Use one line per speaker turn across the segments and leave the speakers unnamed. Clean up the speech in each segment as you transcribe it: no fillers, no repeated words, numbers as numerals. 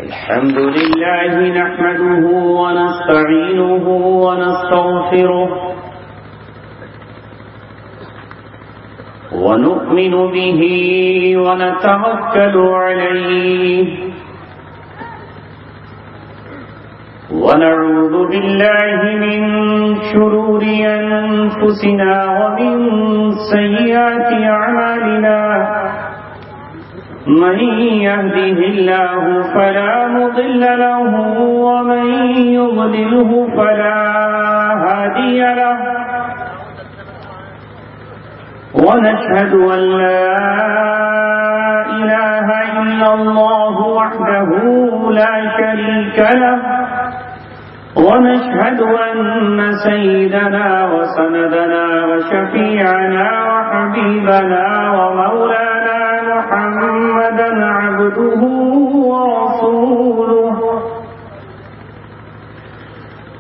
الحمد لله نحمده ونستعينه ونستغفره ونؤمن به ونتوكل عليه ونعوذ بالله من شرور أنفسنا ومن سيئات أعمالنا من يهده الله فلا مضل له ومن يضلله فلا هادي له ونشهد أن لا إله إلا الله وحده لا شريك له ونشهد أن سيدنا وسندنا وشفيعنا وحبيبنا ومولانا محمدا عبده ورسوله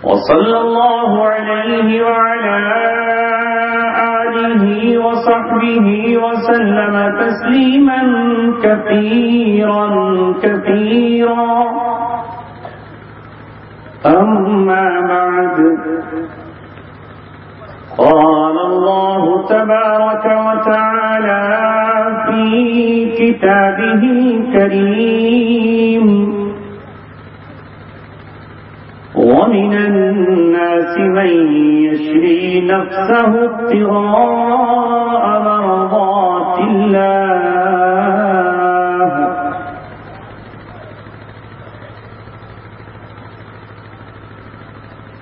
وصلى الله عليه وعلى آله وصحبه وسلم تسليما كثيرا كثيرا. أما بعد، قال الله تبارك وتعالى في كتابه الكريم: ومن الناس من يشري نفسه ابتغاء مرضات الله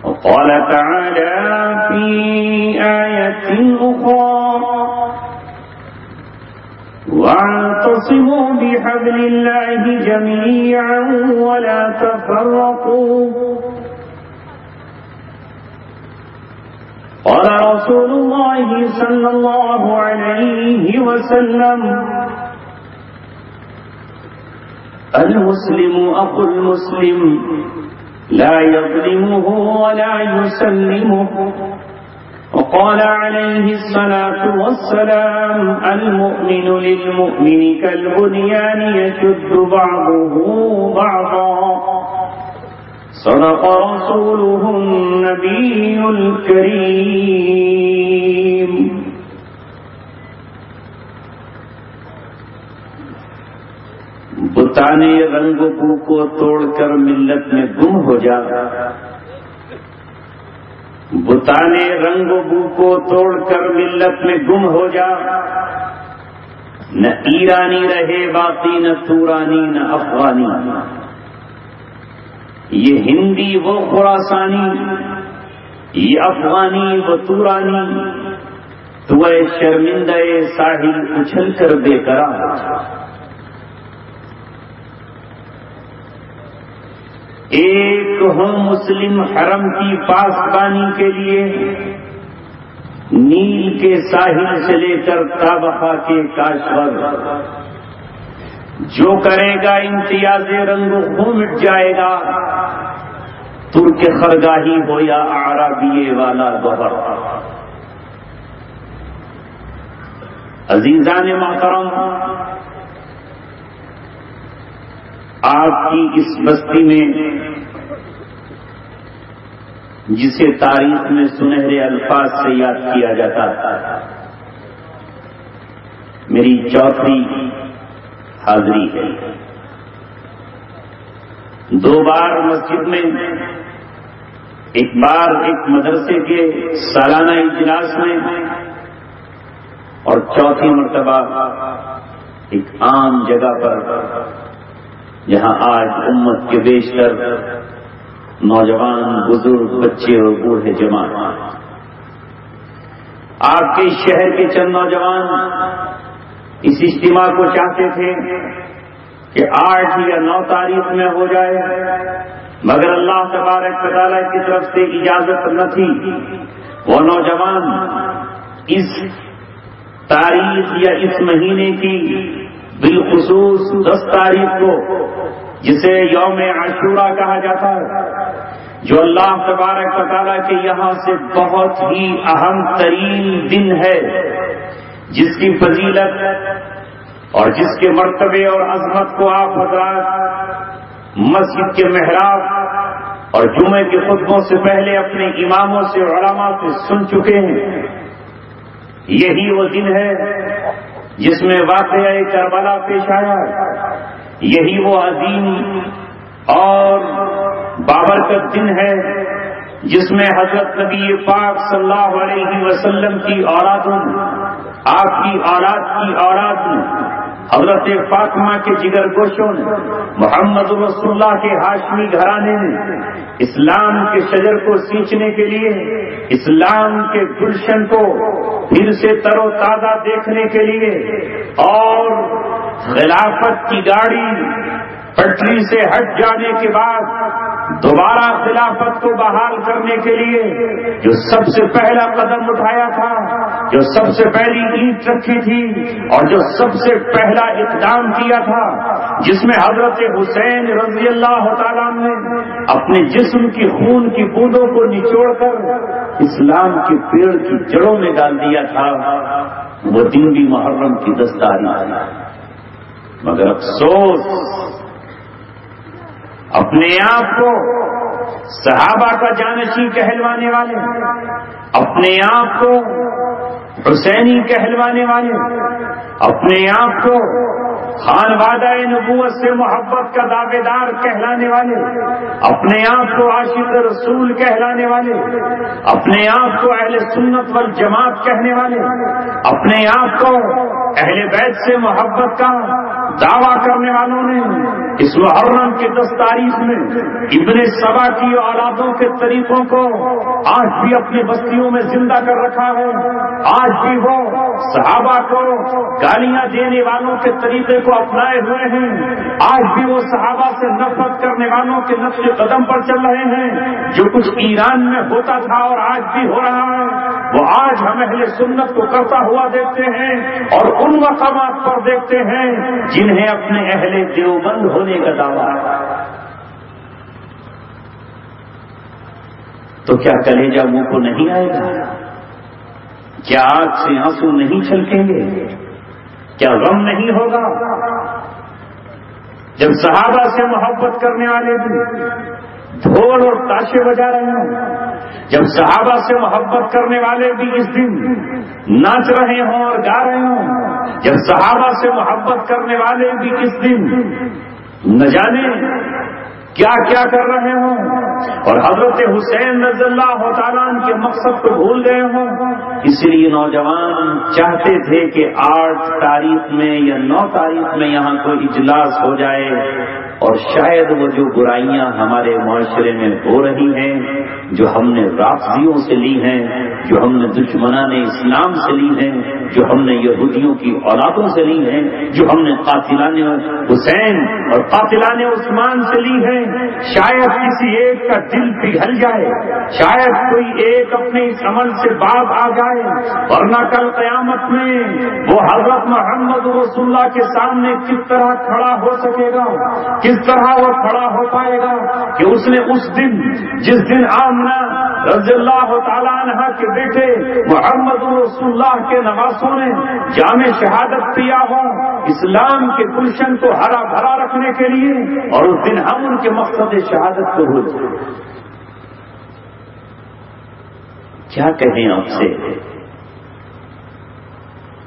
وقال تعالى في آية أخرى: واعتصموا بحبل الله جميعا ولا تفرقوا. قال رسول الله صلى الله عليه وسلم: المسلم أخو المسلم لا يظلمه ولا يسلمه. وقال عليه الصلاة والسلام: المؤمن للمؤمن كالبنيان يشد بعضه بعضا. صدق رسوله النبي الكريم. بتانے رنگ بو کو توڑ کر ملت میں گم ہو جا، بتانے رنگ بو کو توڑ کر ملت میں گم ہو جا، نہ ایرانی رہے باقی نہ تورانی نہ افغانی، یہ ہندی وہ خراسانی، یہ افغانی وہ تورانی، تو اے شرمندہ ساحل اچھل کر بے قرار. ایک ہو مسلم حرم کی پاسبانی کے لیے، نیل کے ساحل سے لے کر تابخا کے کاشور، جو کرے گا امتیاز رنگ خوں مٹ جائے گا، ترک خرگاہی ہو یا اعرابی والا گوہر. عزیزان محترم، آپ کی اس بستی میں جسے تاریخ میں سنہرے الفاظ سے یاد کیا جاتا تھا، میری چوتھی حاضری ہے. 2 بار مسجد میں، ایک بار ایک مدرسے کے سالانہ اجلاس میں، اور چوتھی مرتبہ ایک عام جگہ پر جہاں آج امت کے بیشتر نوجوان، بزرگ، بچے اور بوڑھے جمع. آپ کے شہر کے چند نوجوان اس اجتماع کو چاہتے تھے کہ 8 یا 9 تاریخ میں ہو جائے، مگر اللہ تبارک و تعالیٰ کی طرف سے اجازت نہ تھی. وہ نوجوان اس تاریخ یا اس مہینے کی بالخصوص 10 تاریخ کو، جسے یوم عاشورہ کہا جاتا ہے، جو اللہ تبارک و تعالیٰ کے یہاں سے بہت ہی اہم ترین دن ہے، جس کی فضیلت اور جس کے مرتبے اور عظمت کو آپ حضرات مسجد کے محراب اور جمعے کے خطبوں سے پہلے اپنے اماموں سے علماء سے سن چکے ہیں، یہی وہ دن ہے جس میں واقعہ کربلا پیش آیا، یہی وہ عظیم اور بابرکت دن ہے جس میں حضرت نبی پاک صلی اللہ علیہ وسلم کی اولادوں، آپ کی اولاد کی اولاد، حضرت فاطمہ کے جگر گوشوں نے، محمد رسول اللہ کے ہاشمی گھرانے نے اسلام کے شجر کو سینچنے کے لیے، اسلام کے گلشن کو پھر سے تر و تازہ دیکھنے کے لیے اور خلافت کی گاڑی پٹری سے ہٹ جانے کے بعد دوبارہ خلافت کو بحال کرنے کے لیے جو سب سے پہلا قدم اٹھایا تھا، جو سب سے پہلی اینٹ رکھی تھی اور جو سب سے پہلا اقدام کیا تھا، جس میں حضرت حسین رضی اللہ تعالیٰ نے اپنے جسم کی خون کی بوندوں کو نچوڑ کر اسلام کے پیڑ کی جڑوں میں ڈال دیا تھا، وہ دن بھی محرم کی 10 تاریخ ہے۔ مگر افسوس، اپنے آپ کو صحابہ کا جانشین کہلوانے والے، اپنے آپ کو حسینی کہلوانے والے، اپنے آپ کو خانوادہ نبوت سے محبت کا دعوے دار کہلانے والے، اپنے آپ کو عاشق رسول کہلانے والے، اپنے آپ کو اہل سنت والجماعت کہنے والے، اپنے آپ کو اہل بیت سے محبت کا دعویٰ کرنے والوں نے اس محرم کی 10 تاریخ میں ابن سبا کی اولادوں کے طریقوں کو آج بھی اپنی بستیوں میں زندہ کر رکھا ہے۔ آج بھی وہ صحابہ کو گالیاں دینے والوں کے طریقے کو اپنائے ہوئے ہیں، آج بھی وہ صحابہ سے نفرت کرنے والوں کے نقش قدم پر چل رہے ہیں۔ جو کچھ ایران میں ہوتا تھا اور آج بھی ہو رہا ہے، وہ آج ہم اہل سنت کو کرتا ہوا دیکھتے ہیں اور ان مقامات پر دیکھتے ہیں جنہیں اپنے اہل دیوبند ہونے کا دعویٰ ہے۔ تو کیا کلیجہ منہ کو نہیں آئے گا؟ کیا آنکھ سے آنسو نہیں چھلکیں گے؟ کیا غم نہیں ہوگا؟ جب صحابہ سے محبت کرنے والے بھی ڈھول اور تاشے بجا رہے ہوں، جب صحابہ سے محبت کرنے والے بھی اس دن ناچ رہے ہوں اور گا رہے ہوں، جب صحابہ سے محبت کرنے والے بھی اس دن نہ جانے کیا کیا کر رہے ہوں اور حضرت حسین رضی اللہ تعالیٰ عنہ کے مقصد کو بھول گئے ہوں، اس لیے نوجوان چاہتے تھے کہ 8 تاریخ میں یا 9 تاریخ میں یہاں کوئی اجلاس ہو جائے اور شاید وہ جو برائیاں ہمارے معاشرے میں ہو رہی ہیں، جو ہم نے رافضیوں سے لی ہیں، جو ہم نے دشمنان اسلام سے لی ہیں، جو ہم نے یہودیوں کی اولادوں سے لی ہیں، جو ہم نے قاتلان حسین اور قاتلان عثمان سے لی ہیں، شاید کسی ایک کا دل پگھل جائے، شاید کوئی ایک اپنے اس عمل سے باز آ جائے، ورنہ کل قیامت میں وہ حضرت محمد رسول اللہ کے سامنے کس طرح کھڑا ہو سکے گا، کس طرح وہ کھڑا ہو پائے گا کہ اس نے اس دن جس دن آمنہ رضی اللہ تعالیٰ عنہ کے بیٹے محمد رسول اللہ کے نواسوں نے جام شہادت پیا ہو اسلام کے گلشن کو ہرا بھرا رکھنے کے لیے، اور اس دن ہم ان کے مقصد شہادت کو بھول جائیں۔ کیا کہیں آپ سے،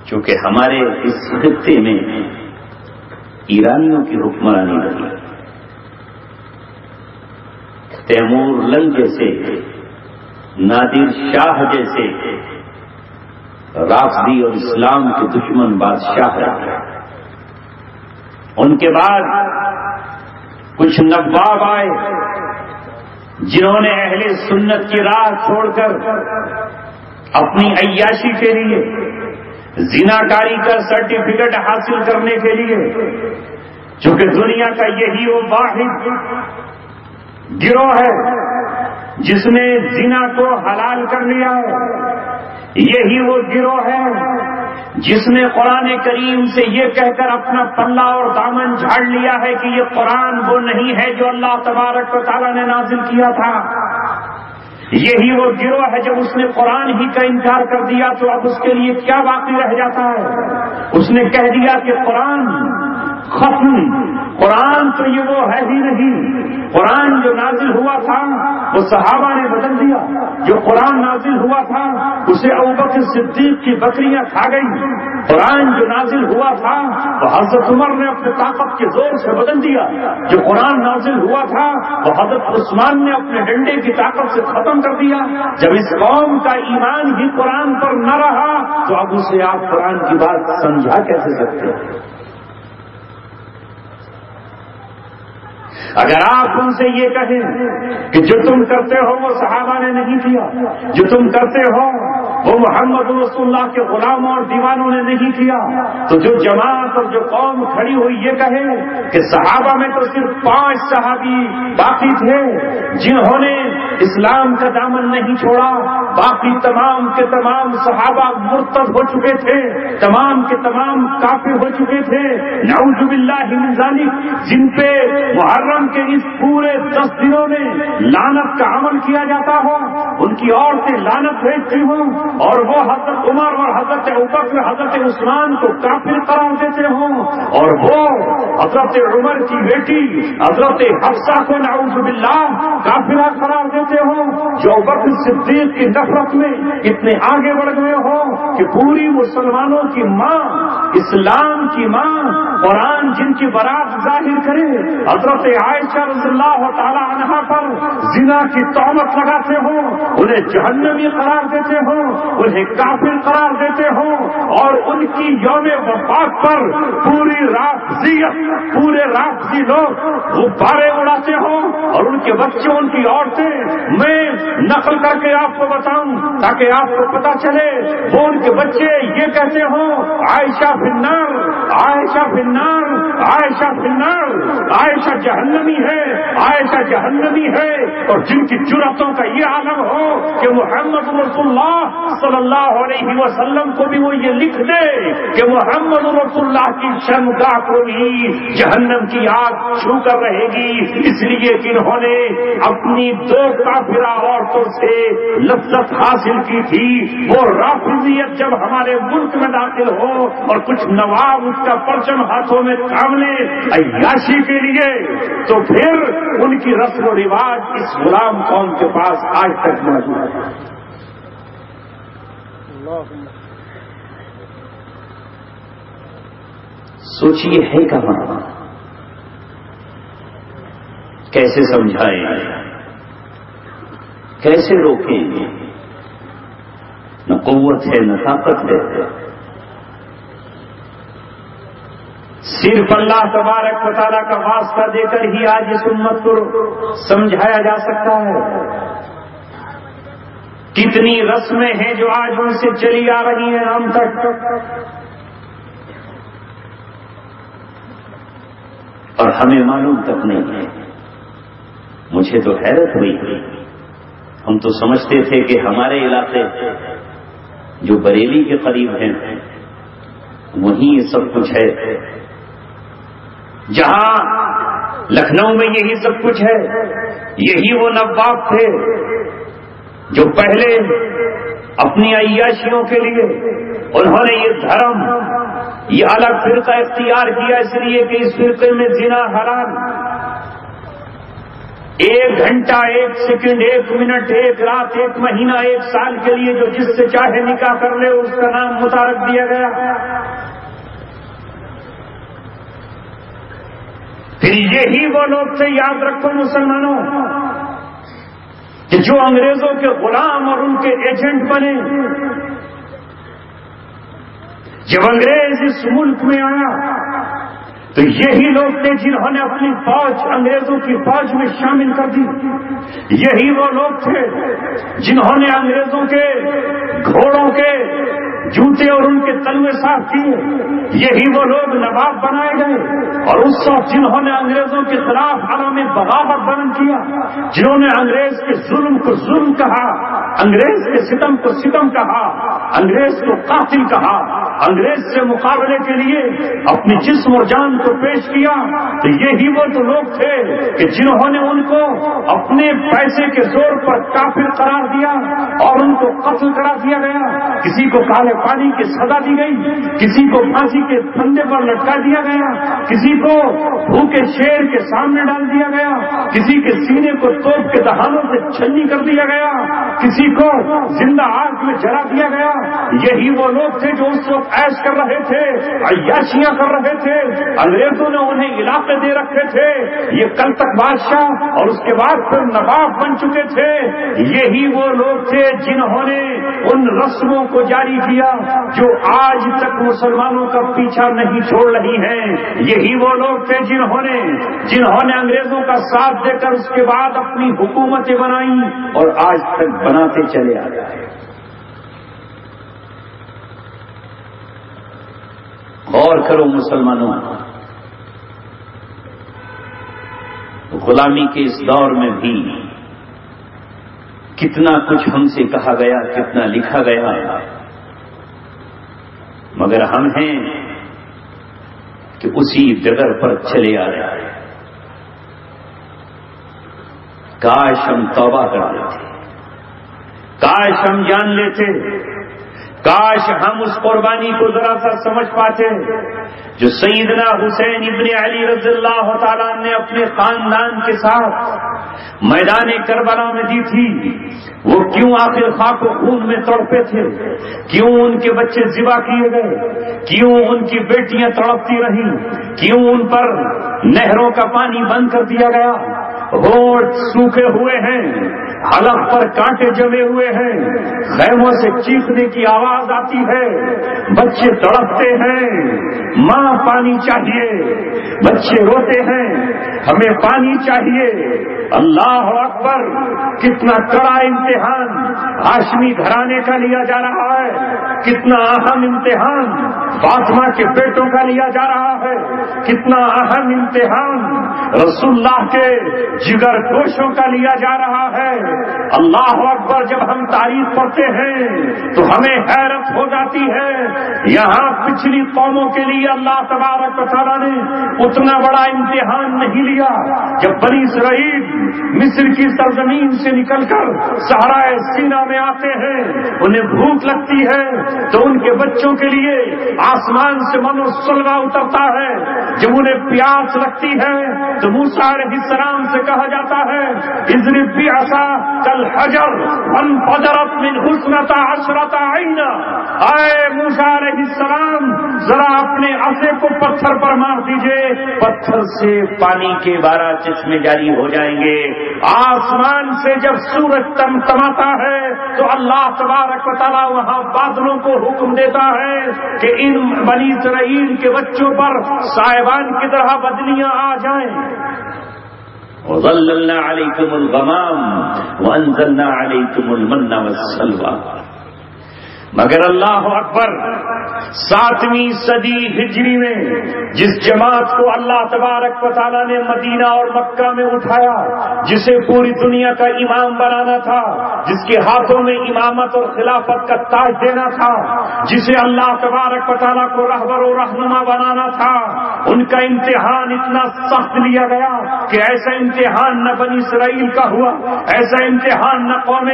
چونکہ ہمارے اس خطے میں ایرانیوں کی حکمرانی رہی، تیمور لنگ جیسے، نادر شاہ جیسے رافضی اور اسلام کے دشمن بادشاہ رہے۔ ان کے بعد کچھ نواب آئے جنہوں نے اہل سنت کی راہ چھوڑ کر اپنی عیاشی کے لیے، زناکاری کا سرٹیفکیٹ حاصل کرنے کے لیے، چونکہ دنیا کا یہی وہ واحد گروہ ہے جس نے زنا کو حلال کر لیا ہے، یہی وہ گروہ ہے جس نے قرآن کریم سے یہ کہہ کر اپنا پلہ اور دامن جھاڑ لیا ہے کہ یہ قرآن وہ نہیں ہے جو اللہ تبارک و تعالیٰ نے نازل کیا تھا، یہی وہ گروہ ہے جب اس نے قرآن ہی کا انکار کر دیا تو اب اس کے لیے کیا باقی رہ جاتا ہے؟ اس نے کہہ دیا کہ قرآن ختم، قرآن تو یہ وہ ہے ہی نہیں، قرآن جو نازل ہوا تھا وہ صحابہ نے بدل دیا، جو قرآن نازل ہوا تھا اسے ابوبکر صدیق کی بکریاں کھا گئی، قرآن جو نازل ہوا تھا وہ حضرت عمر نے اپنے طاقت کے زور سے بدل دیا، جو قرآن نازل ہوا تھا وہ حضرت عثمان نے اپنے ڈنڈے کی طاقت سے ختم کر دیا۔ جب اس قوم کا ایمان ہی قرآن پر نہ رہا تو اب اسے آپ قرآن کی بات سمجھا کیسے سکتے ہیں؟ اگر آپ ان سے یہ کہیں کہ جو تم کرتے ہو وہ صحابہ نے نہیں کیا، جو تم کرتے ہو وہ محمد رسول اللہ کے غلاموں اور دیوانوں نے نہیں کیا، تو جو جماعت اور جو قوم کھڑی ہوئی یہ کہے کہ صحابہ میں تو صرف 5 صحابی باقی تھے جنہوں نے اسلام کا دامن نہیں چھوڑا، باقی تمام کے تمام صحابہ مرتد ہو چکے تھے، تمام کے تمام کافر ہو چکے تھے، نعوذ باللہ من ذالک، جن پہ محرم کے اس پورے 10 دنوں میں لعنت کا عمل کیا جاتا ہو، ان کی عورتیں لعنت بھیجتی ہوں اور وہ حضرت عمر اور حضرت ابوبکر حضرت عثمان کو کافر قرار دیتے ہوں، اور وہ حضرت عمر کی بیٹی حضرت حفصہ کو نعوذ باللہ کافرہ قرار دیتے ہوں، جو ابوبکر صدیق کی نفرت میں اتنے آگے بڑھ گئے ہوں کہ پوری مسلمانوں کی ماں، اسلام کی ماں، قرآن جن کی برات ظاہر کرے، حضرت عائشہ رضی اللہ تعالی عنہا پر زنا کی تہمت لگاتے ہوں، انہیں جہنمی قرار دیتے ہوں، انہیں کافر قرار دیتے ہوں، اور ان کی یوم وفات پر پوری رافضیت، پورے رافضی لوگ غبارے اڑاتے ہوں، اور ان کے بچے، ان کی عورتیں، میں نقل کر کے آپ کو بتاؤں تاکہ آپ کو پتا چلے، وہ ان کے بچے یہ کہتے ہوں عائشہ فی النار، عائشہ فی النار، عائشہ فی النار، عائشہ جہنمی ہے، عائشہ جہنمی ہے، اور جن کی جرأتوں کا یہ عالم ہو کہ محمد رسول اللہ صلی اللہ علیہ وسلم کو بھی وہ یہ لکھ دے کہ محمد رسول اللہ کی شرمگاہ کو بھی جہنم کی آگ چھو کر رہے گی، اس لیے کہ انہوں نے اپنی 2 کافرہ عورتوں سے لذت حاصل کی تھی۔ وہ رافضیت جب ہمارے ملک میں داخل ہو اور کچھ نواب اس کا پرچم ہاتھوں میں تھام لے عیاشی کے لیے، تو پھر ان کی رسم و رواج اس غلام قوم کے پاس آج تک موجود ہے۔ سوچیے ہے کہاں، کیسے سمجھائیں، کیسے روکیں؟ نہ قوت ہے نہ طاقت ہے، صرف اللہ تبارک و تعالیٰ کا واسطہ دے کر ہی آج اس امت کو سمجھایا جا سکتا ہے۔ کتنی رسمیں ہیں جو آج ان سے چلی آ رہی ہیں ہم تک، اور ہمیں معلوم تک نہیں ہے۔ مجھے تو حیرت ہوئی، ہم تو سمجھتے تھے کہ ہمارے علاقے جو بریلی کے قریب ہیں وہیں یہ سب کچھ ہے، جہاں لکھنؤ میں یہی سب کچھ ہے، یہی وہ نواب تھے جو پہلے اپنی عیاشیوں کے لیے انہوں نے یہ دھرم، یہ الگ فرقہ اختیار کیا، اس لیے کہ اس فرقے میں زنا حرام۔ 1 گھنٹہ، 1 سیکنڈ، 1 منٹ، 1 رات، 1 مہینہ، 1 سال کے لیے جو جس سے چاہے نکاح کر لے اس کا نام متعارف دیا گیا۔ پھر یہی وہ لوگ تھے، یاد رکھو مسلمانوں، کہ جو انگریزوں کے غلام اور ان کے ایجنٹ بنے۔ جب انگریز اس ملک میں آیا تو یہی لوگ تھے جنہوں نے اپنی فوج انگریزوں کی فوج میں شامل کر دی، یہی وہ لوگ تھے جنہوں نے انگریزوں کے گھوڑوں کے جوتے اور ان کے تلوے صاف کیے، یہی وہ لوگ نواب بنائے گئے، اور اس وقت جنہوں نے انگریزوں کے خلاف علم بغاوت بلند کیا، جنہوں نے انگریز کے ظلم کو ظلم کہا، انگریز کے ستم کو ستم کہا، انگریز کو قاتل کہا، انگریز سے مقابلے کے لیے اپنی جسم اور جان کو پیش کیا، تو یہی وہ تو لوگ تھے کہ جنہوں نے ان کو اپنے پیسے کے زور پر کافر قرار دیا اور ان کو قتل کرا دیا گیا، کسی کو کالے پانی کی سزا دی گئی، کسی کو پھانسی کے پھندے پر لٹکا دیا گیا، کسی کو بھوکے شیر کے سامنے ڈال دیا گیا، کسی کے سینے کو توپ کے دہانوں سے چھلنی کر دیا گیا، کسی کو زندہ آگ میں جلا دیا گیا۔ یہی وہ لوگ تھے جو اس وقت عیش کر رہے تھے، عیاشیاں کر رہے تھے، انگریزوں نے انہیں علاقے دے رکھے تھے، یہ کل تک بادشاہ اور اس کے بعد پھر نواب بن چکے تھے۔ یہی وہ لوگ تھے جنہوں نے ان رسموں کو جاری کیا جو آج تک مسلمانوں کا پیچھا نہیں چھوڑ رہی ہیں۔ یہی وہ لوگ تھے جنہوں نے انگریزوں کا ساتھ دے کر اس کے بعد اپنی حکومتیں بنائیں اور آج تک بناتے چلے آ رہے ہیں۔ غور کرو مسلمانوں، غلامی کے اس دور میں بھی کتنا کچھ ہم سے کہا گیا، کتنا لکھا گیا، مگر ہم ہیں کہ اسی ڈگر پر چلے آ رہے ہیں۔ کاش ہم توبہ کر لیتے، کاش ہم جان لیتے، کاش ہم اس قربانی کو ذرا سا سمجھ پاتے جو سیدنا حسین ابن علی رضی اللہ تعالیٰ نے اپنے خاندان کے ساتھ میدان کربلا میں دی تھی۔ وہ کیوں آخر خاک و خون میں تڑپے تھے، کیوں ان کے بچے ذبح کیے گئے، کیوں ان کی بیٹیاں تڑپتی رہیں، کیوں ان پر نہروں کا پانی بند کر دیا گیا، ہونٹ سوکھے ہوئے ہیں، حلق پر کانٹے جمے ہوئے ہیں، خیموں سے چیخنے کی آواز آتی ہے، بچے تڑپتے ہیں، ماں پانی چاہیے، بچے روتے ہیں، ہمیں پانی چاہیے۔ اللہ اکبر، کتنا کڑا امتحان ہاشمی گھرانے کا لیا جا رہا ہے، کتنا اہم امتحان فاطمہ کے بیٹوں کا لیا جا رہا ہے، کتنا اہم امتحان رسول اللہ کے جگر گوشوں کا لیا جا رہا ہے۔ اللہ اکبر، جب ہم تاریخ پڑھتے ہیں تو ہمیں حیرت ہو جاتی ہے۔ یہاں پچھلی قوموں کے لیے اللہ تبارک و تعالیٰ نے اتنا بڑا امتحان نہیں لیا۔ جب بنی اسرائیل مصر کی سرزمین سے نکل کر صحرائے سینا میں آتے ہیں، انہیں بھوک لگتی ہے تو ان کے بچوں کے لیے آسمان سے من و سلوہ اترتا ہے۔ جب انہیں پیاس لگتی ہے تو موسیٰ علیہ السلام سے کہا جاتا ہے اضرب بعصاک کالحجر فانفجرت منہ اثنتا عشرۃ عینا، اے موسیٰ علیہ السلام ذرا اپنے عصا کو پتھر پر مار دیجئے، پتھر سے پانی کے 12 چشمے جاری ہو جائیں گے۔ آسمان سے جب سورج تمتماتا ہے تو اللہ تبارک و تعالیٰ وہاں بادلوں کو حکم دیتا ہے کہ ان بنی اسرائیل کے بچوں پر سائبان کی طرح بدلیاں آ جائیں۔ وَظَلَّلْنَا عَلَيْكُمُ الْغَمَامَ وَأَنزَلْنَا عَلَيْكُمُ الْمَنَّ وَالسَّلْوَىٰ۔ مگر اللہ اکبر، 7ویں صدی ہجری میں جس جماعت کو اللہ تبارک و تعالیٰ نے مدینہ اور مکہ میں اٹھایا، جسے پوری دنیا کا امام بنانا تھا، جس کے ہاتھوں میں امامت اور خلافت کا تاج دینا تھا، جسے اللہ تبارک و تعالیٰ کو رہبر و رہنما بنانا تھا، ان کا امتحان اتنا سخت لیا گیا کہ ایسا امتحان نہ بنی اسرائیل کا ہوا، ایسا امتحان نہ قوم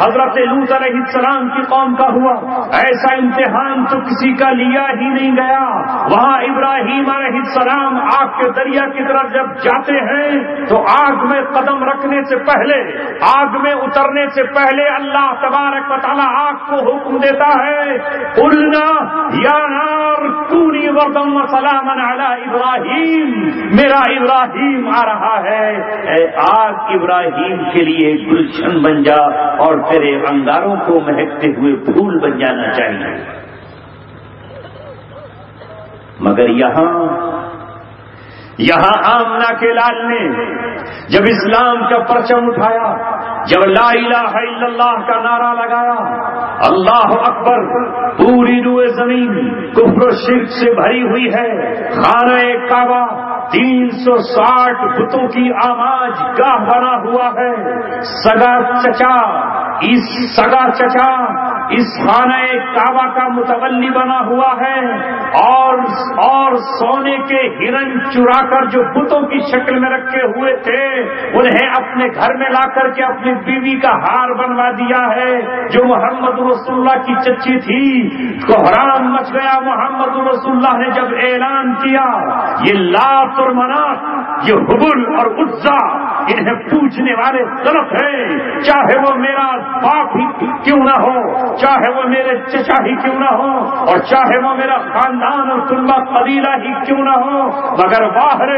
حضرت لوط علیہ السلام کی قوم کا ہوا، ایسا امتحان تو کسی کا لیا ہی نہیں گیا۔ وہاں ابراہیم علیہ السلام آگ کے دریا کی طرف جب جاتے ہیں تو آگ میں قدم رکھنے سے پہلے، آگ میں اترنے سے پہلے اللہ تبارک و تعالیٰ آگ کو حکم دیتا ہے قلنا یا نار کونی بردا وسلاما علی ابراہیم، میرا ابراہیم آ رہا ہے، اے آگ ابراہیم کے لیے گلشن بن جا اور تیرے انگاروں کو مہکتے ہوئے پھول بن جانا چاہیے۔ مگر یہاں آمنہ کے لال نے جب اسلام کا پرچم اٹھایا، جب لا الہ الا اللہ کا نعرہ لگایا، اللہ اکبر، پوری روئے زمین کفر و شرک سے بھری ہوئی ہے۔ خانہ کعبہ 360 بتوں کی آماج گاہ بنا ہوا ہے۔ سگا چچا اس خانہ کعبہ کا متولی بنا ہوا ہے اور سونے کے ہرن چرا کر جو بتوں کی شکل میں رکھے ہوئے تھے انہیں اپنے گھر میں لا کر کے اپنی بیوی کا ہار بنوا دیا ہے جو محمد رسول اللہ کی چچی تھی. کوہرام مچ گیا. محمد رسول اللہ نے جب اعلان کیا یہ لات اور منات، یہ حبل اور عزا، انہیں پوچھنے والے غلط ہیں، چاہے وہ میرا باپ ہی کیوں نہ ہو، چاہے وہ میرے چچا ہی کیوں نہ ہو، اور چاہے وہ میرا خاندان اور کنبہ قبیلہ ہی کیوں نہ ہو، مگر باہر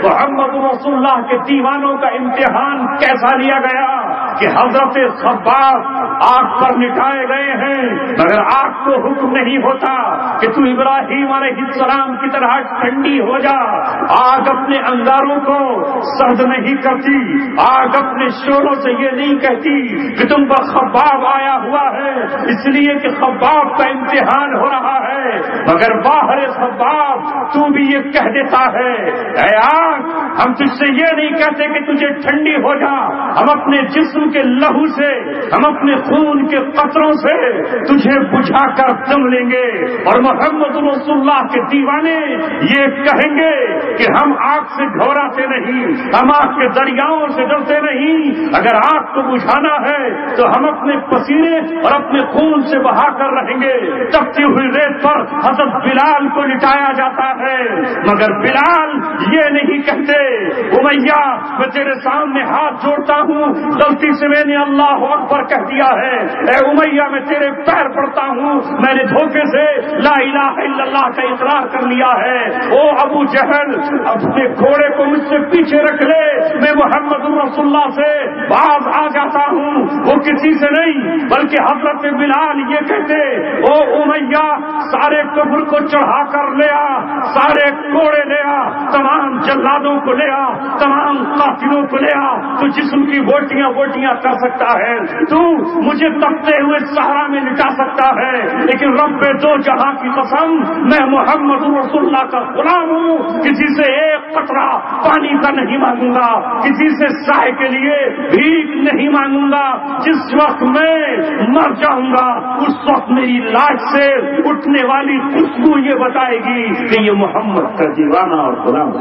محمد رسول اللہ کے دیوانوں کا امتحان کیسا لیا گیا کہ حضرت خباب آگ پر لٹائے گئے ہیں، مگر آگ کو حکم نہیں ہوتا کہ تو ابراہیم علیہ السلام کی طرح ٹھنڈی ہو جا. آگ اپنے انگاروں کو سرد نہیں کرتی، آگ اپنے شوروں سے یہ نہیں کہتی کہ تم پر خباب آیا ہوا ہے اس لیے کہ خباب کا امتحان ہو رہا ہے، مگر باہر خباب تو بھی یہ کہہ دیتا ہے اے آگ ہم تجھ سے یہ نہیں کہتے کہ تجھے ٹھنڈی ہو جا، ہم اپنے جسم کے لہو سے، ہم اپنے خون کے قطروں سے تجھے بجھا کر دم لیں گے. اور محمد رسول اللہ کے دیوانے یہ کہیں گے کہ ہم آگ سے گھبراتے نہیں، ہم آگ کے دریاؤں سے ڈرتے نہیں، اگر آگ کو بجھانا ہے تو ہم اپنے پسینے اور اپنے خون سے بہا کر رہیں گے. تپتی ہوئی ریت پر حضرت بلال کو لٹایا جاتا ہے، مگر بلال یہ نہیں کہتے امیہ میں تیرے سامنے ہاتھ جوڑتا ہوں، غلطی سے میں نے اللہ اکبر کہہ دیا ہے، اے امیہ میں تیرے پیر پڑتا ہوں، میں نے دھوکے سے لا الہ الا اللہ کا اقرار کر لیا ہے. او ابو جہل اپنے گھوڑے کو مجھ سے پیچھے رکھ لے، میں محمد رسول اللہ سے باز آ جاتا ہوں. وہ کسی سے نہیں بلکہ حضرت بلال یہ کہتے او امیہ سارے کفر کو چڑھا کر لے آ، سارے گھوڑے لے آ، تمام جلادوں کو لے آ، تمام قاتلوں کو لے آ، تو جسم کی بوٹیاں کر سکتا ہے، تو مجھے تپتے ہوئے صحرا میں لٹا سکتا ہے، لیکن رب دو جہاں کی قسم میں محمد رسول اللہ کا غلام ہوں، کسی سے ایک قطرہ پانی کا نہیں مانگوں گا، کسی سے سائے کے لیے بھیک نہیں مانگوں گا. جس وقت میں مر جاؤں گا اس وقت میری لاش سے اٹھنے والی خوشبو یہ بتائے گی کہ یہ محمد کا دیوانہ اور غلام.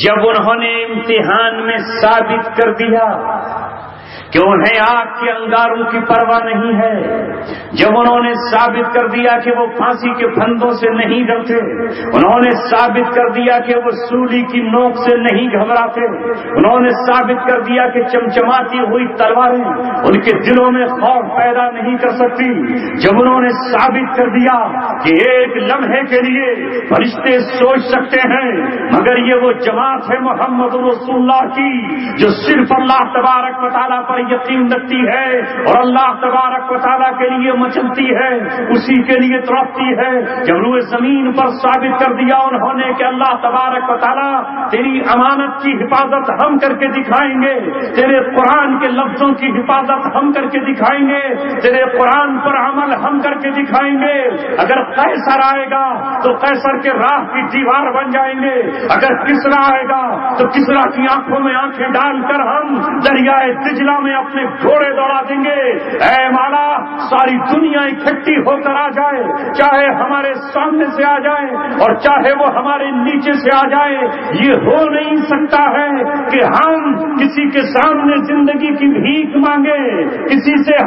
جب انہوں نے امتحان میں ثابت کر دیا کہ انہیں آگ کے انگاروں کی پرواہ نہیں ہے، جب انہوں نے ثابت کر دیا کہ وہ پھانسی کے پھندوں سے نہیں ڈرتے، انہوں نے ثابت کر دیا کہ وہ سولی کی نوک سے نہیں گھبراتے، انہوں نے ثابت کر دیا کہ چمچماتی ہوئی تلواریں ان کے دلوں میں خوف پیدا نہیں کر سکتی، جب انہوں نے ثابت کر دیا کہ ایک لمحے کے لیے فرشتے سوچ سکتے ہیں مگر یہ وہ جماعت ہے محمد رسول اللہ کی جو صرف اللہ تبارک و تعالیٰ پر یقین رکھتی ہے اور اللہ تبارک و تعالیٰ کے لیے مچلتی ہے، اسی کے لیے تڑپتی ہے. جب روئے زمین پر ثابت کر دیا انہوں نے کہ اللہ تبارک و تعالیٰ تیری امانت کی حفاظت ہم کر کے دکھائیں گے، تیرے قرآن کے لفظوں کی حفاظت ہم کر کے دکھائیں گے، تیرے قرآن پر عمل ہم کر کے دکھائیں گے. اگر قیصر آئے گا تو قیصر کے راہ کی دیوار بن جائیں گے، اگر کسرا آئے گا تو کسرا کی آنکھوں میں آنکھیں ڈال کر ہم دریائے دجلہ میں اپنے گھوڑے دوڑا دیں گے. اے مولا ساری دنیا اکٹھی ہو کر آ جائے، چاہے ہمارے سامنے سے آ جائے اور چاہے وہ ہمارے نیچے سے آ جائے، یہ ہو نہیں سکتا ہے کہ ہم کسی کے سامنے زندگی کی بھیک مانگے، کسی سے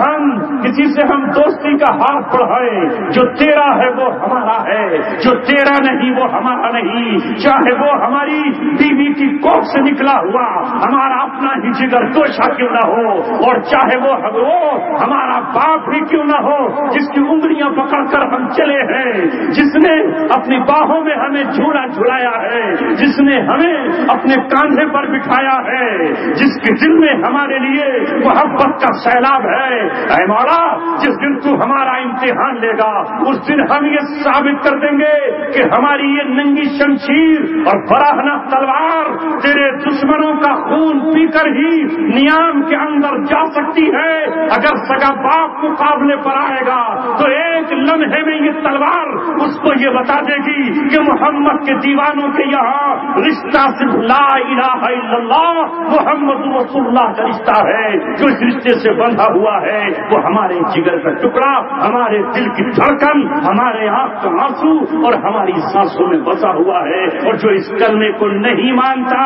ہم دوستی کا ہاتھ بڑھائے. جو تیرا ہے وہ ہمارا ہے، جو تیرا نہیں وہ ہمارا نہیں، چاہے وہ ہماری بیوی کی کوکھ سے نکلا ہوا ہمارا اپنا ہی جگر توشا کیوں نہ ہو، اور چاہے وہ ہمارا باپ ہی کیوں نہ ہو جس کی انگلیاں پکڑ کر ہم چلے ہیں، جس نے اپنی باہوں میں ہمیں جھولا جھلایا ہے، جس جس نے ہمیں اپنے کاندھے پر بٹھایا ہے، جس کے دل میں ہمارے لیے محبت کا سیلاب ہے۔ اے مولا، جس دن تو ہمارا امتحان لے گا اس دن ہم یہ ثابت کر دیں گے کہ ہماری یہ ننگی شمشیر اور براہنہ تلوار تیرے دشمنوں کا خون پی کر ہی نیام کے اندر جا سکتی ہے۔ اگر سگا باپ مقابلے پر آئے گا تو ایک لمحے میں یہ تلوار اس کو یہ بتا دے گی کہ محمد کے دیوانوں کے یہاں رشتہ صرف لا الہ الا اللہ محمد رسول اللہ کا رشتہ ہے۔ جو اس رشتے سے بندھا ہوا ہے وہ ہمارے جگر کا ٹکڑا، ہمارے دل کی دھڑکن، ہمارے آنکھ کا آنسو اور ہماری سانسوں میں بسا ہوا ہے۔ اور جو اس کلمے کو نہیں مانتا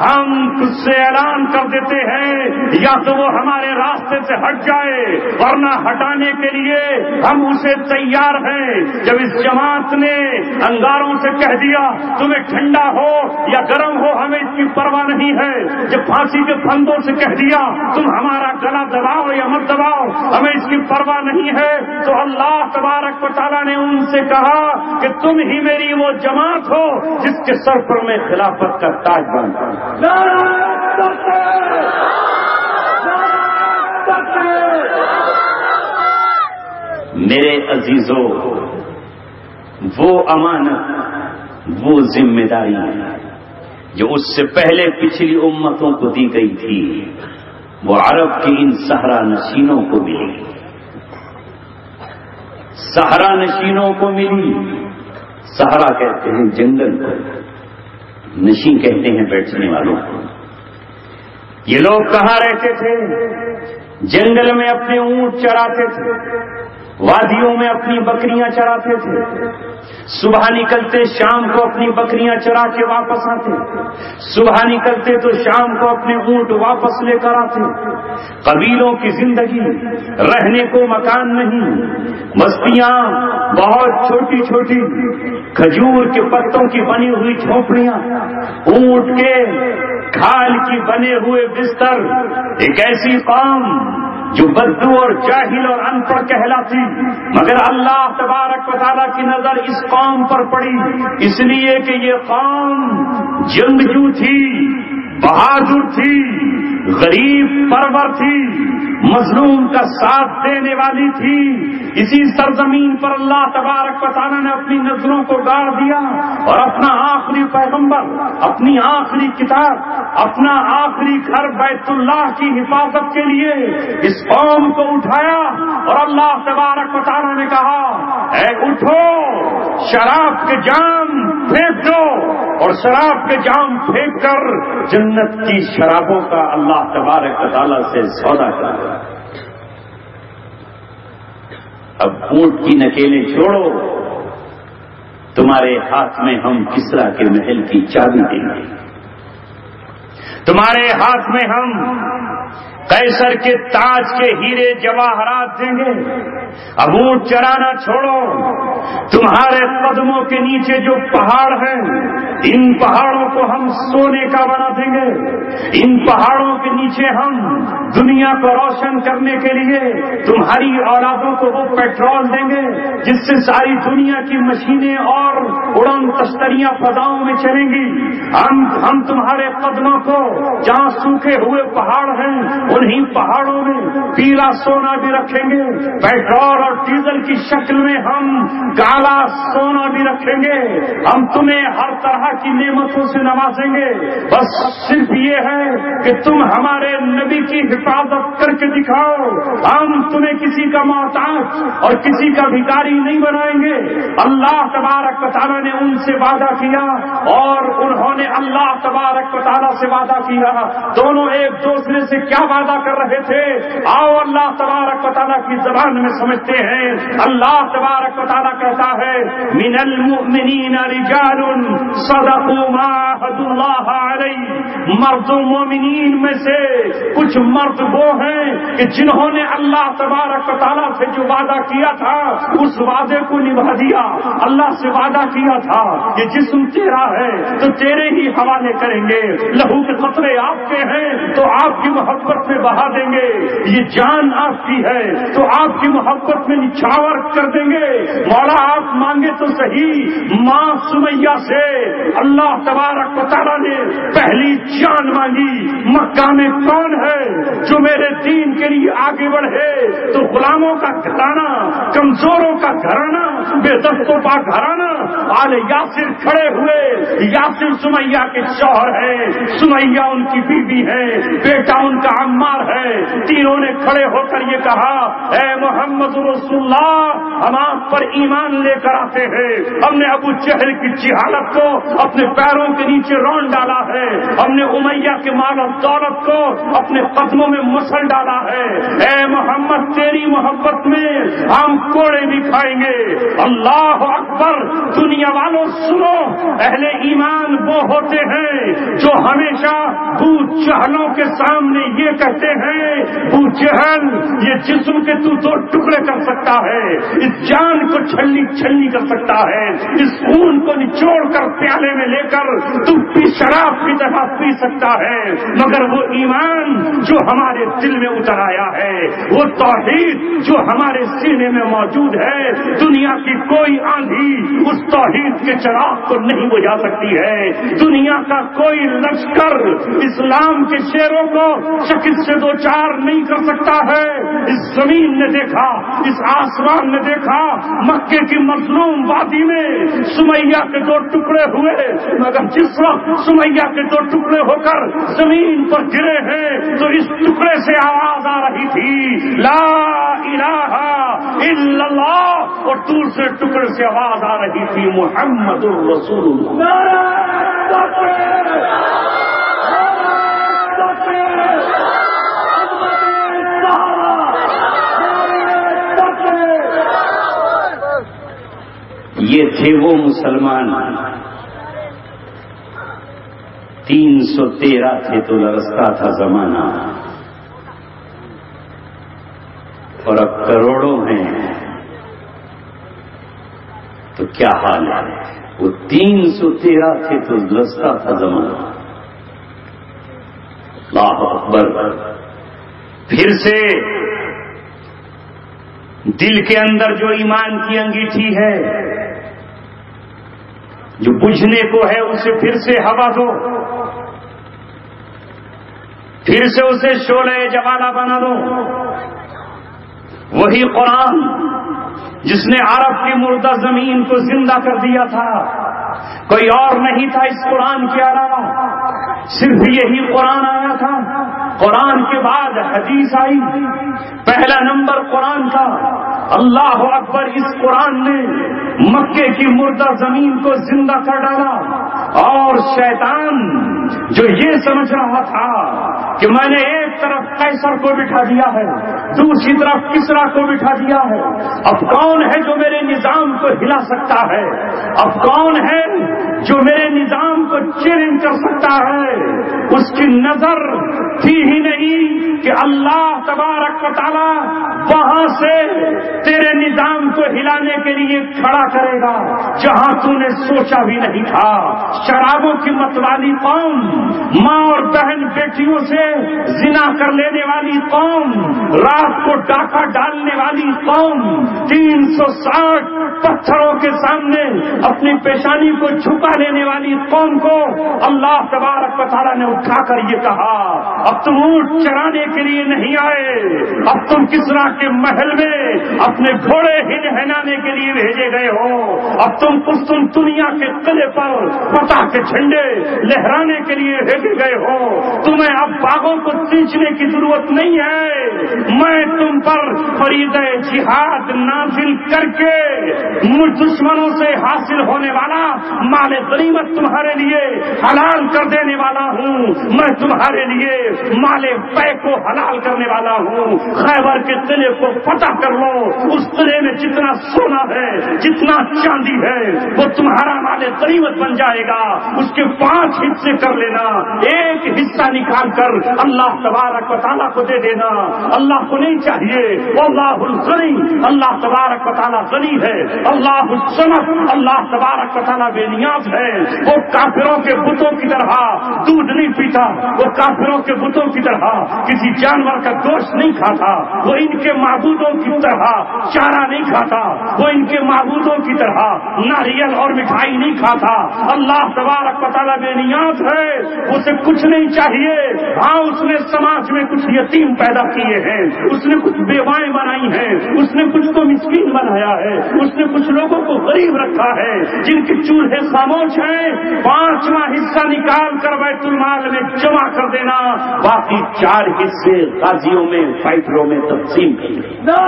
ہم خود سے اعلان کر دیتے ہیں یا تو وہ ہمارے راستے سے ہٹ جائے، ورنہ ہٹانے کے لیے ہم اسے تیار ہیں۔ جب اس جماعت نے انگاروں سے کہہ دیا تمہیں ٹھنڈا ہو یا گرم ہو ہمیں اس کی پرواہ نہیں ہے، جب پھانسی کے پھندوں سے کہہ دیا تم ہمارا گلا دباؤ یا مت دباؤ ہمیں اس کی پرواہ نہیں ہے، تو اللہ تبارک و تعالیٰ نے ان سے کہا کہ تم ہی میری وہ جماعت ہو جس کے سر پر میں خلافت کا تاج باندھتا ہوں۔ میرے عزیزوں، وہ امانت، وہ ذمہ داری جو اس سے پہلے پچھلی امتوں کو دی گئی تھی وہ عرب کی ان صحرا نشینوں کو ملی، صحرا نشینوں کو ملی۔ صحرا کہتے ہیں جنگل کو، نشین کہتے ہیں بیٹھنے والوں کو۔ یہ لوگ کہاں رہتے تھے؟ جنگل میں اپنے اونٹ چراتے تھے، وادیوں میں اپنی بکریاں چراتے تھے، صبح نکلتے شام کو اپنی بکریاں چرا کے واپس آتے، صبح نکلتے تو شام کو اپنے اونٹ واپس لے کر آتے۔ قبیلوں کی زندگی، رہنے کو مکان نہیں، بستیاں بہت چھوٹی چھوٹی، کھجور کے پتوں کی بنی ہوئی جھونپڑیاں، اونٹ کے کھال کی بنے ہوئے بستر۔ ایک ایسی قوم جو بدو اور جاہل اور ان پڑھ کہلاتی، مگر اللہ تبارک و تعالیٰ کی نظر اس قوم پر پڑی، اس لیے کہ یہ قوم جنگجو تھی، بہادر تھی، غریب پرور تھی، مظلوم کا ساتھ دینے والی تھی۔ اسی سرزمین پر اللہ تبارک و تعالیٰ نے اپنی نظروں کو گاڑ دیا اور اپنا آخری پیغمبر، اپنی آخری کتاب، اپنا آخری گھر بیت اللہ کی حفاظت کے لیے اس قوم کو اٹھایا، اور اللہ تبارک و تعالیٰ نے کہا اے اٹھو، شراب کے جام پھینک دو، اور شراب کے جام پھینک کر جنت کی شرابوں کا اللہ تبارک و تعالیٰ سے سودا کرا۔ اب اونٹ کی نکیلیں چھوڑو، تمہارے ہاتھ میں ہم کسرا کے محل کی چابی دیں گے، تمہارے ہاتھ میں ہم قیصر کے تاج کے ہیرے جواہرات دیں گے۔ اب اونٹ چرانا چھوڑو، تمہارے قدموں کے نیچے جو پہاڑ ہیں ان پہاڑوں کو ہم سونے کا بنا دیں گے، ان پہاڑوں کے نیچے ہم دنیا کو روشن کرنے کے لیے تمہاری اولادوں کو وہ پیٹرول دیں گے جس سے ساری دنیا کی مشینیں اور اڑن تشتریاں فضاؤں میں چلیں گی۔ ہم تمہارے قدموں کو جہاں سوکھے ہوئے پہاڑ ہیں انہیں پہاڑوں میں پیلا سونا بھی رکھیں گے، پیٹرول اور ڈیزل کی شکل میں ہم کالا سونا بھی رکھیں گے، ہم تمہیں ہر طرح کی نعمتوں سے نوازیں گے، بس صرف یہ ہے کہ تم ہمارے نبی کی حفاظت کر کے دکھاؤ، ہم تمہیں کسی کا محتاج اور کسی کا بھکاری نہیں بنائیں گے۔ اللہ تبارک و تعالیٰ نے ان سے وعدہ کیا اور انہوں نے اللہ تبارک و تعالیٰ سے وعدہ کیا، دونوں ایک دوسرے سے کیا وعدہ کر رہے تھے؟ آؤ اللہ تبارک و تعالیٰ کی زبان میں سمجھتے ہیں۔ اللہ تبارک و تعالیٰ کہتا ہے من المؤمنین رجال صدقوا ما عاهدوا الله علیہ مرد و مومنین میں سے کچھ مرد وہ ہیں کہ جنہوں نے اللہ تبارک و تعالیٰ سے جو وعدہ کیا تھا اس وعدے کو نبھا دیا. اللہ سے وعدہ کیا تھا کہ جسم تیرا ہے تو تیرے ہی حوالے کریں گے, لہو کے قطرے آپ کے ہیں تو آپ کی محبت میں بہا دیں گے, یہ جان آپ کی ہے تو آپ کی محبت میں نچھاور کر دیں گے. مولا آپ مانگے تو صحیح, ماں سمیہ سے اللہ تبارک و تعالیٰ نے پہلی جان مانگی. مکہ میں کون ہے جو میرے دین کے لیے آگے بڑھے؟ تو غلاموں کا گھرانہ, کمزوروں کا گھرانہ, بے دستوں کا گھرانہ آل یاسر کھڑے ہوئے. یاسر سمیہ کے شوہر ہے, سمیہ ان کی بیوی ہے, بیٹا ان کا عمار ہے. تینوں نے کھڑے ہو کر یہ کہا, اے محمد رسول اللہ, ہم آپ پر ایمان لے کر آتے ہیں. ہم نے ابو جہل کی جہالت کو اپنے پیروں کے نیچے رون ڈالا ہے, ہم نے امیہ کے مال و دولت کو اپنے قدموں میں مسل ڈالا ہے. اے محمد تیری محبت میں ہم کوڑے بھی کھائیں گے. اللہ اکبر. دنیا والوں سنو, اہل ایمان وہ ہوتے ہیں جو ہمیشہ ابو جہلوں کے سامنے یہ کہتے ہیں, ابو جہل یہ جسم کے تو دو ٹکڑے کر سکتا ہے, اس جان کو چھلنی چھلنی کر سکتا ہے, اس خون کو نچوڑ کر پیالے میں لے کر تو بھی شراب کی طرح پی سکتا ہے, مگر وہ ایمان جو ہمارے دل میں اتر آیا ہے, وہ توحید جو ہمارے سینے میں موجود ہے, دنیا کی کوئی آندھی اس توحید کے چراغ کو نہیں بجھا سکتی ہے. دنیا کا کوئی لشکر اسلام کے شیروں کو شکست سے دو چار نہیں کر سکتا ہے. اس زمین نے دیکھا, اس آسمان نے دیکھا, مکے کی مظلوم وادی میں سمیہ کے دو ٹکڑے ہوئے, مگر جس وقت سمیہ کے دو ٹکڑے ہو کر زمین پر گرے ہیں تو اس ٹکڑے سے آواز آ رہی تھی, لا الہ الا اللہ, اور دور سے ٹکڑے سے آواز آ رہی تھی, محمد الرسول اللہ. یہ تھے وہ مسلمان 313 تھے تو لرزتا تھا زمانہ, اور اب کروڑوں ہیں تو کیا حال ہے. وہ 313 تھے تو لرزتا تھا زمانہ. اللہ اکبر. پھر سے دل کے اندر جو ایمان کی انگیٹھی ہے, جو بجھنے کو ہے, اسے پھر سے ہوا دو, پھر سے اسے شعلہ جوالہ بنا دو. وہی قرآن جس نے عرب کی مردہ زمین کو زندہ کر دیا تھا, کوئی اور نہیں تھا اس قرآن کے علاوہ, صرف یہی قرآن آیا تھا. قرآن کے بعد حدیث آئی, پہلا نمبر قرآن کا. اللہ اکبر. اس قرآن نے مکے کی مردہ زمین کو زندہ کر ڈالا, اور شیطان جو یہ سمجھ رہا تھا کہ میں نے ایک طرف قیصر کو بٹھا دیا ہے, دوسری طرف کسرا کو بٹھا دیا ہے, اب کون ہے جو میرے نظام کو ہلا سکتا ہے, اب کون ہے جو میرے نظام کو چیلنج کر سکتا ہے, اس کی نظر تھی ہی نہیں کہ اللہ تبارک و تعالی وہاں سے تیرے نظام کو ہلانے کے لیے کھڑا کرے گا جہاں تو نے سوچا بھی نہیں تھا. شرابوں کی متوالی قوم, ماں اور بہن بیٹیوں سے زنا کر لینے والی قوم, رات کو ڈاکہ ڈالنے والی قوم, 360 پتھروں کے سامنے اپنی پیشانی کو جھکا لینے والی قوم کو اللہ تبارک و تعالیٰ نے اٹھا کر یہ کہا, اب تم اونٹ چرانے کے لیے نہیں آئے, اب تم کسرا کے محل میں اپنے گھوڑے ہنانے کے لیے بھیجے گئے ہو, اب تم قسطنطنیہ کے قلعے پر فتح کے جھنڈے لہرانے کے لیے بھیجے گئے ہو. تمہیں اب باغوں کو سینچنے کی ضرورت نہیں ہے, میں تم پر فریضہ جہاد نازل کر کے مجھ دشمنوں سے حاصل ہونے والا مال غنیمت تمہارے لیے حلال کر دینے والا ہوں. میں تمہارے لیے مال پے کو حلال کرنے والا ہوں. خیبر کے قلعے کو فتح کر لو. اس قلعے میں جتنا سونا ہے, جتنا چاندی ہے, وہ تمہارا مال غنیمت بن جائے گا. اس کے 5 حصے کر لینا, ایک حصہ نکال کر اللہ تبارک و تعالیٰ کو دے دینا. اللہ کو نہیں چاہیے. واللہ الغنی, اللہ تبارک و تعالیٰ غنی ہے. اللہ الصمد, اللہ تبارک و تعالیٰ بے نیاز ہے. وہ کافروں کے بتوں کی طرح دودھ نہیں پیتا, وہ کافروں کے بتوں کی طرح کسی جانور کا گوشت نہیں کھاتا, وہ ان کے معبودوں کی طرح چارہ نہیں کھاتا, وہ ان کے معبودوں کی طرح ناریل اور مٹھائی نہیں کھاتا. اللہ تبارک و تعالیٰ بے نیاز ہے, اسے کچھ نہیں چاہیے. ہاں, اس نے سماج میں کچھ یتیم پیدا کیے ہیں, اس نے کچھ بیوائیں بنائی ہیں, اس نے کچھ کو مسکین بنایا ہے, اس نے کچھ لوگوں کو غریب رکھا ہے جن کے چولہے خاموش ہیں. 5واں حصہ نکال کر بیت المال میں جمع کر دینا, باقی 4 حصے غازیوں میں, فائٹروں میں تقسیم کر دینا.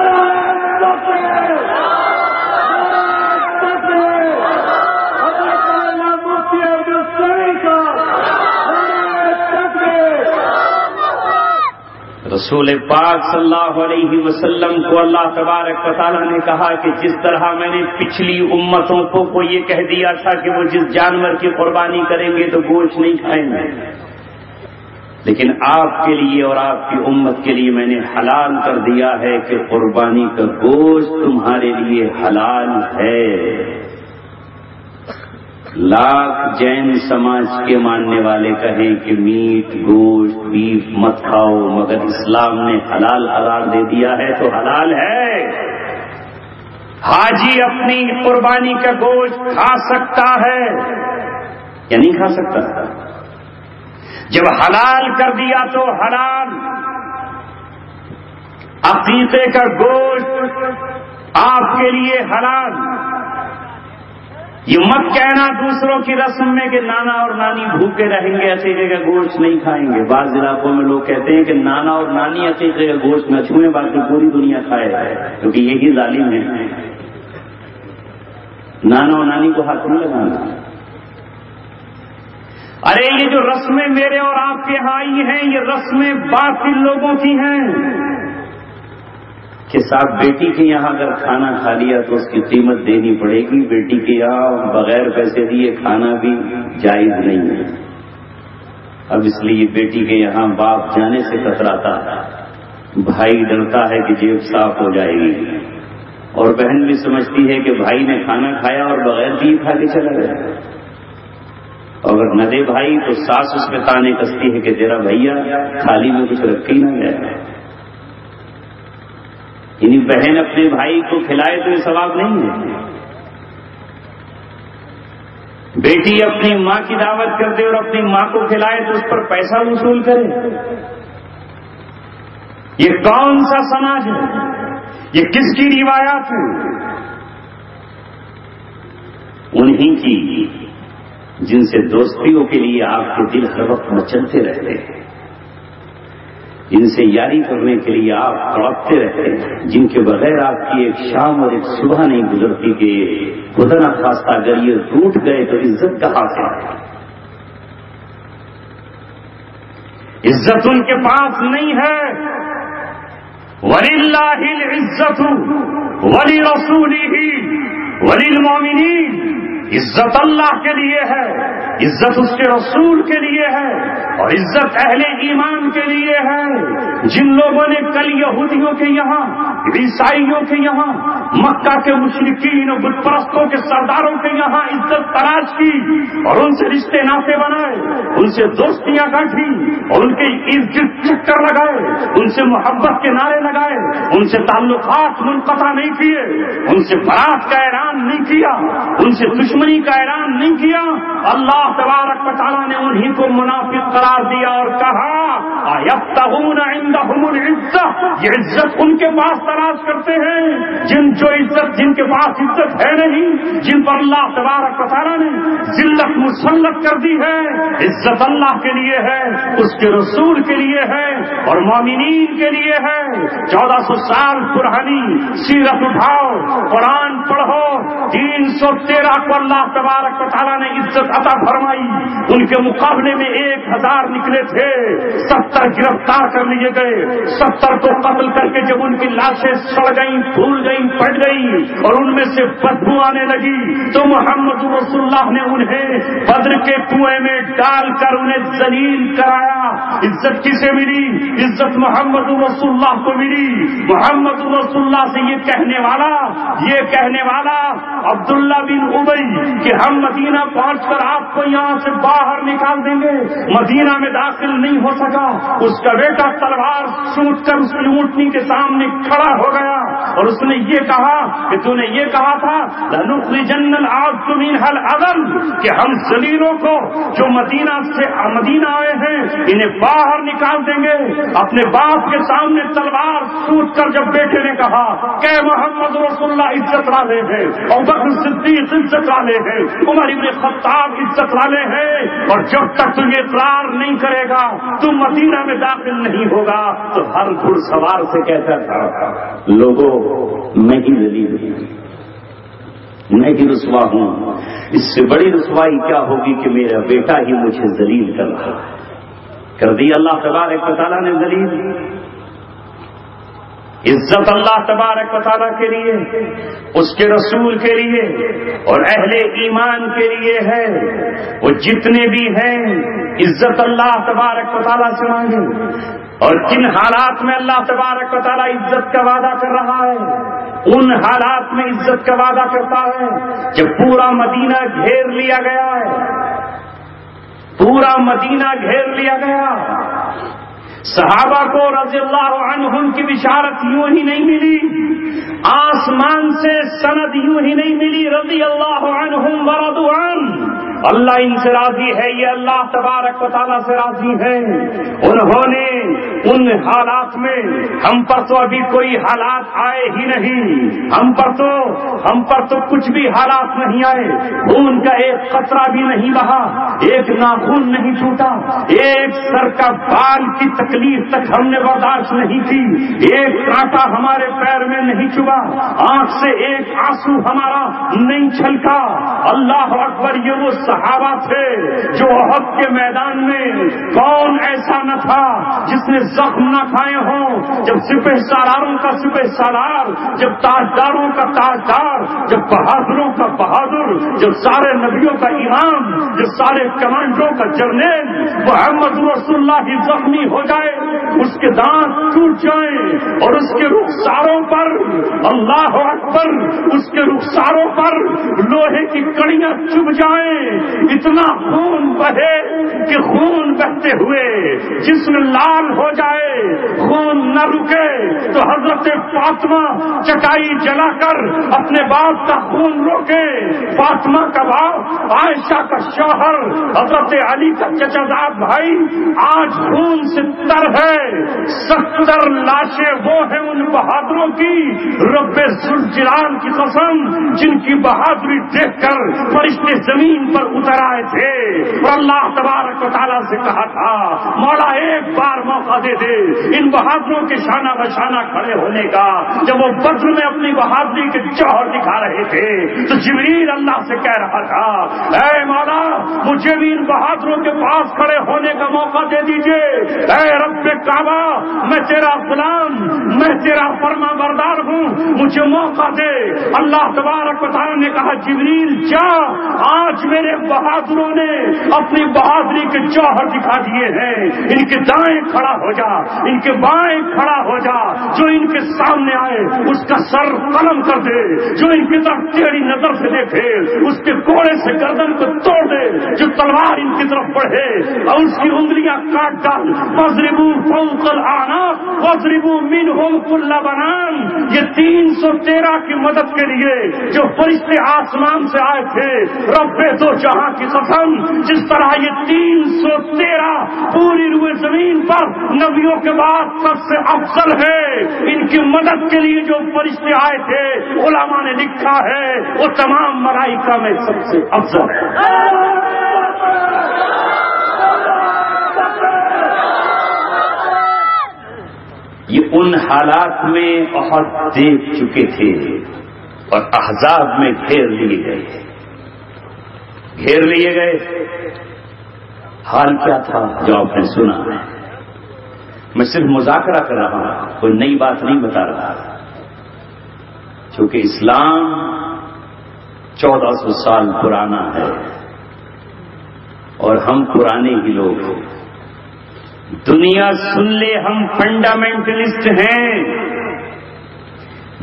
رسول پاک صلی اللہ علیہ وسلم کو اللہ تبارک و تعالیٰ نے کہا کہ جس طرح میں نے پچھلی امتوں کو یہ کہہ دیا تھا کہ وہ جس جانور کی قربانی کریں گے تو گوشت نہیں کھائیں گے, لیکن آپ کے لیے اور آپ کی امت کے لیے میں نے حلال کر دیا ہے کہ قربانی کا گوشت تمہارے لیے حلال ہے. لاکھ جین سماج کے ماننے والے کہیں کہ میٹ, گوشت, بیف مت کھاؤ, مگر اسلام نے حلال قرار دے دیا ہے تو حلال ہے. حاجی اپنی قربانی کا گوشت کھا سکتا ہے یا نہیں کھا سکتا؟ جب حلال کر دیا تو حلال. عقیقے کا گوشت آپ کے لیے حلال. یہ مت کہنا دوسروں کی رسم میں کہ نانا اور نانی بھوکے رہیں گے, عقیقے کا گوشت نہیں کھائیں گے. بعض علاقوں میں لوگ کہتے ہیں کہ نانا اور نانی عقیقے کا گوشت نہ چھوئیں, باقی پوری دنیا کھائے, کیونکہ یہی ظالم ہے. نانا اور نانی کو ہاتھ نہیں لگانا. ارے یہ جو رسمیں میرے اور آپ کے یہاں آئی ہیں, یہ رسمیں باطل لوگوں کی ہیں کہ صاحب بیٹی کے یہاں اگر کھانا کھا لیا تو اس کی قیمت دینی پڑے گی. بیٹی کے یہاں بغیر پیسے دیے کھانا بھی جائز نہیں ہے. اب اس لیے بیٹی کے یہاں باپ جانے سے کتراتا ہے, بھائی ڈرتا ہے کہ جیب صاف ہو جائے گی, اور بہن بھی سمجھتی ہے کہ بھائی نے کھانا کھایا اور بغیر دیے کھا کے چلا گیا. اگر نہ دے بھائی تو ساس اس پہ تانے کستی ہے کہ تیرا بھیا تھالی میں کچھ رکھ ہی نہ گیا. یعنی بہن اپنے بھائی کو کھلائے تو یہ ثواب نہیں ہے. بیٹی اپنی ماں کی دعوت کر دے اور اپنی ماں کو کھلائے تو اس پر پیسہ وصول کرے. یہ کون سا سماج ہے؟ یہ کس کی روایات ہیں؟ انہی کی جن سے دوستیوں کے لیے آپ کے دل ہر وقت مچلتے رہتے ہیں, جن سے یاری کرنے کے لیے آپ تڑپتے رہتے ہیں, جن کے بغیر آپ کی ایک شام اور ایک صبح نہیں گزرتی کہ خدا نہ خواستہ اگر یہ ٹوٹ گئے تو عزت کہاں سے آئے. عزت ان کے پاس نہیں ہے. وَلِلَّهِ الْعِزَّةُ وَلِرَسُولِهِ وَلِلْمُؤْمِنِينَ. عزت اللہ کے لیے ہے, عزت اس کے رسول کے لیے ہے, اور عزت اہل ایمان کے لیے ہے. جن لوگوں نے کل یہودیوں کے یہاں, عیسائیوں کے یہاں, مکہ کے مشرکین اور بت پرستوں کے سرداروں کے یہاں عزت تلاش کی اور ان سے رشتے ناطے بنائے, ان سے دوستیاں گاٹھی اور ان کے ارد گرد چکر لگائے, ان سے محبت کے نعرے لگائے, ان سے تعلقات منقطع نہیں کیے, ان سے برات کا اعلان نہیں کیا, ان سے دشمنی کا اعلان نہیں کیا. اللہ تبارک و تعالیٰ نے انہی کو منافق قرار دیا اور کہا یبتغون عندهم العزہ، یہ عزت ان کے پاس تلاش کرتے ہیں جن کے پاس عزت ہے نہیں، جن پر اللہ تبارک و تعالیٰ نے ذلت مسلط کر دی ہے۔ عزت اللہ کے لیے ہے، اس کے رسول کے لیے ہے اور مومنین کے لیے ہے۔ 1400 سال پرانی سیرت اٹھاؤ، قرآن پڑھو، 313 کو اللہ تبارک و تعالیٰ نے عزت عطا فرمائی، ان کے مقابلے میں 1000 نکلے تھے، 70 گرفتار کر لیے گئے، 70 کو قتل کر کے جب ان کی لاشیں سڑ گئیں، پھول گئیں، پھٹ گئیں اور ان میں سے بدبو آنے لگی تو محمد رسول اللہ نے انہیں بدر کے کنویں میں ڈال کر انہیں ذلیل کرایا۔ عزت کسے ملی؟ عزت محمد رسول اللہ کو ملی۔ محمد رسول اللہ سے یہ کہنے والا عبداللہ بن ابی کہ ہم مدینہ پہنچ کر آپ کو یہاں سے باہر نکال دیں گے، مدینہ میں داخل نہیں ہو سکا۔ اس کا بیٹا تلوار سوٹ کر اس کی اونٹنی کے سامنے کھڑا ہو گیا اور اس نے یہ کہا کہ تو نے یہ کہا تھا لَنُخْرِجَنَّ الْأَعْزُّ مِنْهَا الْأَذَلَّ، کہ ہم ذلیلوں کو جو مدینہ آئے ہیں انہیں باہر نکال دیں گے۔ اپنے باپ کے سامنے تلوار سوٹ کر جب بیٹے نے کہا کہ محمد رسول اللہ عزت والے ہیں، ابوبکر صدیق عزت والے ہیں، عمر ابن خطاب عزت والے ہیں، اور جب تک تم اقرار نہیں کرے گا تم مدینہ میں داخل نہیں ہوگا، تو ہر گھڑ سوار سے کہتا تھا لوگوں میں ہی ذلیل ہوں، میں ہی رسوا ہوں، اس سے بڑی رسوائی کیا ہوگی کہ میرا بیٹا ہی مجھے ذلیل کر رہا ہے۔ کر دی اللہ تبارک و تعالیٰ نے ذلیل۔ عزت اللہ تبارک و تعالیٰ کے لیے، اس کے رسول کے لیے اور اہل ایمان کے لیے ہے۔ وہ جتنے بھی ہیں عزت اللہ تبارک و تعالیٰ سے مانگیں۔ اور کن حالات میں اللہ تبارک و تعالیٰ عزت کا وعدہ کر رہا ہے؟ ان حالات میں عزت کا وعدہ کرتا ہے جب پورا مدینہ گھیر لیا گیا ہے، پورا مدینہ گھیر لیا گیا۔ صحابہ کو رضی اللہ عنہم کی بشارت یوں ہی نہیں ملی، آسمان سے سند یوں ہی نہیں ملی، رضی اللہ عنہم ورضوا عنہ، اللہ ان سے راضی ہے، یہ اللہ تبارک و تعالیٰ سے راضی ہے۔ انہوں نے ان حالات میں، ہم پر تو ابھی کوئی حالات آئے ہی نہیں، ہم پر تو کچھ بھی حالات نہیں آئے، خون کا ایک قطرہ بھی نہیں بہا، ایک ناخن نہیں ٹوٹا، ایک سر کا بال کی تکلیف تک ہم نے برداشت نہیں کی، ایک کانٹا ہمارے پیر میں نہیں چبھا، آنکھ سے ایک آنسو ہمارا نہیں چھلکا۔ اللہ اکبر، یہ وہ صحابہ تھے جو احد کے میدان میں کون ایسا نہ تھا جس نے زخم نہ کھائے ہوں، جب سپہ سالاروں کا سپہ سالار، جب تاجداروں کا تاجدار، جب بہادروں کا بہادر، جب سارے نبیوں کا امام، جب سارے کمانڈوں کا جرنیل محمد رسول اللہ ہی زخمی ہو جائے، اس کے دانت ٹوٹ جائیں اور اس کے رخساروں پر، اللہ اکبر، اس کے رخساروں پر لوہے کی کڑیاں چبھ جائیں، اتنا خون بہے کہ خون بہتے ہوئے جسم لال ہو جائے، خون نہ رکے تو حضرت فاطمہ چٹائی جلا کر اپنے باپ کا خون روکے۔ فاطمہ کا باپ، عائشہ کا شوہر، حضرت علی کا چچا زاد بھائی آج خون سے تر ہے۔ 70 لاشیں وہ ہیں ان بہادروں کی، رب ذوالجلال کی قسم، جن کی بہادری دیکھ کر فرشتے زمین پر اتر آئے تھے اور اللہ تبارک و تعالیٰ سے کہا تھا مولا ایک بار موقع دے دے ان بہادروں کے شانہ بشانہ کھڑے ہونے کا۔ جب وہ بدر میں اپنی بہادری کے جوہر دکھا رہے تھے تو جبریل اللہ سے کہہ رہا تھا اے مولا مجھے بھی ان بہادروں کے پاس کھڑے ہونے کا موقع دے دیجئے، اے رب کعبہ میں تیرا غلام، میں تیرا فرما بردار ہوں، مجھے موقع دے۔ اللہ تبارک و تعالیٰ نے کہا جبریل جا، آج میرے بہادروں نے اپنی بہادری کے جوہر دکھا دیے ہیں، ان کے دائیں کھڑا ہو جا، ان کے بائیں کھڑا ہو جا، جو ان کے سامنے آئے اس کا سر قلم کر دے، جو ان کی طرف ٹیڑھی نظر سے دیکھے اس کے کوڑے سے گردن کو توڑ دے، جو تلوار ان کی طرف بڑھے اور اس کی انگلیاں کاٹ ڈال. وَاضْرِبُوا فَوْقَ الْأَعْنَاقِ وَاضْرِبُوا مِنْهُمْ كُلَّ بَنَانٍ. یہ 313 کی مدد کے لیے جو فرشتے آسمان سے آئے تھے، رب دو جہاں کی قسم، جس طرح یہ 313 پوری روئے زمین پر نبیوں کے بعد سب سے افضل ہے، ان کی مدد کے لیے جو فرشتے آئے تھے علماء نے لکھا ہے وہ تمام ملائکہ میں سب سے افضل ہے. یہ ان حالات میں بہت دیکھ چکے تھے اور احزاب میں گھیر لیے گئے. حال کیا تھا جو آپ نے سنا ہے؟ میں صرف مذاکرہ کر رہا ہوں، کوئی نئی بات نہیں بتا رہا، چونکہ اسلام 1400 سال پرانا ہے اور ہم پرانے ہی لوگ ہیں. دنیا سن لے ہم فنڈامنٹلسٹ ہیں.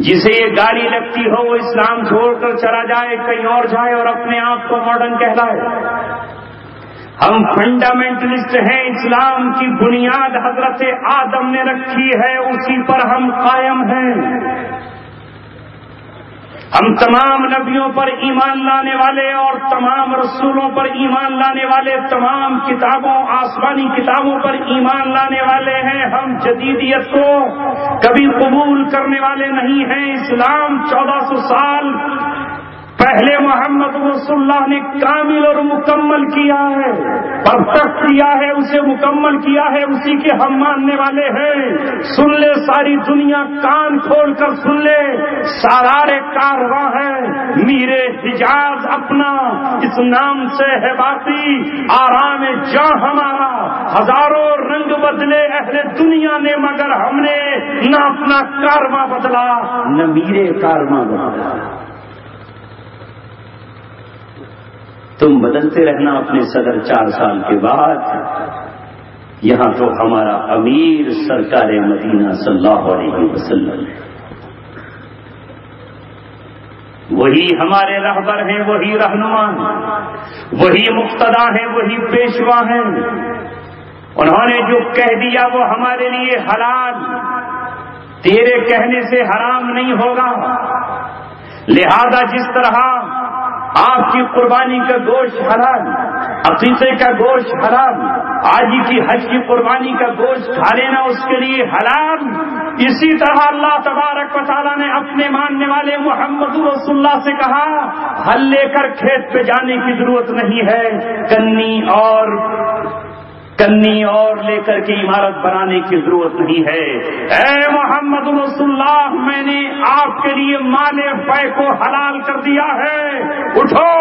جسے یہ گالی لگتی ہو وہ اسلام چھوڑ کر چلا جائے، کہیں اور جائے اور اپنے آپ کو ماڈرن کہلائے. ہم فنڈامنٹلسٹ ہیں. اسلام کی بنیاد حضرت آدم نے رکھی ہے، اسی پر ہم قائم ہیں. ہم تمام نبیوں پر ایمان لانے والے اور تمام رسولوں پر ایمان لانے والے، تمام کتابوں، آسمانی کتابوں پر ایمان لانے والے ہیں. ہم جدیدیت کو کبھی قبول کرنے والے نہیں ہیں. اسلام 1400 سال پہلے محمد رسول اللہ نے کامل اور مکمل کیا ہے، پرفیکٹ کیا ہے، اسے مکمل کیا ہے، اسی کے ہم ماننے والے ہیں. سن لے ساری دنیا، کان کھول کر سن لے، سالار کارواں ہے میر حجاز اپنا، اس نام سے ہے باقی آرام جاں ہمارا. ہزاروں رنگ بدلے اہل دنیا نے، مگر ہم نے نہ اپنا کارواں بدلا نہ میر کارواں بدلا. تم بدلتے رہنا اپنے صدر 4 سال کے بعد. یہاں تو ہمارا امیر سرکار مدینہ صلی اللہ علیہ وسلم ہے. وہی ہمارے رہبر ہیں، وہی رہنما ہیں، وہی مقتدا ہیں، وہی پیشوا ہیں. انہوں نے جو کہہ دیا وہ ہمارے لیے حلال، تیرے کہنے سے حرام نہیں ہوگا. لہذا جس طرح آپ کی قربانی کا گوشت حلال، عقیقے کا گوشت حلال، آج کی حج کی قربانی کا گوشت کھا لینا اس کے لیے حلال، اسی طرح اللہ تبارک و تعالیٰ نے اپنے ماننے والے محمد رسول اللہ سے کہا ہل لے کر کھیت پہ جانے کی ضرورت نہیں ہے، کنی اور لے کر کے عمارت بنانے کی ضرورت نہیں ہے. اے محمد رسول اللہ، میں نے آپ کے لیے مال بے کو حلال کر دیا ہے. اٹھو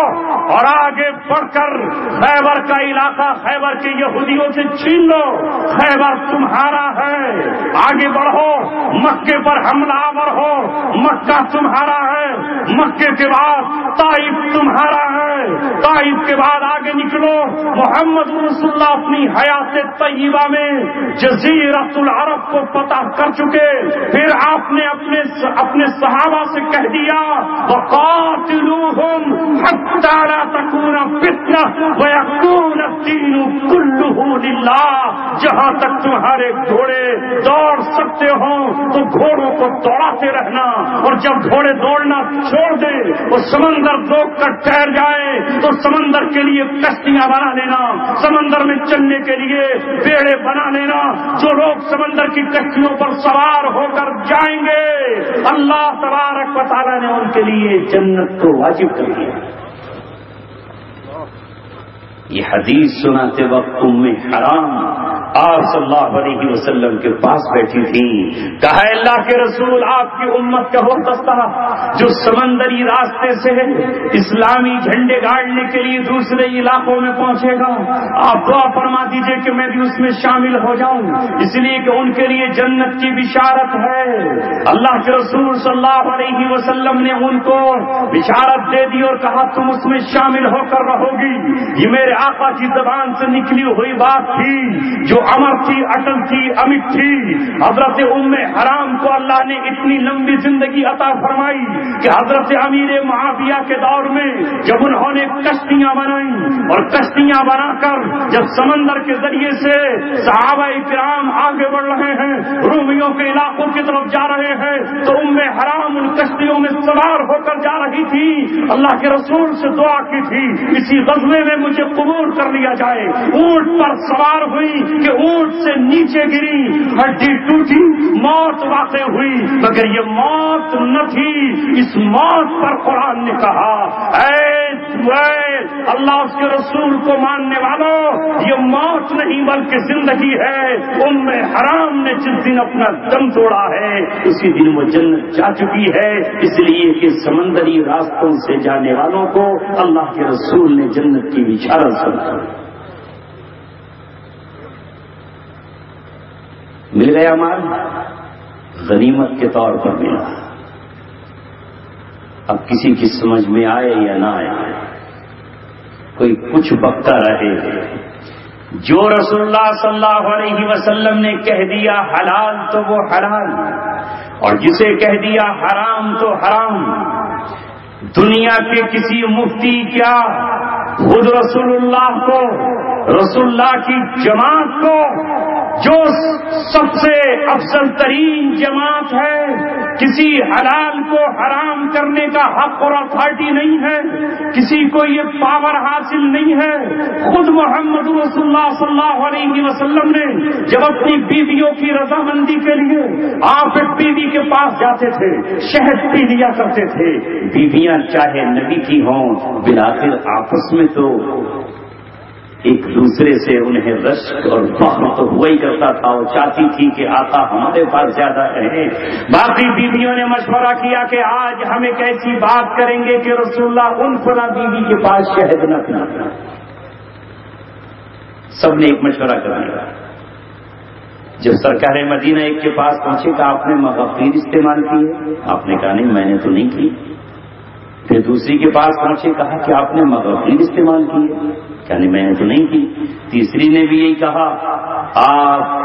اور آگے بڑھ کر خیبر کا علاقہ خیبر کے یہودیوں سے چھین لو. خیبر تمہارا ہے، آگے بڑھو، مکے پر حملہ آور ہو. مکہ تمہارا ہے، مکے کے بعد طائف تمہارا ہے، طائف کے بعد آگے نکلو. محمد رسول اللہ اپنی حیات طیبہ میں جزیرۃ العرب کو فتح کر چکے. پھر آپ نے اپنے صحابہ سے کہہ دیا وقاتلوہم حتی لا تکون فتنہ ویکون الدین کلہ للہ. جہاں تک تمہارے گھوڑے دوڑ سکتے ہوں تو گھوڑوں کو دوڑاتے رہنا، اور جب گھوڑے دوڑنا چھوڑ دیں اور سمندر روک کر ٹھہر جائے تو سمندر کے لیے کشتیاں بنا لینا، سمندر میں چلنے کے لیے بیڑے بنا لینا. جو لوگ سمندر کی کشتیوں پر سوار ہو کر جائیں گے اللہ تبارک و تعالیٰ نے ان کے لیے جنت کو واجب کر دیا. یہ حدیث سناتے وقت ام حرام آپ صلی اللہ علیہ وسلم کے پاس بیٹھی تھی. کہا اللہ کے رسول، آپ کی امت کا وہ دستہ جو سمندری راستے سے اسلامی جھنڈے گاڑنے کے لیے دوسرے علاقوں میں پہنچے گا، آپ دعا فرما دیجئے کہ میں بھی اس میں شامل ہو جاؤں، اس لیے کہ ان کے لیے جنت کی بشارت ہے. اللہ کے رسول صلی اللہ علیہ وسلم نے ان کو بشارت دے دی اور کہا تم اس میں شامل ہو کر رہو گی. یہ میرے آقا کی زبان سے نکلی ہوئی بات تھی جو جو امر تھی، اٹل تھی، امت تھی. حضرت ام حرام کو اللہ نے اتنی لمبی زندگی عطا فرمائی کہ حضرت امیر معاویہ کے دور میں جب انہوں نے کشتیاں بنائیں اور کشتیاں بنا کر جب سمندر کے ذریعے سے صحابہ کرام آگے بڑھ رہے ہیں، رومیوں کے علاقوں کی طرف جا رہے ہیں، تو ام حرام ان کشتیوں میں سوار ہو کر جا رہی تھی. اللہ کے رسول سے دعا کی تھی اسی غزوے میں مجھے قبول کر لیا جائے. اونٹ پر سوار ہوئی کہ اونٹ سے نیچے گری، ہڈی ٹوٹی، موت واقع ہوئی، مگر یہ موت نہ تھی. اس موت پر قرآن نے کہا اے اللہ اس کے رسول کو ماننے والوں، یہ موت نہیں بلکہ زندگی ہے. ام حرام نے جس دن اپنا دم توڑا ہے اسی دن وہ جنت جا چکی ہے، اس لیے کہ سمندری راستوں سے جانے والوں کو اللہ کے رسول نے جنت کی بشارت سنائی. مل گیا مال، غنیمت کے طور پر ملا. اب کسی کی سمجھ میں آئے یا نہ آئے، کوئی کچھ بکتا رہے، جو رسول اللہ صلی اللہ علیہ وسلم نے کہہ دیا حلال تو وہ حلال، اور جسے کہہ دیا حرام تو حرام. دنیا کے کسی مفتی کیا، خود رسول اللہ کو، رسول اللہ کی جماعت کو، جو سب سے افضل ترین جماعت ہے، کسی حلال کو حرام کرنے کا حق اور اتھارٹی نہیں ہے، کسی کو یہ پاور حاصل نہیں ہے. خود محمد رسول اللہ صلی اللہ علیہ وسلم نے جب اپنی بیویوں کی رضامندی کے لیے آپ ایک بیوی کے پاس جاتے تھے، شہد پی لیا کرتے تھے. بیویاں چاہے نبی کی ہوں، بالآخر آپس میں تو ایک دوسرے سے انہیں رشک اور فخر تو ہوا ہی کرتا تھا. وہ چاہتی تھی کہ آقا ہمارے پاس زیادہ رہے. باقی بیویوں نے مشورہ کیا کہ آج ہم ایک ایسی بات کریں گے کہ رسول اللہ ان فلاں بیوی کے پاس شہد نہ پینا. سب نے ایک مشورہ کر لیا. جب سرکار مدینہ ایک کے پاس پہنچے کہ آپ نے مغفیر استعمال کی ہے؟ آپ نے کہا نہیں، میں نے تو نہیں کی. پھر دوسری کے پاس پہنچے، کہا کہ آپ نے مغفیر استعمال کی ہے؟ یعنی میں نے تو نہیں کی. تیسری نے بھی یہی کہا. آپ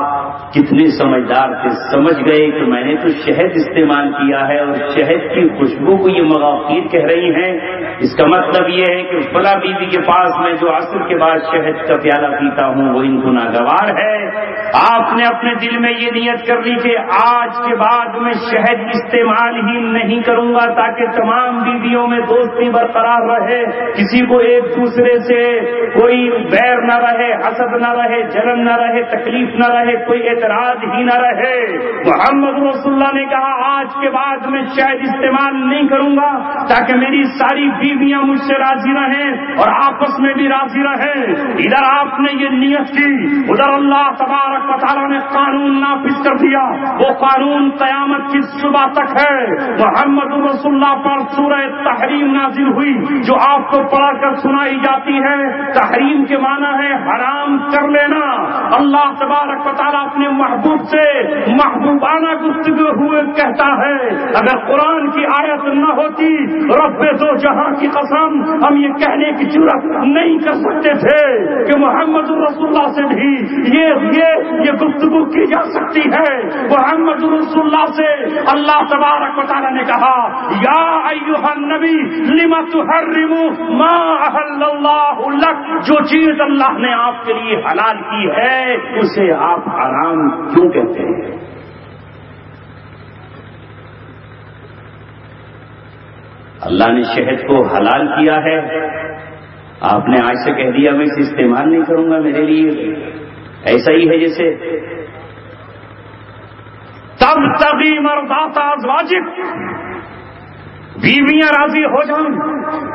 کتنے سمجھدار تھے، سمجھ گئے کہ میں نے تو شہد استعمال کیا ہے اور شہد کی خوشبو کو یہ مغافیر کہہ رہی ہیں. اس کا مطلب یہ ہے کہ فلاں بیوی کے پاس میں جو عصر کے بعد شہد کا پیالہ پیتا ہوں وہ ان کو ناگوار ہے. آپ نے اپنے دل میں یہ نیت کر لی کہ آج کے بعد میں شہد استعمال ہی نہیں کروں گا تاکہ تمام بیویوں میں دوستی برقرار رہے، کسی کو ایک دوسرے سے کوئی بیر نہ رہے، حسد نہ رہے، جلن نہ رہے، تکلیف نہ رہے، کوئی اعتراض ہی نہ رہے. محمد رسول اللہ نے کہا آج کے بعد میں شہد استعمال نہیں کروں گا تاکہ میری ساری بیویاں مجھ سے راضی رہیں اور آپس میں بھی راضی رہیں. ادھر آپ نے یہ نیت کی، ادھر اللہ تبارک و تعالیٰ نے قانون نافذ کر دیا. وہ قانون قیامت کی صبح تک ہے. محمد رسول اللہ پر سورہ تحریم نازل ہوئی جو آپ کو پڑھ کر سنائی جاتی ہے. تحریم کے معنی ہے حرام کر لینا. اللہ تبارک و تعالیٰ اپنے محبوب سے محبوبانہ گفتگو ہوئے کہتا ہے اگر قرآن کی آیت نہ ہوتی رب دو جہاں کی قسم ہم یہ کہنے کی جرات نہیں کر سکتے تھے کہ محمد رسول اللہ سے بھی یہ گفتگو کی جا سکتی ہے. محمد رسول اللہ سے اللہ تبارک و تعالیٰ نے کہا یا ایھا النبی لما تحرم ما احل اللہ لک، جو چیز اللہ نے آپ کے لیے حلال کی ہے اسے آپ حرام کیوں کہتے ہیں؟ اللہ نے شہد کو حلال کیا ہے، آپ نے آج سے کہہ دیا میں اسے استعمال نہیں کروں گا. میرے لیے ایسا ہی ہے جیسے تب تبھی مرضات ازواجک، بیویاں راضی ہو جائیں.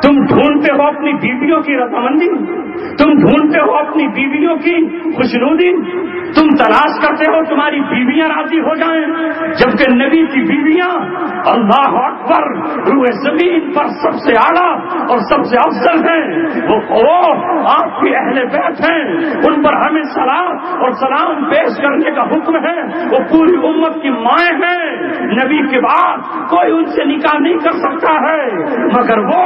تم ڈھونڈتے ہو اپنی بیویوں کی رضامندی، تم ڈھونڈتے ہو اپنی بیویوں کی خوشنودی، تم تلاش کرتے ہو تمہاری بیویاں راضی ہو جائیں، جبکہ نبی کی بیویاں اللہ اکبر روئے زمین پر سب سے اعلیٰ اور سب سے افضل ہیں. وہ آپ کی اہل بیت ہیں، ان پر ہمیں صلاۃ اور سلام پیش کرنے کا حکم ہے. وہ پوری امت کی مائیں ہیں. نبی کے بعد کوئی ان سے نکاح نہیں کر سکتا ہے، مگر وہ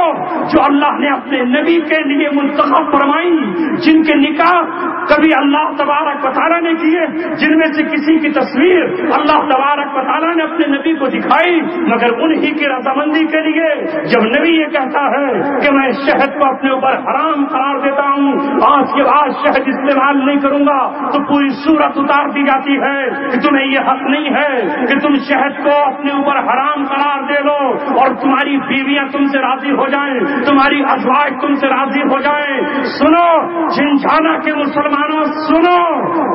جو اللہ نے اپنے نبی کے لیے منتخب فرمائی بنائی جن کے نکاح کبھی اللہ تبارک و تعالیٰ نے کیے، جن میں سے کسی کی تصویر اللہ تبارک و تعالیٰ نے اپنے نبی کو دکھائی، مگر انہی کی رضامندی کے لیے جب نبی یہ کہتا ہے کہ میں شہد کو اپنے اوپر حرام قرار دیتا ہوں، آج کے بعد شہد استعمال نہیں کروں گا، تو پوری صورت اتار دی جاتی ہے کہ تمہیں یہ حق نہیں ہے کہ تم شہد کو اپنے اوپر حرام قرار دے لو اور تمہاری بیویاں تم سے راضی ہو جائیں، تمہاری ازواج تم سے راضی ہو جائیں۔ سنو جھنجھانا کے مسلمانوں، سنو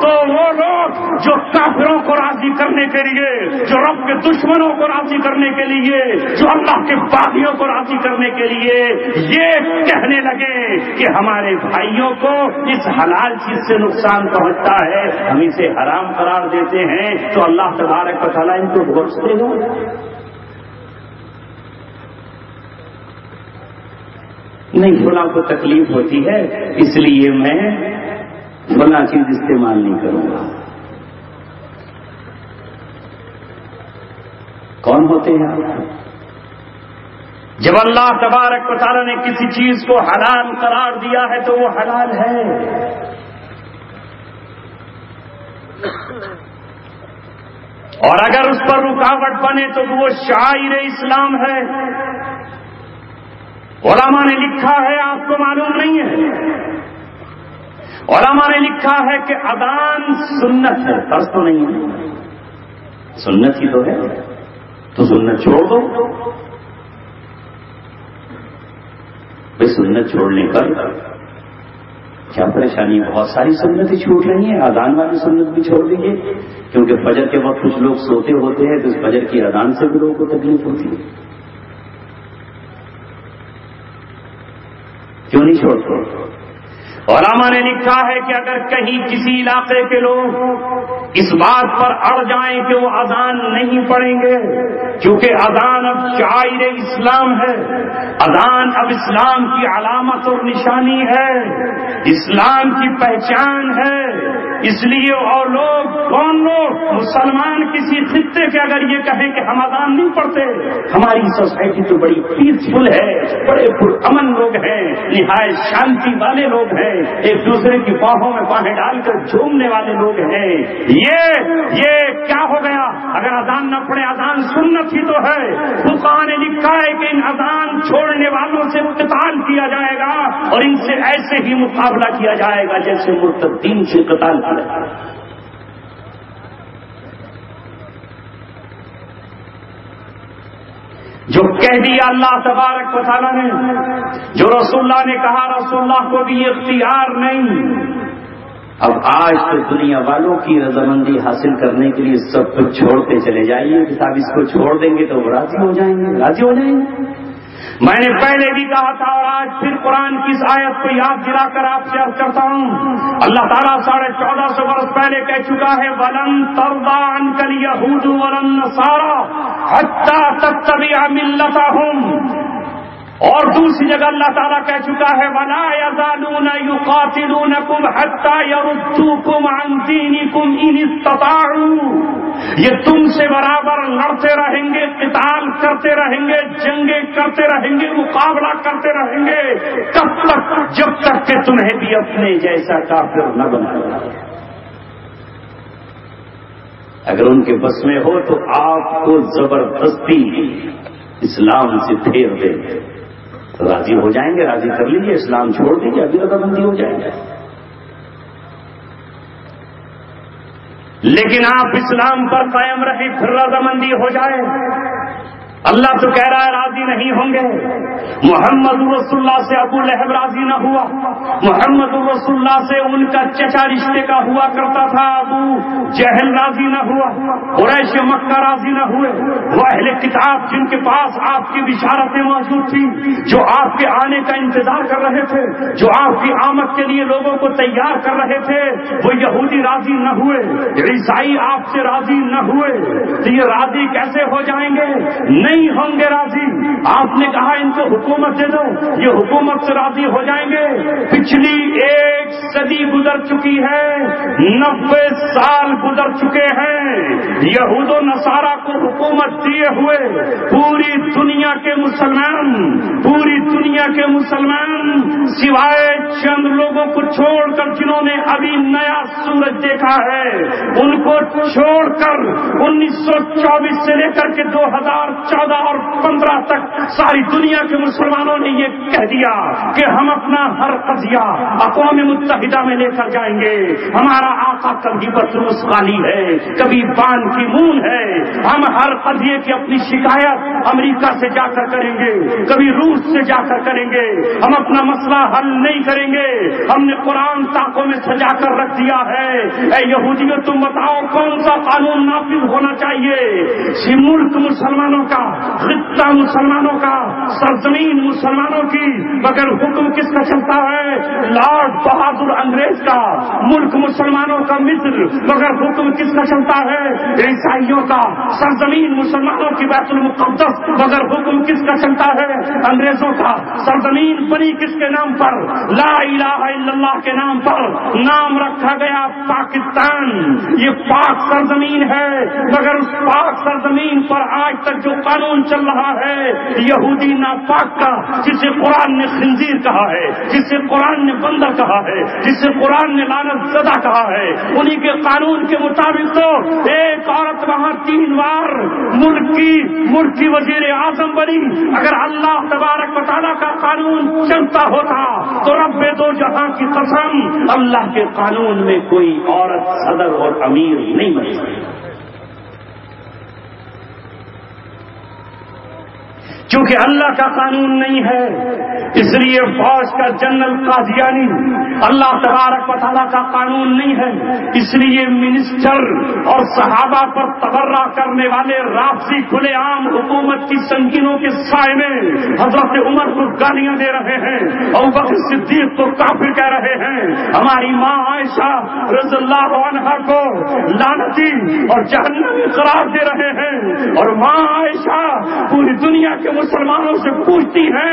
تو وہ لوگ جو کافروں کو راضی کرنے کے لیے، جو رب کے دشمنوں کو راضی کرنے کے لیے، جو اللہ کے باغیوں کو راضی کرنے کے لیے یہ کہنے لگے کہ ہمارے بھائیوں کو اس حلال چیز سے نقصان پہنچتا ہے، ہم اسے حرام قرار دیتے ہیں، تو اللہ تبارک و تعالیٰ ان کو بخش دے گا؟ نہیں، فلاں کو تکلیف ہوتی ہے اس لیے میں فلاں چیز استعمال نہیں کروں گا۔ کون ہوتے ہیں آپ؟ جب اللہ تبارک و تعالیٰ نے کسی چیز کو حلال قرار دیا ہے تو وہ حلال ہے، اور اگر اس پر رکاوٹ بنے تو وہ شاعر اسلام ہے۔ علماء نے لکھا ہے، آپ کو معلوم نہیں ہے، علماء نے لکھا ہے کہ اذان سنت ہے، فرض تو نہیں ہے، سنت ہی تو ہے، تو سنت چھوڑ دو۔ بھائی سنت چھوڑنے پر کیا پریشانی؟ بہت ساری سنتیں چھوٹ رہی ہیں، اذان والی سنت بھی چھوڑ دیجیے، کیونکہ فجر کے وقت کچھ لوگ سوتے ہوتے ہیں تو اس فجر کی اذان سے بھی لوگوں کو تکلیف ہوتی ہے، کیوں نہیں چھوڑتے؟ علماء نے لکھا ہے کہ اگر کہیں کسی علاقے کے لوگ اس بات پر اڑ جائیں کہ وہ اذان نہیں پڑھیں گے، کیونکہ اذان اب شعائر اسلام ہے، اذان اب اسلام کی علامت اور نشانی ہے، اسلام کی پہچان ہے، اس لیے اور لوگ کون لوگ مسلمان کسی خطے کے اگر یہ کہیں کہ ہم اذان نہیں پڑھتے، ہماری سوسائٹی تو بڑی پیسفل ہے، بڑے پرامن لوگ ہیں، نہایت شانتی والے لوگ ہیں، ایک دوسرے کی باہوں میں باہیں ڈال کر جھومنے والے لوگ ہیں، یہ کیا ہو گیا؟ اگر اذان نہ پڑھے، اذان سنت ہی تو ہے۔ فقہاء نے لکھا ہے کہ ان اذان چھوڑنے والوں سے قتال کیا جائے گا اور ان سے ایسے ہی مقابلہ کیا جائے گا جیسے مرتدین سے قتال کیا۔ جو کہہ دیا اللہ تبارک و تعالیٰ نے، جو رسول اللہ نے کہا، رسول اللہ کو بھی اختیار نہیں۔ اب آج تو دنیا والوں کی رضامندی حاصل کرنے کے لیے سب کچھ چھوڑتے چلے جائیے کہ صاحب اس کو چھوڑ دیں گے تو وہ راضی ہو جائیں گے، راضی ہو جائیں گے۔ میں نے پہلے بھی کہا تھا اور آج پھر قرآن کی اس آیت کو یاد دلا کر آپ سے عرض کرتا ہوں، اللہ تعالیٰ 1450 برس پہلے کہہ چکا ہے وَلَن تَرْضَىٰ عَنْكَ الْيَهُودُ وَلَا النَّصَارَىٰ حَتَّىٰ تَتَّبِعَ مِلَّتَهُمْ، اور دوسری جگہ اللہ تعالیٰ کہہ چکا ہے وَلَا يَزَالُونَ يُقَاتِلُونَكُمْ حَتَّىٰ يَرُدُّوكُمْ عَنْ دِينِكُمْ إِنِ اسْتَطَاعُوا، یہ تم سے برابر لڑتے رہیں گے، قتال کرتے رہیں گے، جنگیں کرتے رہیں گے، مقابلہ کرتے رہیں گے، کب تک؟ جب تک کہ تمہیں بھی اپنے جیسا کافر نہ بنا جائے۔ اگر ان کے بس میں ہو تو آپ کو زبردستی اسلام سے پھیر دیں تو راضی ہو جائیں گے، راضی کر لیجیے، اسلام چھوڑ دیجیے، ابھی رضامندی ہو جائیں گے۔ لیکن آپ اسلام پر قائم رہیں پھر رضامندی ہو جائے، اللہ تو کہہ رہا ہے راضی نہیں ہوں گے۔ محمد رسول اللہ سے ابو لہب راضی نہ ہوا، محمد رسول اللہ سے ان کا چچا رشتے کا ہوا کرتا تھا ابو جہل راضی نہ ہوا، قریش مکہ راضی نہ ہوئے، وہ اہل کتاب جن کے پاس آپ کی بشارتیں موجود تھیں، جو آپ کے آنے کا انتظار کر رہے تھے، جو آپ کی آمد کے لیے لوگوں کو تیار کر رہے تھے، وہ یہودی راضی نہ ہوئے، عیسائی آپ سے راضی نہ ہوئے، تو یہ راضی کیسے ہو جائیں گے؟ نہیں ہوں گے راضی. آپ نے کہا ان کو حکومت دے دو, یہ حکومت سے راضی ہو جائیں گے. پچھلی 1 صدی گزر چکی ہے, 90 سال گزر چکے ہیں یہود و نصارہ کو حکومت دیے ہوئے. پوری دنیا کے مسلمان سوائے چند لوگوں کو چھوڑ کر جنہوں نے ابھی نیا سورج دیکھا ہے, ان کو چھوڑ کر 1924 سے لے کر کے 2014 اور 15 تک ساری دنیا کے مسلمانوں نے یہ کہہ دیا کہ ہم اپنا ہر قضیہ اقوام متحدہ میں لے کر جائیں گے. ہمارا آقا کبھی بطروس خالی ہے, کبھی بان کی مون ہے. ہم ہر قضیے کی اپنی شکایت امریکہ سے جا کر کریں گے, کبھی روس سے جا کر کریں گے. ہم اپنا مسئلہ حل نہیں کریں گے. ہم نے قرآن طاقوں میں سجا کر رکھ دیا ہے. اے یہودیوں تم بتاؤ کون سا قانون نافذ ہونا چاہیے؟ ملک مسلمانوں کا, خطہ مسلمانوں کا, سرزمین مسلمانوں کی, مگر حکم کس کا چلتا ہے؟ لارڈ بہادر انگریز کا. ملک مسلمانوں کا مصر, مگر حکم کس کا چلتا ہے؟ عیسائیوں کا. سرزمین مسلمانوں کی بیت المقدس, مگر حکم کس کا چلتا ہے؟ انگریزوں کا. سرزمین بنی کس کے نام پر؟ لا الہ الا اللہ کے نام پر. نام رکھا گیا پاکستان. یہ پاک سرزمین ہے, مگر اس پاک سرزمین پر آج تک جو قانون چل رہا ہے یہودی ناپاک کا, جسے قرآن نے خنزیر کہا ہے, جسے قرآن نے بندر کہا ہے, جسے قرآن نے لعنت زدہ کہا ہے, انہی کے قانون کے مطابق تو ایک عورت وہاں 3 بار ملک کی وزیر اعظم بنی. اگر اللہ تبارک و تعالیٰ کا قانون چلتا ہوتا تو رب دو جہاں کی قسم اللہ کے قانون میں کوئی عورت صدر اور امیر نہیں بن سکتی. کیونکہ اللہ کا قانون نہیں ہے, اس لیے فوج کا جنرل قادیانی اللہ تبارک و تعالیٰ کا قانون نہیں ہے. اس لیے منسٹر اور صحابہ پر تبرہ کرنے والے رافضی کھلے عام حکومت کی سنگینوں کے سائے میں حضرت عمر کو گالیاں دے رہے ہیں, ابوبکر صدیق کو کافر کہہ رہے ہیں, ہماری ماں عائشہ رضی اللہ عنہا کو لعنتی اور جہنمی قرار دے رہے ہیں. اور ماں عائشہ پوری دنیا کے مسلمانوں سے پوچھتی ہے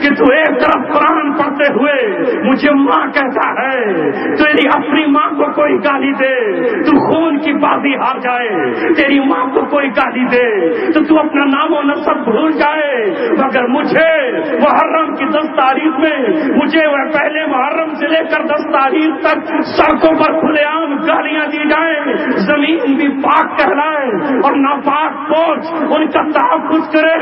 کہ تو ایک طرف قرآن پڑھتے ہوئے مجھے ماں کہتا ہے, تیری اپنی ماں کو کوئی گالی دے تو خون کی بازی ہار جائے, تیری ماں کو کوئی گالی دے تو اپنا نام و نسب بھول جائے, مگر مجھے محرم کی 10 تاریخ میں مجھے وہ پہلے محرم سے لے کر 10 تاریخ تک سڑکوں پر کھلے عام گالیاں دی جائیں, زمین بھی پاک کہلائے اور ناپاک فوج ان کا تحفظ کرے,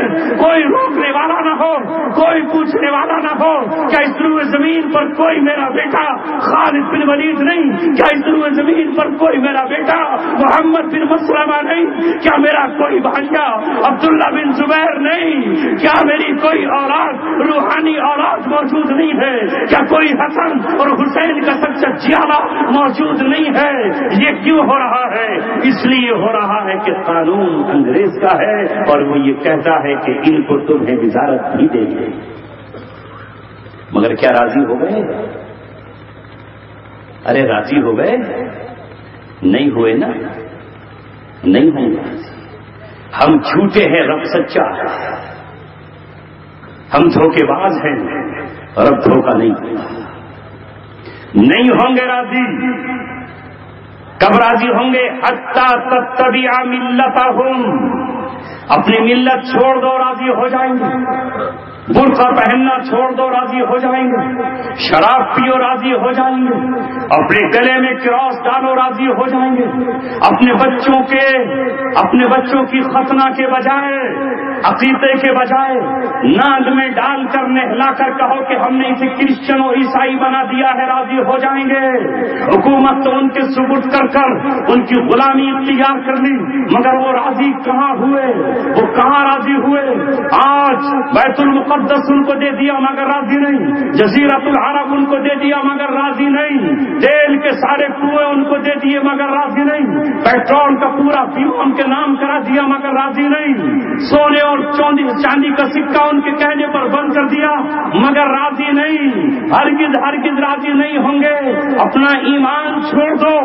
کوئی روکنے والا نہ ہو, کوئی پوچھنے والا نہ ہو. کیا اس روئے زمین پر کوئی میرا بیٹا خالد بن ولید نہیں؟ کیا اس روئے زمین پر کوئی میرا بیٹا محمد بن مسلمہ نہیں؟ کیا میرا کوئی بھانجا عبداللہ بن زبیر نہیں؟ کیا میری کوئی اولاد روحانی اولاد موجود نہیں ہے؟ کیا کوئی حسن اور حسین کا سچا جیالہ موجود نہیں ہے؟ یہ کیوں ہو رہا ہے؟ اس لیے ہو رہا ہے کہ قانون انگریز کا ہے اور وہ یہ کہتا ہے کہ ان کو تمہیں وزارت بھی دیں گے. مگر کیا راضی ہو گئے؟ ارے راضی ہو گئے؟ نہیں ہوئے نا, نہیں ہوں گے. ہم جھوٹے ہیں, رب سچا ہے. ہم دھوکے باز ہیں, رب دھوکہ نہیں ہوں گے راضی. کب راضی ہوں گے؟ حتی تتبع ملتہم, اپنی ملت چھوڑ دو راضی ہو جائیں گے. برقع پہننا چھوڑ دو راضی ہو جائیں گے. شراب پیو راضی ہو جائیں گے. اپنے گلے میں کراس ڈالو راضی ہو جائیں گے. اپنے بچوں کی ختنہ کے بجائے, عقیدے کے بجائے ناند میں ڈال کر نہلا کر کہو کہ ہم نے اسے کرسچن اور عیسائی بنا دیا ہے, راضی ہو جائیں گے. حکومت تو ان کے سپرد کر ان کی غلامی اختیار کر لی, مگر وہ راضی کہاں ہوئے؟ وہ کہاں راضی ہوئے؟ آج بیت المقدس المقدس ان کو دے دیا مگر راضی نہیں، جزیرۃ العرب ان کو دے دیا مگر راضی نہیں، تیل کے سارے کنویں ان کو دے دیے مگر راضی نہیں، پیٹرول کا پورا فیو ان کے نام کرا دیا مگر راضی نہیں، سونے اور چاندی کا سکہ ان کے کہنے پر بند کر دیا مگر راضی نہیں، ہرگز ہرگز راضی نہیں ہوں گے۔ اپنا ایمان چھوڑ دو،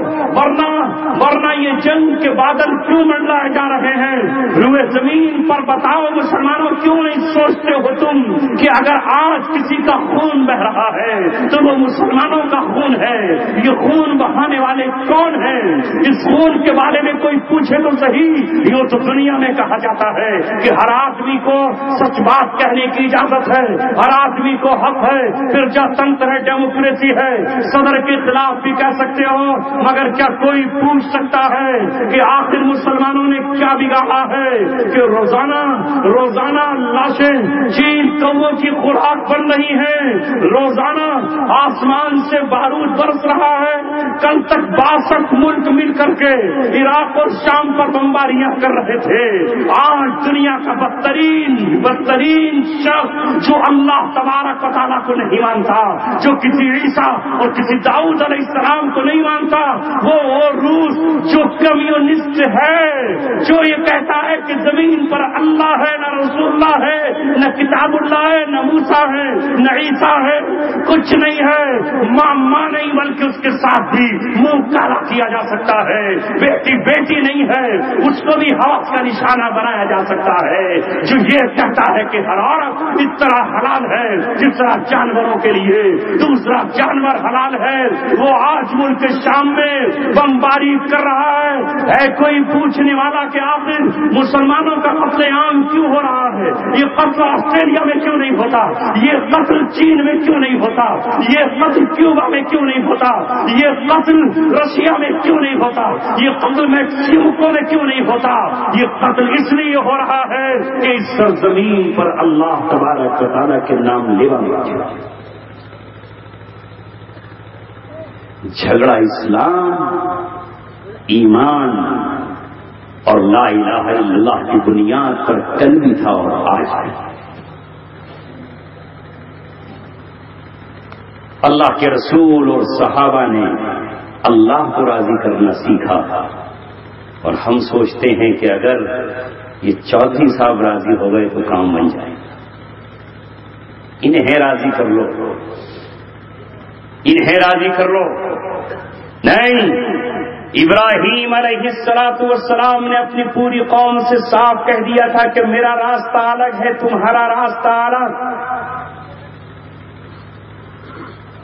ورنہ یہ جنگ کے بادل کیوں منڈلائے جا رہے ہیں؟ روئے زمین پر بتاؤ مسلمانوں، کیوں نہیں سوچتے ہو تم کہ اگر آج کسی کا خون بہ رہا ہے تو وہ مسلمانوں کا خون ہے؟ یہ خون بہانے والے کون ہیں؟ اس خون کے بارے میں کوئی پوچھے تو صحیح۔ یوں تو دنیا میں کہا جاتا ہے کہ ہر آدمی کو سچ بات کہنے کی اجازت ہے، ہر آدمی کو حق ہے، پھر تنتر ہے، ڈیموکریسی ہے، صدر کے خلاف بھی کہہ سکتے ہو، مگر کیا کوئی پوچھ سکتا ہے کہ آخر مسلمانوں نے کیا بگاڑا ہے کہ روزانہ لاشیں چیل کووں کی خوراک بن رہی ہیں، روزانہ آسمان سے بارود برس رہا ہے۔ کل تک 62 ملک مل کر کے عراق اور شام پر بمباریاں کر رہے تھے، آج دنیا کا بدترین شخص جو اللہ تبارک و تعالیٰ کو نہیں مانتا، جو کسی عیسیٰ اور کسی داؤد علیہ السلام کو نہیں مانتا، وہ روس جو کمیونسٹ ہے، جو یہ کہتا ہے کہ زمین پر اللہ ہے، نہ رسول اللہ ہے، نہ کتاب اللہ ہے، نہ موسیٰ ہے، نہ عیسیٰ ہے، کچھ نہیں ہے، ماں نہیں بلکہ اس کے ساتھ بھی منہ کالا کیا جا سکتا ہے، بیٹی نہیں ہے اس کو بھی حوث کا نشانہ بنایا جا سکتا ہے، جو یہ کہتا ہے کہ ہر عورت اس طرح حلال ہے جس طرح جانوروں کے لیے دوسرا جانور حلال ہے، وہ آج ملک شام میں بمباری کر رہا ہے کوئی پوچھنے والا کہ آخر مسلمانوں کا قتل عام کیوں ہو رہا ہے؟ یہ قتل آسٹریلیا میں کیوں نہیں ہوتا؟ یہ قتل چین میں کیوں نہیں ہوتا؟ یہ قتل کیوبا میں کیوں نہیں ہوتا؟ یہ قتل رشیا میں کیوں نہیں ہوتا؟ یہ قتل میکسیکو میں کیوں نہیں ہوتا؟ یہ قتل اس لیے ہو رہا ہے کہ اس سرزمین پر اللہ تبارک و تعالیٰ کے نام لیوا نہیں ہے۔ جھگڑا اسلام، ایمان اور لا الہ الا اللہ کی بنیاد پر کل بھی تھا اور آج بھی۔ اللہ کے رسول اور صحابہ نے اللہ کو راضی کرنا سیکھا، اور ہم سوچتے ہیں کہ اگر یہ چودھری صاحب راضی ہو گئے تو کام بن جائے، انہیں راضی کر لو، انہیں راضی کر لو۔ نہیں، ابراہیم علیہ السلام نے اپنی پوری قوم سے صاف کہہ دیا تھا کہ میرا راستہ الگ ہے، تمہارا راستہ الگ۔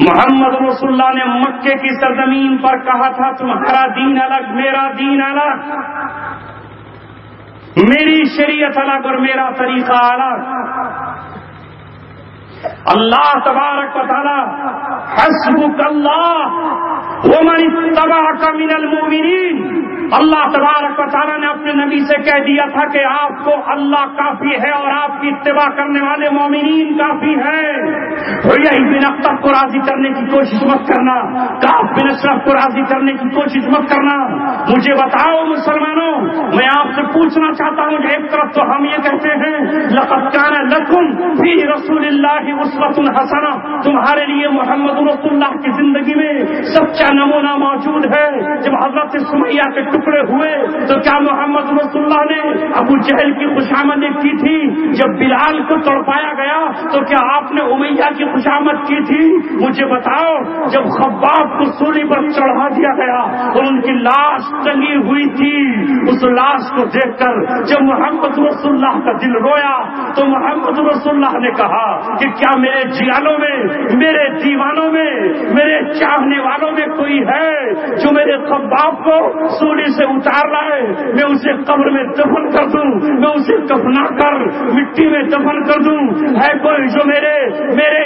محمد رسول اللہ نے مکے کی سرزمین پر کہا تھا تمہارا دین الگ، میرا دین الگ، میری شریعت الگ اور میرا طریقہ الگ۔ اللہ تبارک و تعالی حسبک اللہ ومن اتبعک من المؤمنین، اللہ تبارک و تعالیٰ نے اپنے نبی سے کہہ دیا تھا کہ آپ کو اللہ کافی ہے اور آپ کی اتباع کرنے والے مومنین کافی ہیں۔ حیی بن اخطب کو راضی کرنے کی کوشش مت کرنا، کعب بن اشرف کو راضی کرنے کی کوشش مت کرنا۔ مجھے بتاؤ مسلمانوں، میں آپ سے پوچھنا چاہتا ہوں، ایک طرف تو ہم یہ کہتے ہیں لقد کان لکم فی رسول اللہ اسوۃ حسنہ، تمہارے لیے محمد رسول اللہ کی زندگی میں سچا نمونہ موجود ہے۔ جب حضرت سمیہ کے ٹکڑے ہوئے تو کیا محمد رسول اللہ نے ابو جہل کی خوشامدیں کی تھی؟ جب بلال کو تڑپایا گیا تو کیا آپ نے امیہ کی خوشامد کی تھی؟ مجھے بتاؤ، جب خباب کو سولی پر چڑھا دیا گیا اور ان کی لاش ٹنگی ہوئی تھی، اس لاش کو دیکھ کر جب محمد رسول اللہ کا دل رویا تو محمد رسول اللہ نے کہا کہ کیا میرے جیالوں میں، میرے دیوانوں میں، میرے چاہنے والوں میں کوئی ہے جو میرے خباب کو سولی سے اتار لائے، میں اسے قبر میں دفن کر دوں، میں اسے کفنا کر مٹی میں دفن کر دوں؟ ہے کوئی جو میرے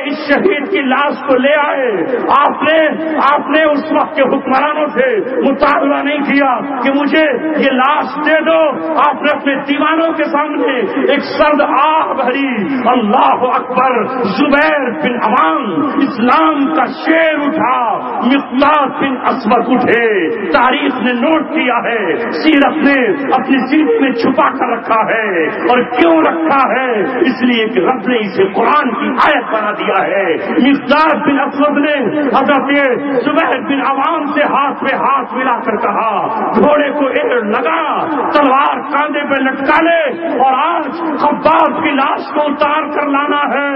اس شہید کی لاش کو لے آئے؟ آپ نے اس وقت کے حکمرانوں سے مطالبہ نہیں کیا کہ مجھے یہ لاش دے دو، آپ نے اپنے دیوانوں کے سامنے ایک سرد آہ بھری، اللہ اکبر۔ زبیر بن عوام اسلام کا شیر اٹھا، مقداد بن اسود اٹھے، تاریخ نے نوٹ کیا دیا ہے؟ سیرت نے اپنی سیرت میں چھپا کر رکھا ہے. اور کیوں رکھا ہے؟ اس لیے کہ رب نے اسے قرآن کی آیت بنا دیا ہے. مقداد بن اسود نے حضرت زبیر بن عوام سے ہاتھ پہ ہاتھ ملا کر کہا گھوڑے کو ایڑ لگا, تلوار کاندھے پہ لٹکا لے, اور آج خباب کی لاش کو اتار کر لانا ہے,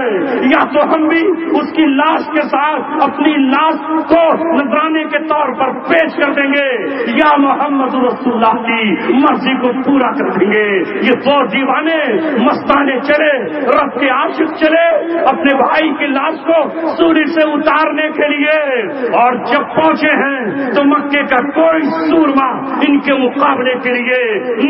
یا تو ہم بھی اس کی لاش کے ساتھ اپنی لاش کو نذرانے کے طور پر پیش کر دیں گے, یا محمد رسول اللہ کی مرضی کو پورا کر دیں گے. یہ دو دیوانے مستانے چلے, رب کے عاشق چلے اپنے بھائی کی لاش کو سولی سے اتارنے کے لیے, اور جب پہنچے ہیں تو مکے کا کوئی سورما ان کے مقابلے کے لیے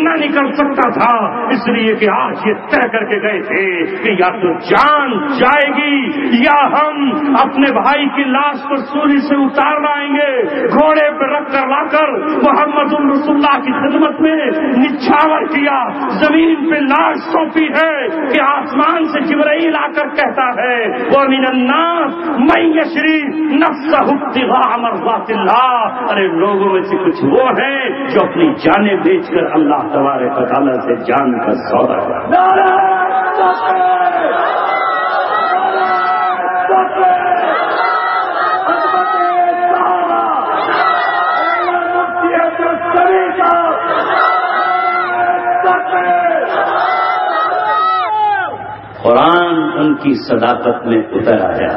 نہ نکل سکتا تھا. اس لیے کہ آج یہ طے کر کے گئے تھے کہ یا تو جان جائے گی یا ہم اپنے بھائی کی لاش کو سولی سے اتار لائیں گے. گھوڑے پہ رکھ کر لا کر محمد رسول اللہ کی خدمت میں نچھاور کیا, زمین پہ لاش سونپی ہے کہ آسمان سے جبرائیل آ کر کہتا ہے وَمِنَ النَّاسِ مَن يَشْرِي نَفْسَهُ ابْتِغَاءَ مَرْضَاتِ اللَّهِ. ارے لوگوں میں سے کچھ وہ ہیں جو اپنی جانیں بیچ کر اللہ تبارک و تعالیٰ سے جان کا سودا کرتے قرآن ان کی صداقت میں اتر آیا.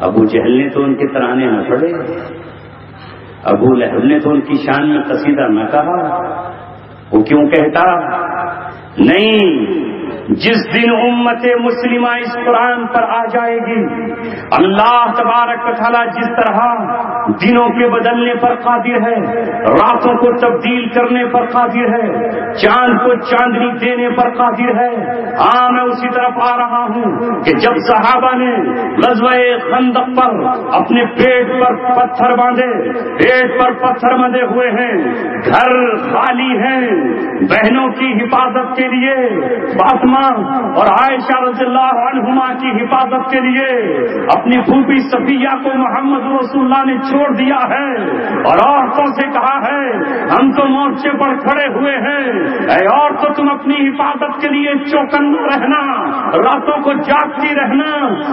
ابو جہل نے تو ان کے ترانے نہ پڑھے, ابو لہب نے تو ان کی شان میں قصیدہ نہ کہا. وہ کیوں کہتا؟ نہیں, جس دن امت مسلمہ اس قرآن پر آ جائے گی, اللہ تبارک و تعالیٰ جس طرح دنوں کے بدلنے پر قادر ہے, راتوں کو تبدیل کرنے پر قادر ہے, چاند کو چاندنی دینے پر قادر ہے. میں اسی طرف آ رہا ہوں کہ جب صحابہ نے غزوہ خندق پر اپنے پیٹ پر پتھر باندھے, پیٹ پر پتھر بندھے ہوئے ہیں, گھر خالی ہیں, بہنوں کی حفاظت کے لیے فاطمہ اور عائشہ رضی اللہ عنہما کی حفاظت کے لیے اپنی پھوپھی صفیہ کو محمد رسول اللہ نے چھوڑ دیا ہے, اور عورتوں سے کہا ہے ہم تو مورچے پر کھڑے ہوئے ہیں, اے عورتوں تم اپنی حفاظت کے لیے چوکنا رہنا, راتوں کو جاگتی رہنا.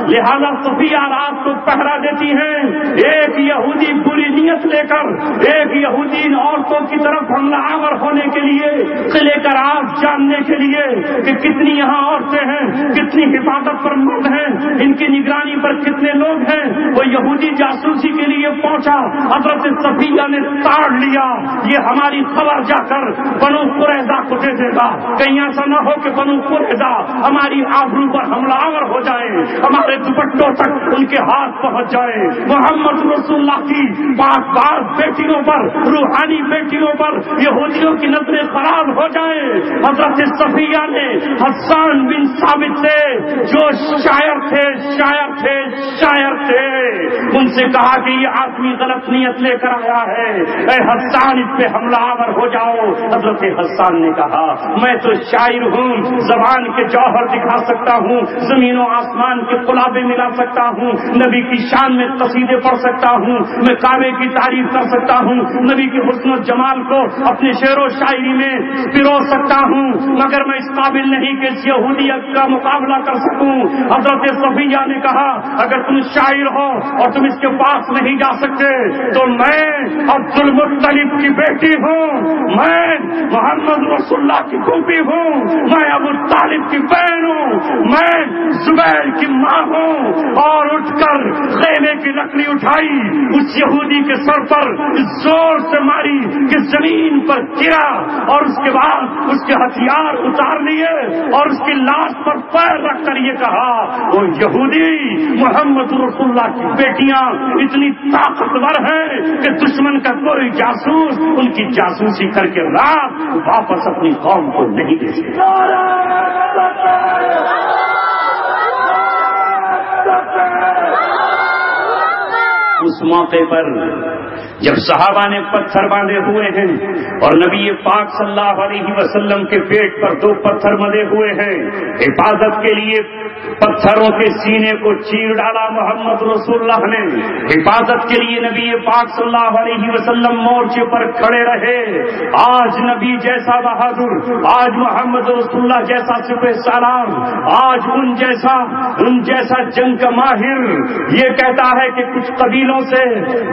لہذا صفیہ رات کو پہرا دیتی ہیں. ایک یہودی بری نیت لے کر ایک یہودی ان عورتوں کی طرف حملہ آور ہونے کے لیے لے کر آپ جاننے کے لیے کہ کتنی یہاں عورتیں ہیں, کتنی حفاظت پر مرد ہیں, ان کی نگرانی پر کتنے لوگ ہیں, وہ یہودی جاسوسی کے لیے پہنچا. حضرت صفیہ نے تاڑ لیا, یہ ہماری خبر جا کر بنو قریظہ کو دے دے گا, کہیں ایسا نہ ہو کہ بنو قریظہ ہماری آبرو پر حملہ آور ہو جائے, ہمارے دوپٹوں تک ان کے ہاتھ پہنچ جائے. محمد رسول اللہ کی پاک پاک بیٹیوں پر, روحانی بیٹیوں پر یہودیوں کی نظریں خراب ہو جائیں. حضرت صفیہ نے حسان بن ثابت سے جو شاعر تھے ان سے کہا کہ یہ آدمی غلط نیت لے کر آیا ہے, اے حسان اس پہ حملہ آور ہو جاؤ. حضرت حسان نے کہا میں تو شاعر ہوں, زبان کے جوہر دکھا سکتا ہوں, زمین و آسمان کے قلابے ملا سکتا ہوں, نبی کی شان میں قصیدے پڑھ سکتا ہوں, میں کعبے کی تعریف کر سکتا ہوں, نبی کے حسن و جمال کو اپنے شعر و شاعری میں پرو سکتا ہوں, مگر میں اس قابل نہیں کہ اس یہودیت کا مقابلہ کر سکوں. حضرت صفیہ نے کہا اگر تم شاعر ہو اور تم اس کے پاس نہیں جا سکتے تو میں عبد المطلب کی بیٹی ہوں, میں محمد رسول اللہ کی پھوپھی ہوں, میں ابو طالب کی بہن ہوں, میں زبیر کی ماں ہوں. اور اٹھ کر خیمے کی لکڑی اٹھائی, اس یہودی کے سر پر زور سے ماری کہ زمین پر گرا, اور اس کے بعد اس کے ہتھیار اتار لیے اور اس کی لاش پر پیر رکھ کر یہ کہا وہ یہودی محمد رسول اللہ کی بیٹیاں اتنی طاقتور ہیں کہ دشمن کا کوئی جاسوس ان کی جاسوسی کر کے رات واپس اپنی قوم کو نہیں دے سکتا. اس موقع پر جب صحابہ نے پتھر باندھے ہوئے ہیں اور نبی پاک صلی اللہ علیہ وسلم کے پیٹ پر 2 پتھر مدے ہوئے ہیں، حفاظت کے لیے پتھروں کے سینے کو چیر ڈالا محمد رسول اللہ نے، حفاظت کے لیے نبی پاک صلی اللہ علیہ وسلم مورچے پر کھڑے رہے۔ آج نبی جیسا بہادر، آج محمد رسول اللہ جیسا سپہ سالار، آج ان جیسا جنگ کا ماہر یہ کہتا ہے کہ کچھ قبیلوں سے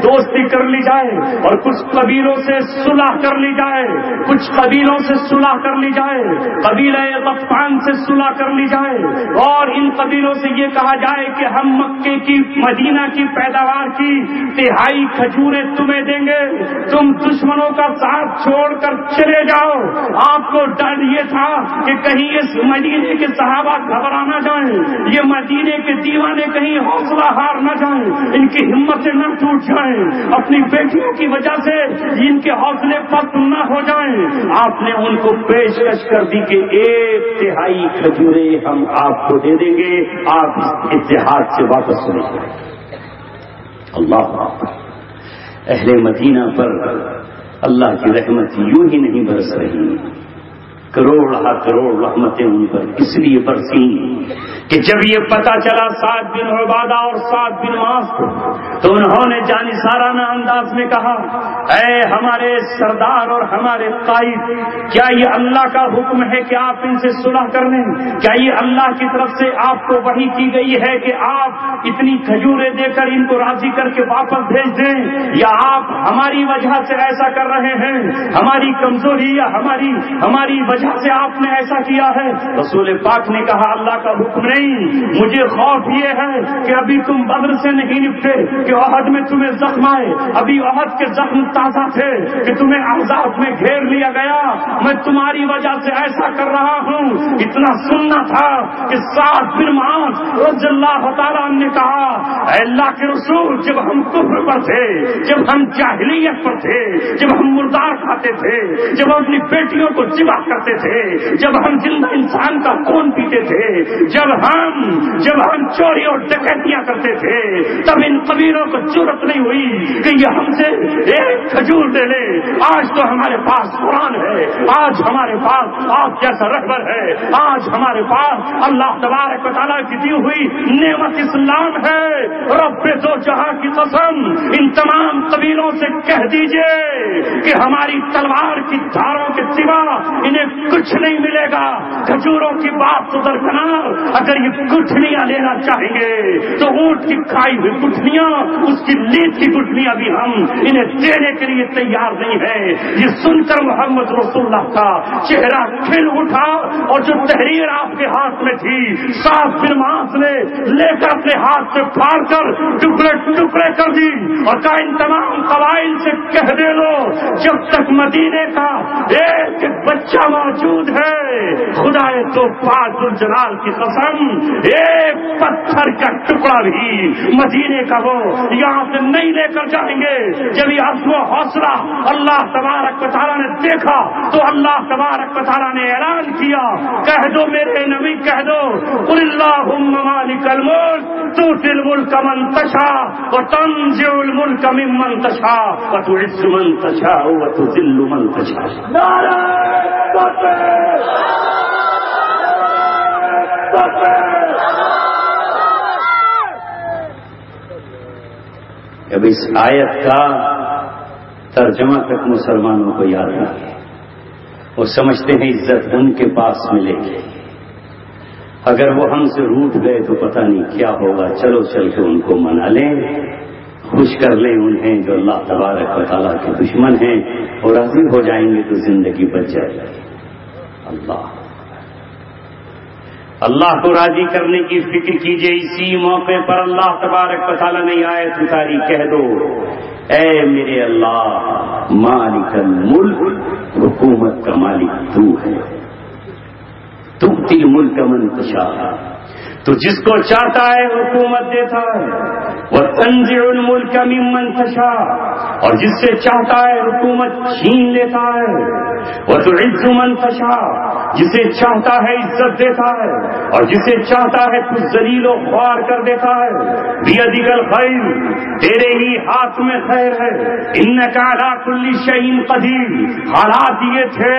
دوستی کر لی جائے اور کچھ قبیلوں سے صلح کر لی جائے، کچھ قبیلوں سے صلح کر لی جائے، قبیلہ غطفان سے صلح کر لی جائے اور ان قبیلوں سے یہ کہا جائے کہ ہم مکے کی مدینہ کی پیداوار کی 3/4 کھجوریں تمہیں دیں گے، تم دشمنوں کا ساتھ چھوڑ کر چلے جاؤ۔ آپ کو ڈر یہ تھا کہ کہیں اس مدینے کے صحابہ گھبرا نہ جائیں، یہ مدینے کے دیوانے کہیں حوصلہ ہار نہ جائیں، ان کی ہمتیں نہ ٹوٹ جائیں، اپنی بیٹیوں کی وجہ سے ان کے حوصلے پست نہ ہو جائیں۔ آپ نے ان کو پیشکش کر دی کہ 1/3 کھجوریں ہم آپ کو دے دیں گے، آپ اس اتحاد سے واپس چلے جائیں۔ اللہ اہل مدینہ پر اللہ کی رحمت یوں ہی نہیں برس رہی، کروڑ رحمتیں ان پر اس لیے برسی کہ جب یہ پتا چلا سعد بن عبادہ اور سعد بن معاذ کو، تو انہوں نے جانثارانہ انداز میں کہا، اے ہمارے سردار اور ہمارے قائد، کیا یہ اللہ کا حکم ہے کہ آپ ان سے صلح کر لیں؟ کیا یہ اللہ کی طرف سے آپ کو وحی کی گئی ہے کہ آپ اتنی کھجوریں دے کر ان کو راضی کر کے واپس بھیج دیں، یا آپ ہماری وجہ سے ایسا کر رہے ہیں؟ ہماری کمزوری یا ہماری وجہ سے آپ نے ایسا کیا ہے؟ رسول پاک نے کہا، اللہ کا حکم نہیں، مجھے خوف یہ ہے کہ ابھی تم بدر سے نہیں نپٹے کہ احد میں تمہیں زخم آئے، ابھی احد کے زخم تازہ تھے کہ تمہیں احزاب میں گھیر لیا گیا، میں تمہاری وجہ سے ایسا کر رہا ہوں۔ اتنا سننا تھا کہ سعد بن معاذ رضی اللہ تعالیٰ نے کہا، اے اللہ کے رسول، جب ہم کفر پر تھے، جب ہم جاہلیت پر تھے، جب ہم مردار کھاتے تھے، جب ہم اپنی بیٹیوں کو ذبح کرتے تھے، جب ہم زندہ انسان کا خون پیتے تھے، جب ہم چوری اور ڈکیتیاں کرتے تھے، تب ان قبیلوں کو جرأت نہیں ہوئی کہ یہ ہم سے 1 کھجور دے لے۔ آج تو ہمارے پاس قرآن ہے، آج ہمارے پاس آپ جیسا رہبر ہے، آج ہمارے پاس اللہ تبارک و تعالیٰ کی دی ہوئی نعمت اسلام ہے۔ رب دو جہاں کی قسم، ان تمام قبیلوں سے کہہ دیجئے کہ ہماری تلوار کی دھاروں کے سوا انہیں کچھ نہیں ملے گا۔ کھجوروں کی بات تو درکنار، اگر یہ گٹھلیاں لینا چاہیں گے تو اونٹ کی کھائی ہوئی گٹھلیاں، اس کی لیت کی گٹھلیاں بھی ہم انہیں دینے کے لیے تیار نہیں ہے۔ یہ سن کر محمد رسول اللہ کا چہرہ کھل اٹھا اور جو تحریر آپ کے ہاتھ میں تھی، سعد بن معاذ نے لے کر اپنے ہاتھ سے پھاڑ کر ٹکڑے کر دی اور کہا، ان تمام قبائل سے کہہ دے دو، جب تک مدینے کا ایک بچہ موجود ہے، خدا تو پاک الجلال کی قسم، ایک پتھر کا ٹکڑا بھی مدینے کا وہ یہاں سے نہیں لے کر جائیں گے۔ جب یہ عزم و حوصلہ اللہ تبارک و تعالیٰ نے دیکھا تو اللہ تبارک و تعالیٰ نے اعلان کیا، کہہ دو میرے نبی، کہہ دو، قل اللہم مالک الملک تؤتی الملک من تشاء وتنزع الملک ممن تشاء وتعز من تشاء وتذل من تشاء۔ نعرہ تکبیر! اب اس آیت کا ترجمہ تک مسلمانوں کو یاد نہیں ہے، وہ سمجھتے ہیں عزت ان کے پاس ملے گی، اگر وہ ہم سے روٹھ گئے تو پتہ نہیں کیا ہوگا، چلو چل کے ان کو منا لیں، خوش کر لیں انہیں جو اللہ تبارک و تعالیٰ کے دشمن ہیں، اور راضی ہو جائیں گے تو زندگی بچ جائے گی۔ اللہ کو راضی کرنے کی فکر کیجئے۔ اسی موقع پر اللہ تبارک و تعالیٰ نے آیت اتاری، کہہ دو، اے میرے اللہ مالک الملک، حکومت کا مالک تو ہے، تؤتی الملک من تشاء، تو جس کو چاہتا ہے حکومت دیتا ہے، وتنزع الملک ممن تشاء، اور جس سے چاہتا ہے حکومت چھین لیتا ہے، وتعز من تشاء، جسے چاہتا ہے عزت دیتا ہے اور جسے چاہتا ہے تو ذلیل و خوار کر دیتا ہے. بیدک الخیر، تیرے ہی ہاتھ میں خیر ہے. انک علی کل شیء قدیر. حالات یہ تھے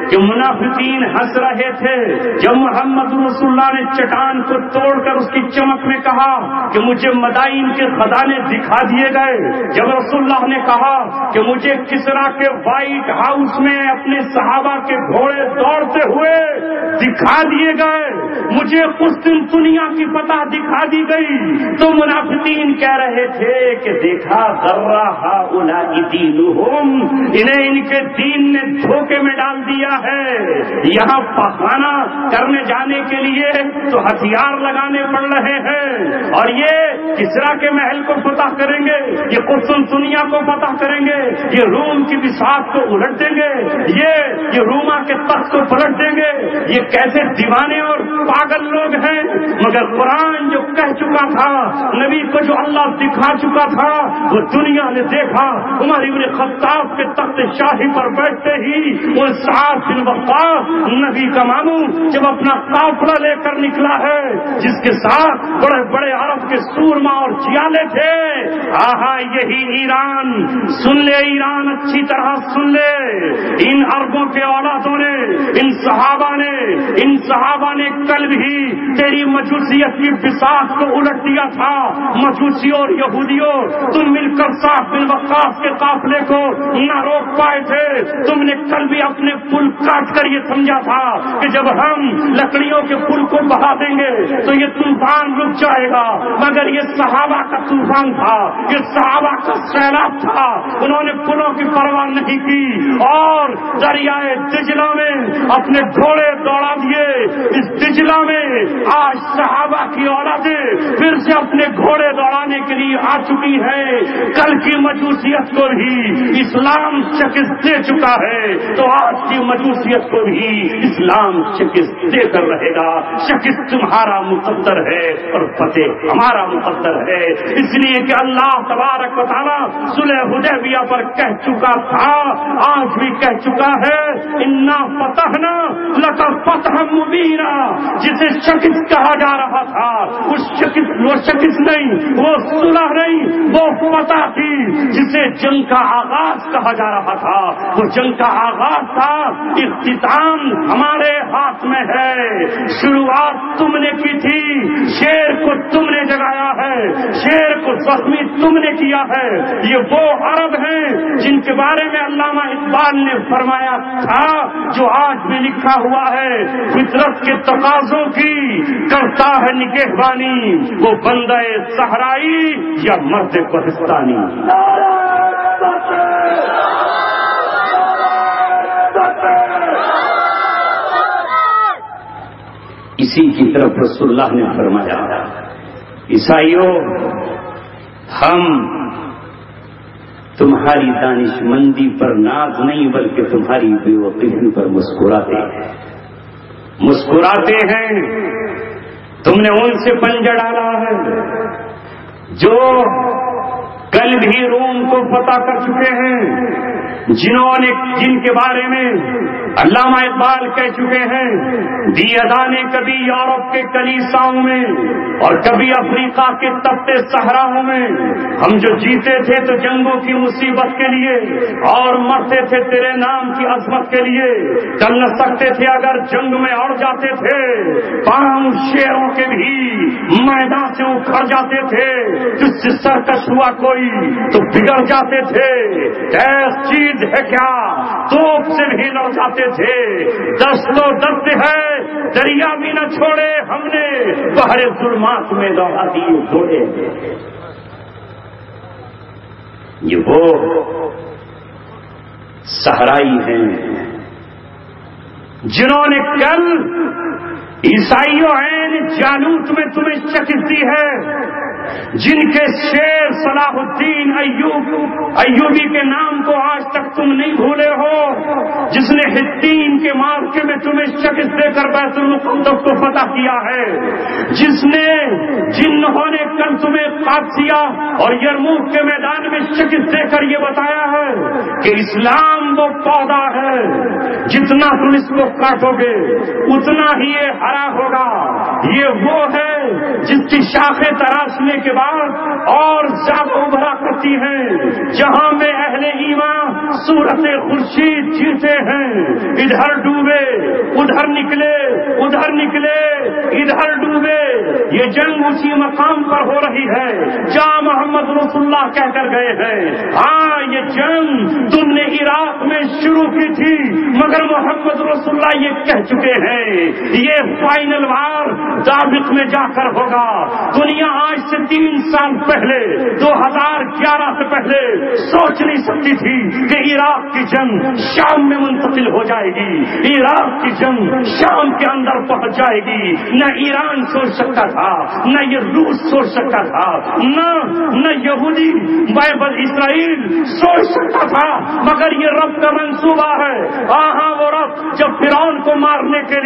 کہ منافقین ہنس رہے تھے جب محمد رسول اللہ نے چٹان کو توڑ کر اس کی چمک میں کہا کہ مجھے مدائن کے خزانے دکھا دیے گئے. جب رسول اللہ نے کہا کہ مجھے کسرا کے وائٹ ہاؤس میں اپنے صحابہ کے گھوڑے دوڑتے ہوئے دکھا دیے گئے، مجھے قسطنطنیہ کی فتح دکھا دی گئی، تو منافقین کہہ رہے تھے کہ دیکھا غرہ ہؤلاء دینہم، انہیں ان کے دین نے دھوکے میں ڈال دیا ہے. یہاں پخانا کرنے جانے کے لیے تو ہتھیار لگانے پڑ رہے ہیں، اور یہ کسرا کے محل کو فتح کریں گے، یہ قسطنطنیہ کو فتح کریں گے، یہ روم کی بساط کو الٹ دیں گے، یہ روما کے تخت کو پلٹ دیں گے. یہ کیسے دیوانے اور پاگل لوگ ہیں. مگر قرآن جو کہہ چکا تھا، نبی کو جو اللہ دکھا چکا تھا، وہ دنیا نے دیکھا. عمر ابن خطاب کے تخت شاہی پر بیٹھتے ہی وہ سعد بن وقاص نبی کا ماموں جب اپنا قافلہ لے کر نکلا ہے، جس کے ساتھ بڑے بڑے عرب کے سورما اور چیالے تھے. آہا یہی ایران، سن لے ایران، اچھی طرح سن لے. ان عربوں کے اولادوں نے، ان صحابہ نے کل بھی تیری مجوسیت کی بساط کو الٹ دیا تھا. مجوسی اور یہودیوں، تم مل کر سعد بن وقاص کے قافلے کو نہ روک پائے تھے. تم نے کل بھی اپنے پل کاٹ کر یہ سمجھا تھا کہ جب ہم لکڑیوں کے پل کو بہا دیں گے تو یہ طوفان رک جائے گا. مگر یہ صحابہ کا طوفان تھا، یہ صحابہ کا سیلاب تھا. انہوں نے پلوں کی پرواہ نہیں کی اور دریائے دجلہ میں اپنے گھوڑے دوڑا دیے. اس دجلہ میں آج صحابہ کی اولادیں پھر سے اپنے گھوڑے دوڑانے کے لیے آ چکی ہے. کل کی مجوسیت کو بھی اسلام شکست دے چکا ہے، تو آج کی مجوسیت کو بھی اسلام شکست دے کر رہے گا. شکست تمہارا مقدر ہے اور فتح ہمارا مقدر ہے. اس لیے کہ اللہ تبارک و تعالیٰ صلح حدیبیہ پر کہہ چکا تھا، آج بھی کہہ چکا ہے، انا فتحنا لک فتحا مبینا. جسے شکست کہا جا رہا تھا، وہ شکست نہیں، وہ صلح نہیں، وہ فتح تھی. جسے جنگ کا آغاز کہا جا رہا تھا، وہ جنگ کا آغاز تھا. اختتام ہمارے ہاتھ میں ہے. شروعات تم نے کی تھی، شیر کو تم نے جگایا ہے، شیر کو زخمی تم نے کیا ہے. یہ وہ عرب ہیں جن کے بارے میں علامہ اقبال نے فرمایا تھا، جو آج بھی لکھا ہوا ہے، فطرت کے تقاضوں کی کرتا ہے نگہبانی، وہ بندہ صحرائی یا مرد کوہستانی. اسی کی طرف رسول اللہ نے فرمایا، عیسائیوں، ہم تمہاری دانش مندی پر ناز نہیں بلکہ تمہاری بے وقوفی پر مسکراتے ہیں. تم نے ان سے پنجہ ڈالا ہے جو کل بھی روم کو فتح کر چکے ہیں، جن کے بارے میں علامہ اقبال کہہ چکے ہیں، دی ادا نے کبھی یورپ کے کلیساؤں میں اور کبھی افریقہ کے تپتے صحراؤں میں. ہم جو جیتے تھے تو جنگوں کی مصیبت کے لیے اور مرتے تھے تیرے نام کی عظمت کے لیے. چل نہ سکتے تھے اگر جنگ میں اڑ جاتے تھے، پاؤں شیروں کے بھی میدان سے اکھڑ جاتے تھے. جس سے سرکش ہوا کوئی تو بگڑ جاتے تھے. ایس چیز ہے کیا، توپ سے بھی لڑ جاتے تھے. دست و دست ہے دریا بھی نہ چھوڑے، ہم نے بحر ظلمات میں دوڑا دیے گھوڑے. یہ وہ صحرائی ہیں جنہوں نے کل عیسائیوں عین جالوت میں تمہیں شکست دی ہے. جن کے شیر صلاح الدین ایوبی کے نام کو آج تک تم نہیں بھولے ہو، جس نے حطین کے معرکے میں تمہیں شکست دے کر بیت المقدس کو فتح کیا ہے، جنہوں نے کل تمہیں قادسیہ اور یرموک کے میدان میں شکست دے کر یہ بتایا ہے کہ اسلام وہ پودا ہے، جتنا تم اس کو کاٹو گے اتنا ہی یہ ہرا ہوگا۔ یہ وہ ہے جس کی شاخیں تراشنے کے بعد اور زیادہ ابھرا کرتی ہیں، جہاں میں اہل ایمان صورت خورشید جیتے ہیں، ادھر ڈوبے ادھر نکلے، ادھر نکلے ادھر ڈوبے۔ یہ جنگ اسی مقام پر ہو رہی ہے جہاں محمد رسول اللہ کہہ کر گئے ہیں۔ ہاں یہ جنگ تم نے عراق میں شروع کی تھی، مگر محمد رسول اللہ یہ کہہ چکے ہیں یہ فائنل وار دابق میں جا کر ہوگا۔ دنیا آج سے 3 سال پہلے 2011 سے پہلے سوچ نہیں سکتی تھی کہ عراق کی جنگ شام میں منتقل ہو جائے گی، عراق کی جنگ شام کے اندر پہنچ جائے گی۔ نہ ایران سوچ سکتا تھا، نہ یہ روس سوچ سکتا تھا، نہ یہودی بائبل اسرائیل سوچ سکتا تھا، مگر یہ رب کا منصوبہ ہے۔ ہاں وہ رب جب فرعون کو مارنے کے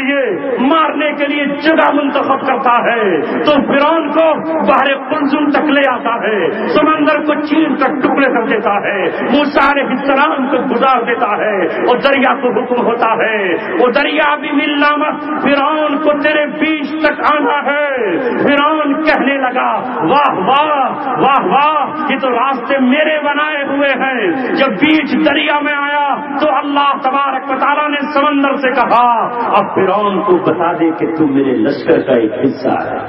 لیے جگہ منتخب کرتا ہے تو فرعون کو بحر قلزم تک لے آتا ہے، سمندر کو چیر کر ٹکڑے کر دیتا ہے، موسیٰ علیہ السلام کو گزار دیتا ہے اور دریا کو حکم ہوتا ہے وہ دریا بھی ملنا مت، فرعون کو تیرے بیچ تک آنا ہے۔ فرعون کہنے لگا واہ واہ واہ واہ، یہ تو راستے میرے بنائے ہوئے ہیں۔ جب بیچ دریا میں آیا تو اللہ تبارک و تعالیٰ نے سمندر سے کہا اب فرعون کو بتا دے کہ تم میرے لشکر کا ایک حصہ ہے۔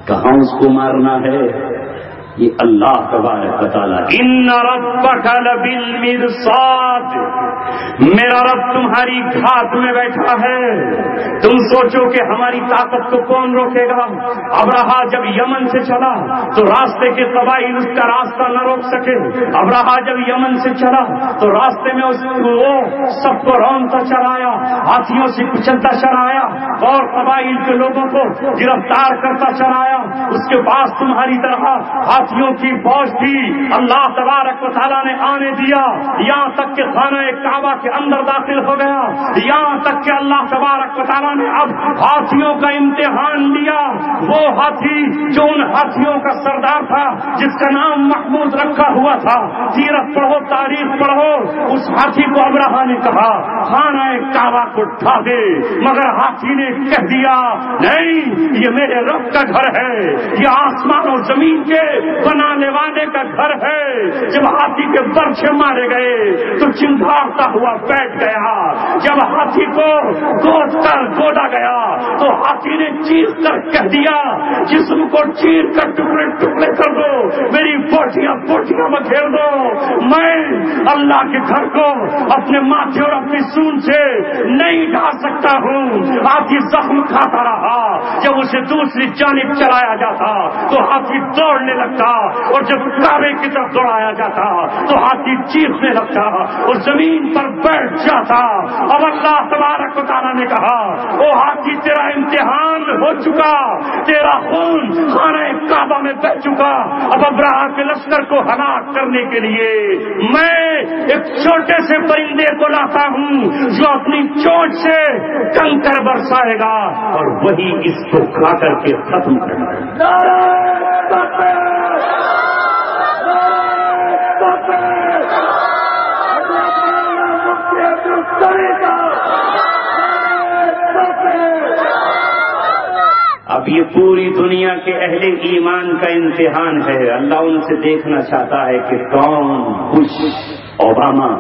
کہاں اس کو مارنا ہے؟ یہ اللہ تبارک و تعالیٰ ان ربک لبالمرصاد، میرا رب تمہاری گھات میں بیٹھا ہے۔ تم سوچو کہ ہماری طاقت کو کون روکے گا؟ ابرہا جب یمن سے چلا تو راستے کے قبائل اس کا راستہ نہ روک سکے۔ ابرہا جب یمن سے چلا تو راستے میں وہ سب کو رونتا چلایا، ہاتھیوں سے کچلتا چلایا اور قبائل کے لوگوں کو گرفتار کرتا چلایا۔ اس کے پاس تمہاری طرح ہاتھیوں کی فوج تھی، اللہ تبارک و تعالیٰ نے آنے دیا، یہاں تک کہ خانہ کعبہ کے اندر داخل ہو گیا، یہاں تک کہ اللہ تبارک و تعالیٰ نے اب ہاتھیوں کا امتحان لیا۔ وہ ہاتھی جو ان ہاتھیوں کا سردار تھا، جس کا نام محمود رکھا ہوا تھا، سیرت پڑھو تاریخ پڑھو، اس ہاتھی کو ابرہا نے کہا خانہ کعبہ کو ڈھا دے، مگر ہاتھی نے کہہ دیا نہیں، یہ میرے رب کا گھر ہے، یہ آسمان و زمین کے بنانے والے کا گھر ہے۔ جب ہاتھی کے برچھے مارے گئے تو چنگھاڑتا ہوا بیٹھ گیا۔ جب ہاتھی کو گودا گیا تو ہاتھی نے چیخ کر کہہ دیا جسم کو چیر کر ٹکڑے ٹکڑے کر دو، میری بوٹیاں میں گھیر دو۔ میں اللہ کے گھر کو اپنے ماتھے اور اپنی سون سے نہیں ڈھا سکتا ہوں۔ ہاتھی زخم کھاتا رہا، جب اسے دوسری جانب چلایا جاتا تو ہاتھی دوڑنے لگتا، اور جب کعبے کی طرف دوڑایا جاتا تو ہاتھی چیخنے لگتا اور زمین پر بیٹھ جاتا۔ اب اللہ تبارک و تعالیٰ نے کہا او ہاتھی تیرا امتحان ہو چکا، تیرا خون خانہ کعبہ میں بہ چکا۔ اب ابرہا کے لشکر کو ہلاک کرنے کے لیے میں ایک چھوٹے سے پرندے کو لاتا ہوں جو اپنی چونچ سے کنکر برسائے گا اور وہی اس کو کھا کر کے ختم کرے گا۔ اب یہ پوری دنیا کے اہل ایمان کا امتحان ہے۔ اللہ ان سے دیکھنا چاہتا ہے کہ کون بش، اوباما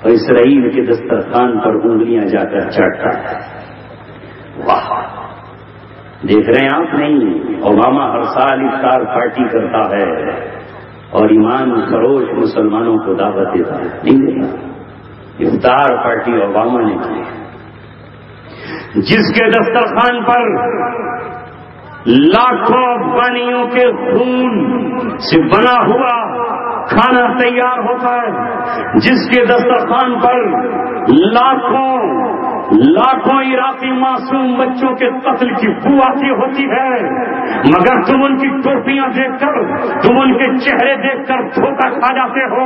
اور اسرائیل کے دسترخوان پر انگلیاں جا کر چڑھتا ہے۔ واہ، دیکھ رہے ہیں آپ؟ نہیں، اوباما ہر سال افطار پارٹی کرتا ہے اور ایمان فروش مسلمانوں کو دعوت دیتا ہے، نہیں دیتا۔ افطار پارٹی اوباما نے کی، جس کے دسترخوان پر لاکھوں افغانیوں کے خون سے بنا ہوا کھانا تیار ہوتا ہے، جس کے دسترخوان پر لاکھوں لاکھوں عراقی معصوم بچوں کے قتل کی بو آتی ہوتی ہے، مگر تم ان کی ٹوپیاں دیکھ کر، تم ان کے چہرے دیکھ کر دھوکہ کھا جاتے ہو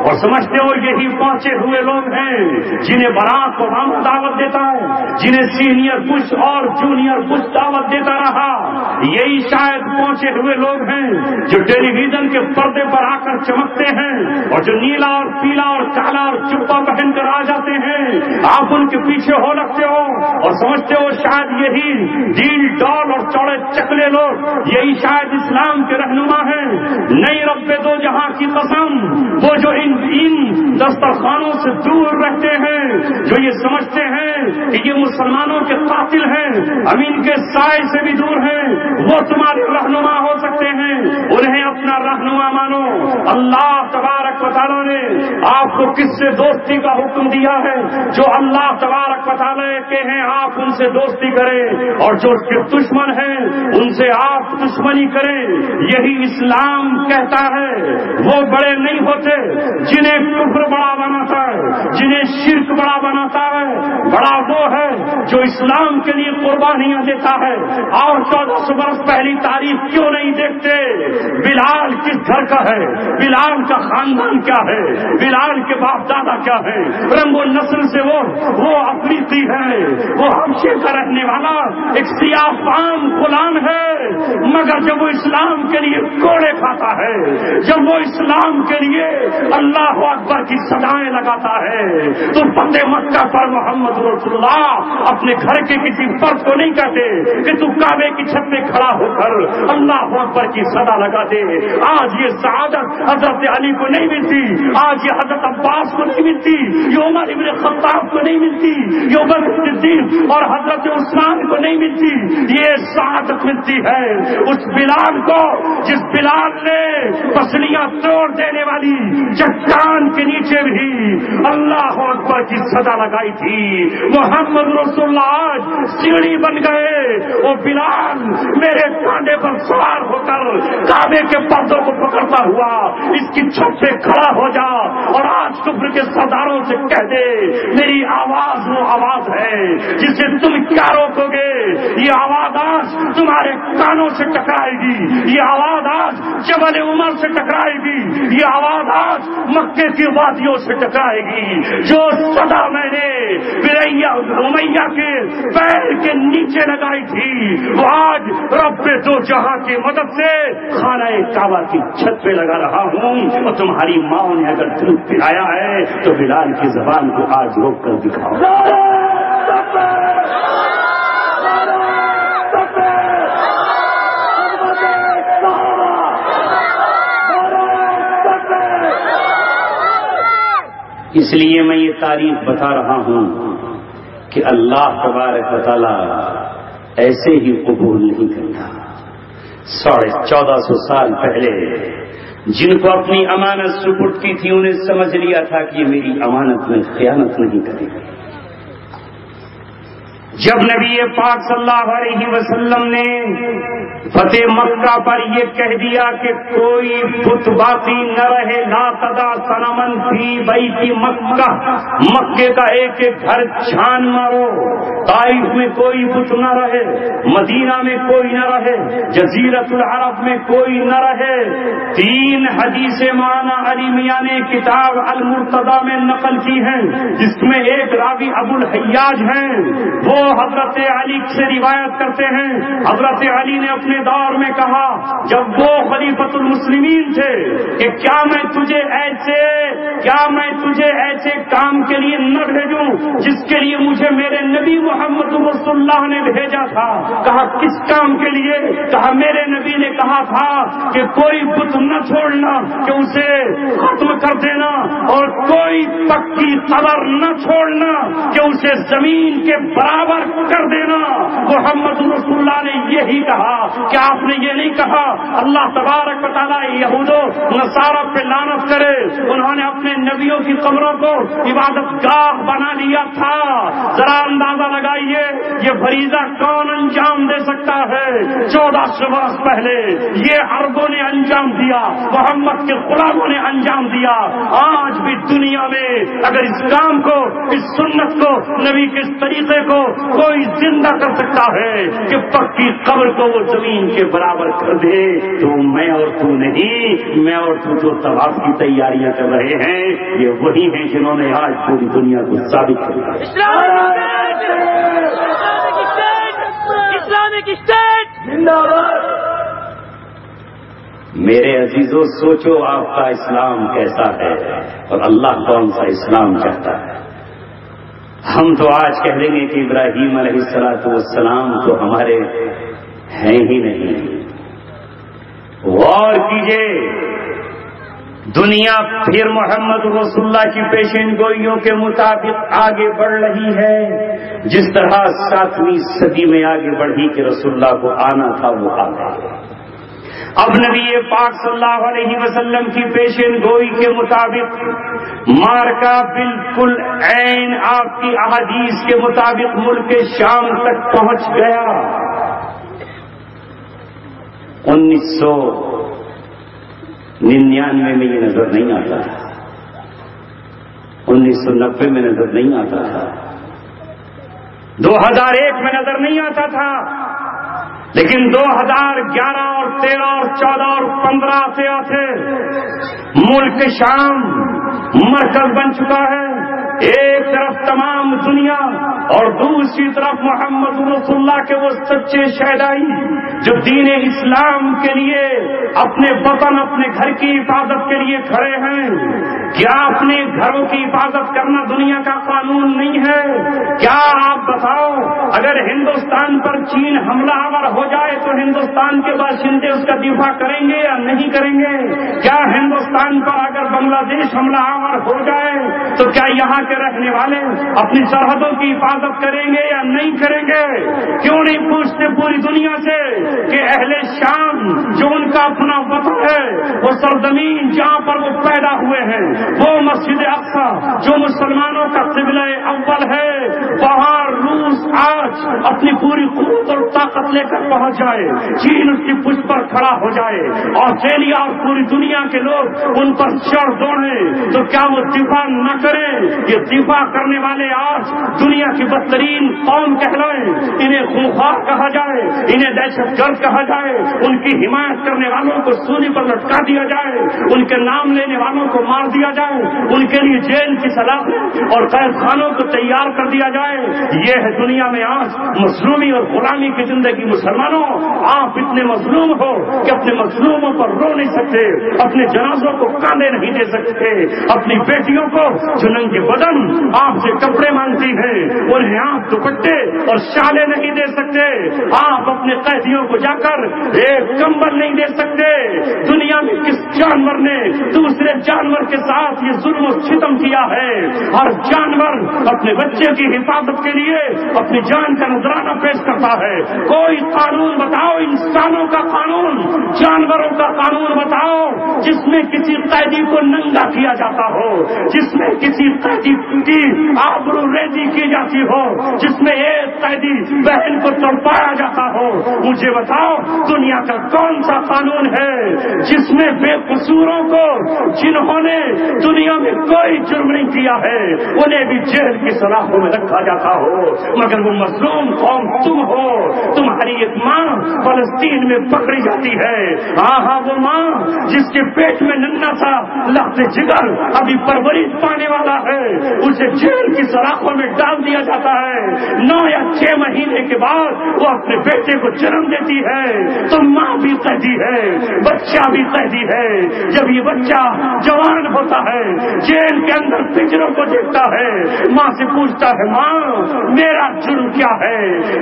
اور سمجھتے ہو یہی پہنچے ہوئے لوگ ہیں جنہیں براک اوباما دعوت دیتا ہے، جنہیں سینئر بش اور جونیئر بش دعوت دیتا رہا، یہی شاید پہنچے ہوئے لوگ ہیں جو ٹیلی ویژن کے پردے پر آ کر چمکتے ہیں اور جو نیلا اور پیلا اور کالا اور چپا پہن کر آ جاتے ہیں، آپ ان کے پیچھے ہو لگتے ہو اور سمجھتے ہو شاید یہی ڈیل ڈال اور چوڑے چکلے لوگ یہی شاید اسلام کے رہنما ہیں۔ نہیں، رب دو جہاں کی قسم، وہ جو ان دسترخوانوں سے دور رہتے ہیں، جو یہ سمجھتے ہیں کہ یہ مسلمانوں کے قاتل ہیں، ہم ان کے سائے سے بھی دور ہیں، وہ تمہارے رہنما ہو سکتے ہیں، انہیں اپنا رہنما مانو۔ اللہ تبارک و تعالیٰ نے آپ کو کس سے دوستی کا حکم دیا ہے؟ جو اللہ تبارک و تعالیٰ کے ہیں آپ ان سے دوستی کریں، اور جو اس کے دشمن ہیں ان سے آپ دشمنی کریں۔ یہی اسلام کہتا ہے۔ وہ بڑے نہیں ہوتے جنہیں کفر بڑا بناتا ہے، جنہیں شرک بڑا بناتا ہے، بڑا وہ ہے جو اسلام کے لیے قربانیاں دیتا ہے۔ اور 1400 برس پہلی تاریخ کیوں نہیں دیکھتے؟ بلال کس گھر کا ہے؟ بلال کا خاندان کیا ہے؟ بلال کے باپ دادا کیا ہے؟ رنگ و نسل سے وہ افریقی ہے، وہ حبشے کا رہنے والا ایک سیاہ فام غلام ہے، مگر جب وہ اسلام کے لیے کوڑے کھاتا ہے، جب وہ اسلام کے لیے اللہ اکبر کی صدائیں لگاتا ہے، تو فتح مکہ پر محمد رسول اللہ اپنے گھر کے کسی فرد کو نہیں کہتے کہ تو کعبے کی چھت میں کھڑا ہو کر اللہ اکبر کی صدا لگا دے۔ آج یہ سعادت حضرت علی کو نہیں ملتی، آج یہ حضرت عباس کو نہیں ملتی، یہ عمر ابن خطاب کو نہیں ملتی، یہ عمر صدیق اور حضرت عثمان کو نہیں ملتی، یہ سعادت ملتی ہے اس بلال کو جس بلال نے پسلیاں توڑ دینے والی چٹان کے نیچے بھی اللہ اکبر کی صدا لگائی تھی۔ محمد رسول اللہ آج سیڑھی بن گئے، وہ بلال میرے کاندھے پر سوار ہو کر کعبے کے پردوں کو پکڑتا ہوا اس کی چھت پہ کھڑا ہو جا اور آج کفر کے سرداروں سے کہہ دے میری آواز وہ آواز ہے جسے تم کیا روکو گے، یہ آواز آج تمہارے کانوں سے ٹکرائے گی، یہ آواز آج جبل عمر سے ٹکرائے گی، یہ آواز آج مکے کی وادیوں سے ٹکرائے گی۔ جو صدا میں نے امیہ کے پیر کے نیچے لگائی تھی وہ آج رب دو جہاں کی مدد سے خانہ کعبہ کی چھت پہ لگا رہا ہوں، اور تمہاری ماں نے اگر دودھ پلایا ہے تو بلال کی زبان کو آج روک کر دکھاؤ۔ اس لیے میں یہ تاریخ بتا رہا ہوں کہ اللہ تبارک و تعالی ایسے ہی قبول نہیں کرتا۔ 1450 سال پہلے جن کو اپنی امانت سپرد کی تھی انہیں سمجھ لیا تھا کہ یہ میری امانت میں خیانت نہیں کرے گا۔ جب نبی پاک صلی اللہ علیہ وسلم نے فتح مکہ پر یہ کہہ دیا کہ کوئی بت باقی نہ رہے، لا تدا صنما فی بیت مکہ، مکے کا ایک ایک گھر چھان مارو، طائف میں کوئی بت نہ رہے، مدینہ میں کوئی نہ رہے، جزیرۃ العرب میں کوئی نہ رہے۔ 3 حدیثیں مولانا علی میاں نے کتاب المرتضی میں نقل کی ہیں، جس میں ایک راوی ابو الحیاج ہیں، وہ حضرت علی سے روایت کرتے ہیں۔ حضرت علی نے اپنے دور میں کہا جب وہ خلیفۃ المسلمین تھے کہ کیا میں تجھے ایسے کام کے لیے نہ بھیجوں جس کے لیے مجھے میرے نبی محمد رسول اللہ نے بھیجا تھا؟ کہا کس کام کے لیے؟ کہا میرے نبی نے کہا تھا کہ کوئی بت نہ چھوڑنا کہ اسے ختم کر دینا، اور کوئی پکی قبر نہ چھوڑنا کہ اسے زمین کے برابر کر دینا۔ محمد رسول اللہ نے یہی کہا کہ آپ نے یہ نہیں کہا اللہ تبارک و تعالیٰ یہود و نصارہ پہ لعنت کرے، انہوں نے اپنے نبی نبیوں کی قبروں کو عبادت گاہ بنا لیا تھا. ذرا اندازہ لگائیے یہ فریضہ کون انجام دے سکتا ہے؟ 1400 برس پہلے یہ عربوں نے انجام دیا, محمد کے غلاموں نے انجام دیا. آج بھی دنیا میں اگر اس کام کو, اس سنت کو, نبی کے اس طریقے کو کوئی زندہ کر سکتا ہے کہ پکی قبر کو وہ زمین کے برابر کر دے, تو میں اور تو نہیں, میں اور تو جو طواف کی تیاریاں کر رہے ہیں یہ وہی ہیں جنہوں نے آج پوری دنیا کو ثابت کیا.
اسلامک اسٹیٹ زندہ باد.
میرے عزیزوں, سوچو آپ کا اسلام کیسا ہے اور اللہ کون سا اسلام چاہتا ہے. ہم تو آج کہہ دیں گے کہ ابراہیم علیہ السلام تو ہمارے ہیں ہی نہیں. غور کیجئے, دنیا پھر محمد رسول اللہ کی پیشین گوئیوں کے مطابق آگے بڑھ رہی ہے, جس طرح 7ویں صدی میں آگے بڑھی کہ رسول اللہ کو آنا تھا وہ آ گئے. اب نبی پاک صلی اللہ علیہ وسلم کی پیشین گوئی کے مطابق مارکا بالکل عین آپ کی احادیث کے مطابق ملک شام تک پہنچ گیا. 1999 میں یہ نظر نہیں آتا تھا, 1990 میں نظر نہیں آتا تھا, 2001 میں نظر نہیں آتا تھا, لیکن 2011 اور 13 اور 14 اور 15 سے آتے ملک شام مرکز بن چکا ہے. ایک طرف تمام دنیا اور دوسری طرف محمد رسول اللہ کے وہ سچے شہدائی جو دین اسلام کے لیے اپنے وطن, اپنے گھر کی حفاظت کے لیے کھڑے ہیں. کیا اپنے گھروں کی حفاظت کرنا دنیا کا قانون نہیں ہے؟ کیا آپ بتاؤ, اگر ہندوستان پر چین حملہ آور ہو جائے تو ہندوستان کے باشندے اس کا دفاع کریں گے یا نہیں کریں گے؟ کیا ہندوستان پر اگر بنگلہ دیش حملہ آور ہو جائے تو کیا یہاں کے رہنے والے اپنی سرحدوں کی حفاظت کریں گے یا نہیں کریں گے؟ کیوں نہیں پوچھتے پوری دنیا سے کہ اہل شام جو ان کا اپنا وطن ہے, وہ سرزمین جہاں پر وہ پیدا ہوئے ہیں, وہ مسجد اقصی جو مسلمانوں کا قبلہ اول ہے, وہاں روس آج اپنی پوری قوت اور طاقت لے کر پہنچ جائے, چین اس کی پشت پر کھڑا ہو جائے, آسٹریلیا اور پوری دنیا کے لوگ ان پر چڑھ دوڑیں, تو کیا وہ دفاع نہ کریں؟ یہ دفاع کرنے والے آج دنیا کی بدترین قوم کہلائیں, انہیں خونخوار کہا جائے, انہیں دہشت گرد کہا جائے, ان کی حمایت کرنے والوں کو سولی پر لٹکا دیا جائے, ان کے نام لینے والوں کو مار دیا جائے, ان کے لیے جیل کی سلاخیں اور قید خانوں کو تیار کر دیا جائے. یہ ہے دنیا میں آج مظلومی اور غلامی کی زندگی. مسلمانوں, آپ اتنے مظلوم ہو کہ اپنے مظلوموں پر رو نہیں سکتے, اپنے جنازوں کو کاندھے نہیں دے سکتے, اپنی بیٹیوں کو جو ننگے بدن آپ سے کپڑے مانگتی ہیں انہیں آپ دوپٹے اور شالے نہیں دے سکتے, آپ اپنے قیدیوں کو جا کر ایک کمبل نہیں دے سکتے. دنیا میں کس جانور نے دوسرے جانور کے ساتھ یہ ظلم و ستم کیا ہے؟ ہر جانور اپنے بچے کی حفاظت کے لیے اپنی جان کا نذرانہ پیش کرتا ہے. کوئی قانون بتاؤ, انسانوں کا قانون, جانوروں کا قانون بتاؤ جس میں کسی قیدی کو ننگا کیا جاتا ہو, جس میں کسی قیدی کی آبرو ریزی کی جاتی ہو, جس میں ایک قیدی بہن کو تڑپایا جاتا ہو. مجھے بتاؤ دنیا کا کون سا قانون ہے جس میں بے قصوروں کو, جنہوں نے دنیا میں کوئی جرم نہیں کیا ہے, انہیں بھی جیل کی سلاخوں میں رکھا جاتا ہو, مگر وہ مظلوم قوم تم ہو. تمہاری ایک ماں فلسطین میں پکڑی جاتی ہے, ہاں وہ ماں جس کے پیٹ میں ننھا سا لخت جگر ابھی پرورش پانے والا ہے, اسے جیل کی سلاخوں میں ڈال دیا جاتا ہے. 9 یا 6 مہینے کے بعد وہ اپنے بیٹے کو جنم دیتی ہے, تو ماں بھی قیدی ہے, بچہ بھی قیدی ہے. جب یہ بچہ جوان ہوتا ہے, جیل کے اندر پنجروں کو دیکھتا ہے, ماں سے پوچھتا ہے, ماں میرا جرم کیا ہے؟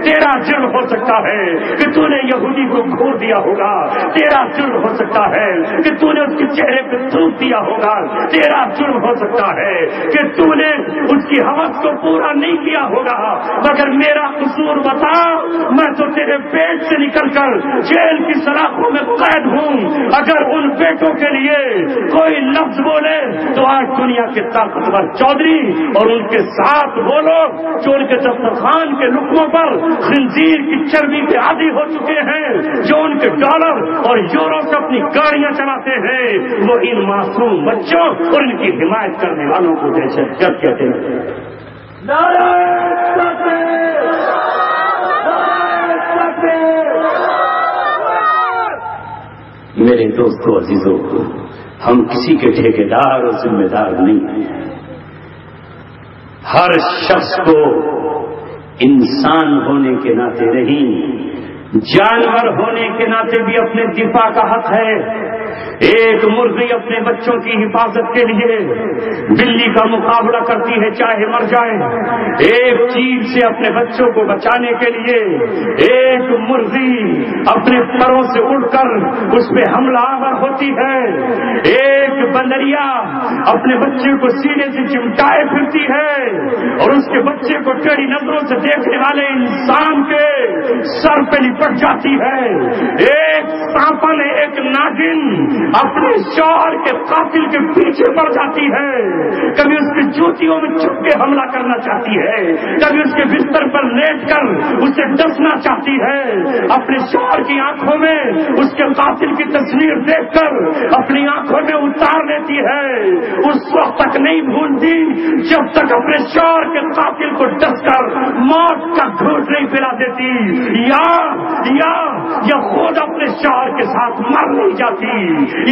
تیرا جرم ہو سکتا ہے کہ تو نے یہودی کو گھور دیا ہوگا, تیرا جرم ہو سکتا ہے کہ تو نے اس کے چہرے پہ تھوک دیا ہوگا, تیرا جرم ہو سکتا ہے کہ تو نے اس کی ہوس کو پورا نہیں نہیں کیا ہوگا، مگر میرا قصور بتا، میں تو تیرے پیٹ سے نکل کر جیل کی سلاخوں میں قید ہوں۔ اگر ان بیٹوں کے لیے کوئی لفظ بولے تو آج دنیا کے طاقتور چودھری اور ان کے ساتھ وہ لوگ جو ان کے دسترخوان کے لقموں پر خنزیر کی چربی کے عادی ہو چکے ہیں، جو ان کے ڈالر اور یورو سے اپنی گاڑیاں چلاتے ہیں، وہ ان معصوم بچوں اور ان کی حمایت کرنے والوں کو دہشت گرد کہتے ہیں۔ میرے دوستو عزیزو، ہم کسی کے ٹھیکیدار اور ذمہ دار نہیں ہیں۔ ہر شخص کو انسان ہونے کے ناطے نہیں، جانور ہونے کے ناطے بھی اپنے دفاع کا حق ہے۔ ایک مرغی اپنے بچوں کی حفاظت کے لیے بلی کا مقابلہ کرتی ہے چاہے مر جائے۔ ایک چیل سے اپنے بچوں کو بچانے کے لیے ایک مرغی اپنے پروں سے اڑ کر اس پہ حملہ آور ہوتی ہے۔ ایک بندریا اپنے بچے کو سینے سے چمٹائے پھرتی ہے اور اس کے بچے کو ٹیڑھی نظروں سے دیکھنے والے انسان کے سر پہ لپٹ جاتی ہے۔ ایک سانپن، ایک ناگن اپنے شوہر کے قاتل کے پیچھے پڑ جاتی ہے، کبھی اس کی جوتیوں میں چھپ کے حملہ کرنا چاہتی ہے، کبھی اس کے بستر پر لیٹ کر اسے ڈسنا چاہتی ہے۔ اپنے شوہر کی آنکھوں میں اس کے قاتل کی تصویر دیکھ کر اپنی آنکھوں میں اتار لیتی ہے۔ اس وقت تک نہیں بھولتی جب تک اپنے شوہر کے قاتل کو ڈس کر موت کا گھونٹ نہیں پلا دیتی، یا خود اپنے شوہر کے ساتھ مر نہیں جاتی۔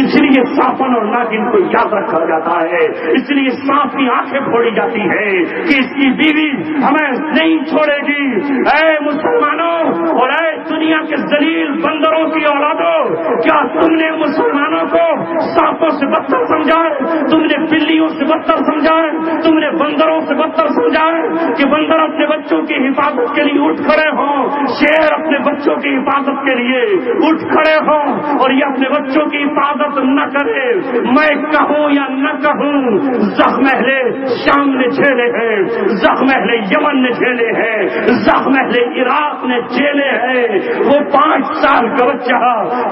اس لیے سانپن اور ناگن کو یاد رکھا جاتا ہے، اس لیے سانپ کی آنکھیں پھوڑی جاتی ہے کہ اس کی بیوی ہمیں نہیں چھوڑے گی۔ اے مسلمانوں اور اے دنیا کے ذلیل بندروں کی اولادوں، کیا تم نے مسلمانوں کو سانپوں سے بدتر سمجھا ہے؟ تم نے بلیوں سے بدتر سمجھا ہے؟ تم نے بندروں سے بدتر سمجھا ہے کہ بندر اپنے بچوں کی حفاظت کے لیے اٹھ کھڑے ہوں، شیر اپنے بچوں کی حفاظت کے لیے اٹھ کھڑے ہوں اور یہ اپنے بچوں کی حفاظت نہ کرے؟ میں کہوں یا نہ کہوں، زخم اہل شام نے جھیلے ہیں، زخم اہل یمن نے جھیلے ہیں، زخم اہل عراق نے جھیلے ہیں۔ وہ 5 سال کا بچہ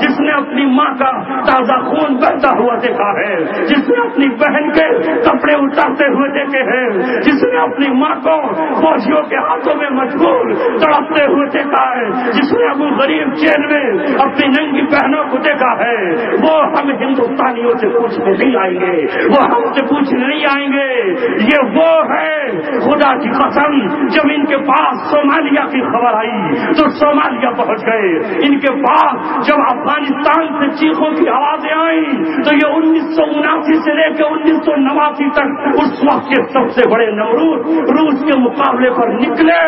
جس نے اپنی ماں کا تازہ خون بہتا ہوا دیکھا ہے، جس نے اپنی بہن کے کپڑے اتارتے ہوئے دیکھے ہیں، جس نے اپنی ماں کو فوجیوں کے ہاتھوں میں مجبور تڑپتے ہوئے دیکھا ہے، جس نے ابو غریب جیل میں اپنی ننگی بہنوں کو دیکھا ہے، وہ ہم ہندوستانیوں سے پوچھنے نہیں آئیں گے، وہ ہم سے پوچھنے نہیں آئیں گے۔ یہ وہ ہے خدا کی قسم، جب ان کے پاس صومالیہ کی خبر آئی تو صومالیہ پہنچ گئے، ان کے پاس جب افغانستان سے چیخوں کی آوازیں آئیں تو یہ 1979 سے لے کے 1989 تک اس وقت کے سب سے بڑے نمرود روس کے مقابلے پر نکلے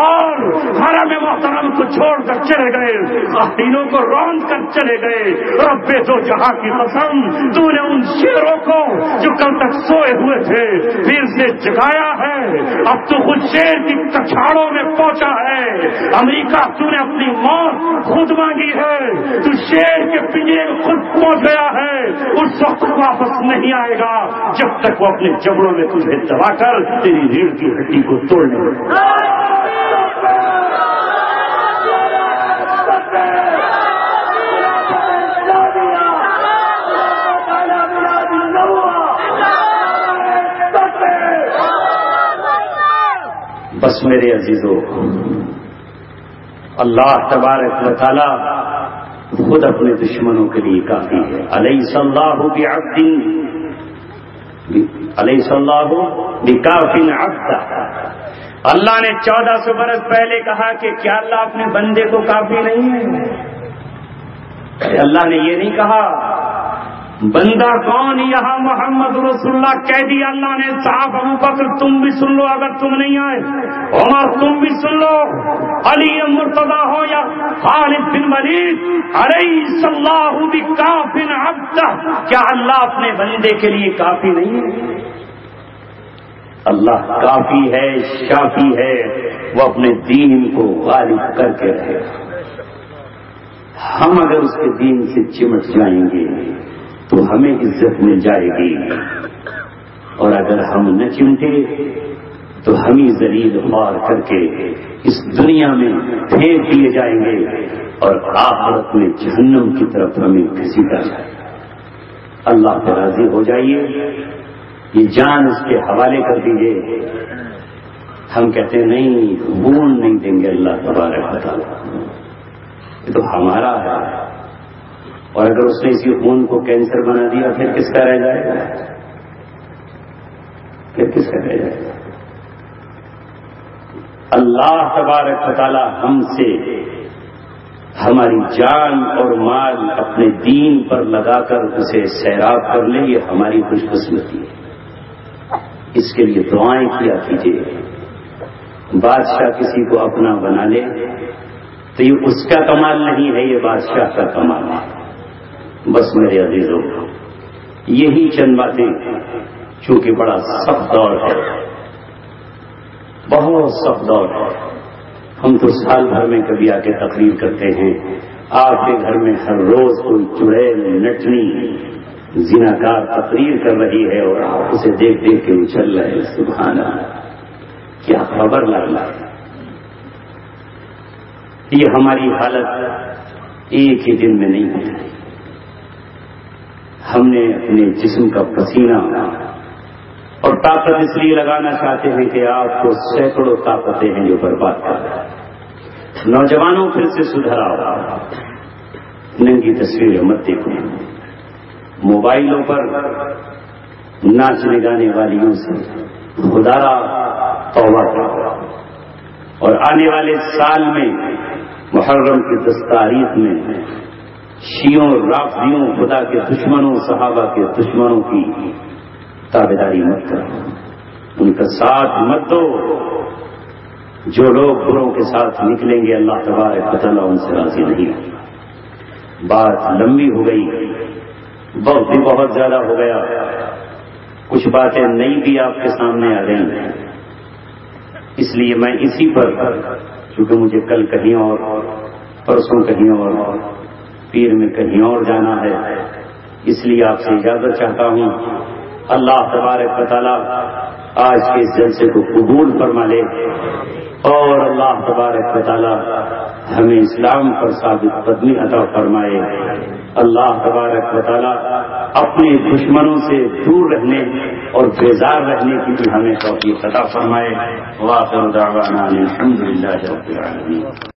اور حرم محترم کو چھوڑ کر چلے گئے، خواتینوں کو روند کر چلے گئے۔ رب دو جہاں کی قسم، تو نے ان شیروں کو جو کل تک سوئے ہوئے تھے پھر سے جگایا ہے۔ اب تو خود شیر کی کچھاڑوں میں پہنچا ہے۔ امریکہ تو نے اپنی موت خود مانگی ہے، تو شیر کے پنجرے میں خود پہنچ گیا ہے۔ اس وقت واپس نہیں آئے گا جب تک وہ اپنے جبڑوں میں تجھے دبا کر تیری ریڑھ کی ہڈی کو توڑنے لگے۔ بس میرے عزیزو، اللہ تبارک و تعالی خود اپنے دشمنوں کے لیے کافی ہے۔ الیس اللہ بعبد، الیس اللہ بکاف عبدہ۔ اللہ نے 1400 برس پہلے کہا کہ کیا اللہ اپنے بندے کو کافی نہیں ہے؟ اللہ نے یہ نہیں کہا بندہ کون؟ یہاں محمد رسول اللہ کہہ دیا اللہ نے۔ صاحب ابو بکر تم بھی سن لو اگر تم نہیں آئے، عمر تم بھی سن لو، علی مرتضی ہو یا خالد بن ولید، الیس اللہ بکاف عبدہ، کیا اللہ اپنے بندے کے لیے کافی نہیں ہے؟ اللہ کافی ہے، شافی ہے، وہ اپنے دین کو غالب کر کے رہے گا۔ ہم اگر اس کے دین سے چمٹ جائیں گے تو ہمیں عزت مل جائے گی، اور اگر ہم نہ چمٹے تو ہم ہی ذلیل خوار کر کے اس دنیا میں پھینک دیے جائیں گے اور آخرت میں جہنم کی طرف ہمیں گھسیٹا جائے گا. اللہ پہ راضی ہو جائیے، یہ جان اس کے حوالے کر دیجیے. ہم کہتے ہیں نہیں، خون نہیں دیں گے اللہ تبارک و تعالیٰ، یہ تو ہمارا ہے. اور اگر اس نے اسی خون کو کینسر بنا دیا پھر کس کا رہ جائے گا؟ پھر کس کا رہ جائے گا؟ اللہ تبارک و تعالیٰ ہم سے ہماری جان اور مال اپنے دین پر لگا کر اسے سیراب کر لے، یہ ہماری خوش قسمتی ہے. اس کے لیے دعائیں کیا کیجیے. بادشاہ کسی کو اپنا بنا لے تو یہ اس کا کمال نہیں ہے، یہ بادشاہ کا کمال ہے. بس میرے عزیزوں، یہی چند باتیں، چونکہ بڑا سخت دور ہے، بہت سخت دور ہے. ہم تو سال بھر میں کبھی آ کے تقریر کرتے ہیں، آپ کے گھر میں ہر روز کوئی چڑیل نٹنی زناکار تقریر کر رہی ہے اور آپ اسے دیکھ دیکھ کے اچھل رہے. سبحان اللہ، کیا خبر لگنا ہے. یہ ہماری حالت ایک ہی دن میں نہیں ہوتی. ہم نے اپنے جسم کا پسینہ اور طاقت اس لیے لگانا چاہتے ہیں کہ آپ کو سینکڑوں طاقتیں ہیں جو برباد کر رہے ہیں. نوجوانوں پھر سے سدھر آؤ، ننگی تصویریں مت دیکھو، موبائلوں پر ناچنے گانے والیوں سے خدا را توبہ کرو. اور آنے والے سال میں محرم کی 10 تاریخ میں شیعوں، رافضیوں، خدا کے دشمنوں، صحابہ کے دشمنوں کی تابعداری مت کرو، ان کا ساتھ مت دو. جو لوگ بروں کے ساتھ نکلیں گے اللہ تبارک و تعالیٰ ان سے راضی نہیں ہوگا. بات لمبی ہو گئی، وقت بھی بہت زیادہ ہو گیا، کچھ باتیں نئی بھی آپ کے سامنے آ گئی. اس لیے میں اسی پر، چونکہ مجھے کل کہیں اور، پرسوں کہیں اور، پیر میں کہیں اور جانا ہے، اس لیے آپ سے اجازت چاہتا ہوں. اللہ تبارک و تعالیٰ آج کے اس جلسے کو قبول فرما لے اور اللہ تبارک و تعالیٰ ہمیں اسلام پر ثابت قدمی عطا فرمائے. اللہ تبارک و تعالیٰ اپنے دشمنوں سے دور رہنے اور بیزار رہنے کی بھی ہمیں توفیق عطا فرمائے. وآخر دعوانا الحمد للہ رب العالمین.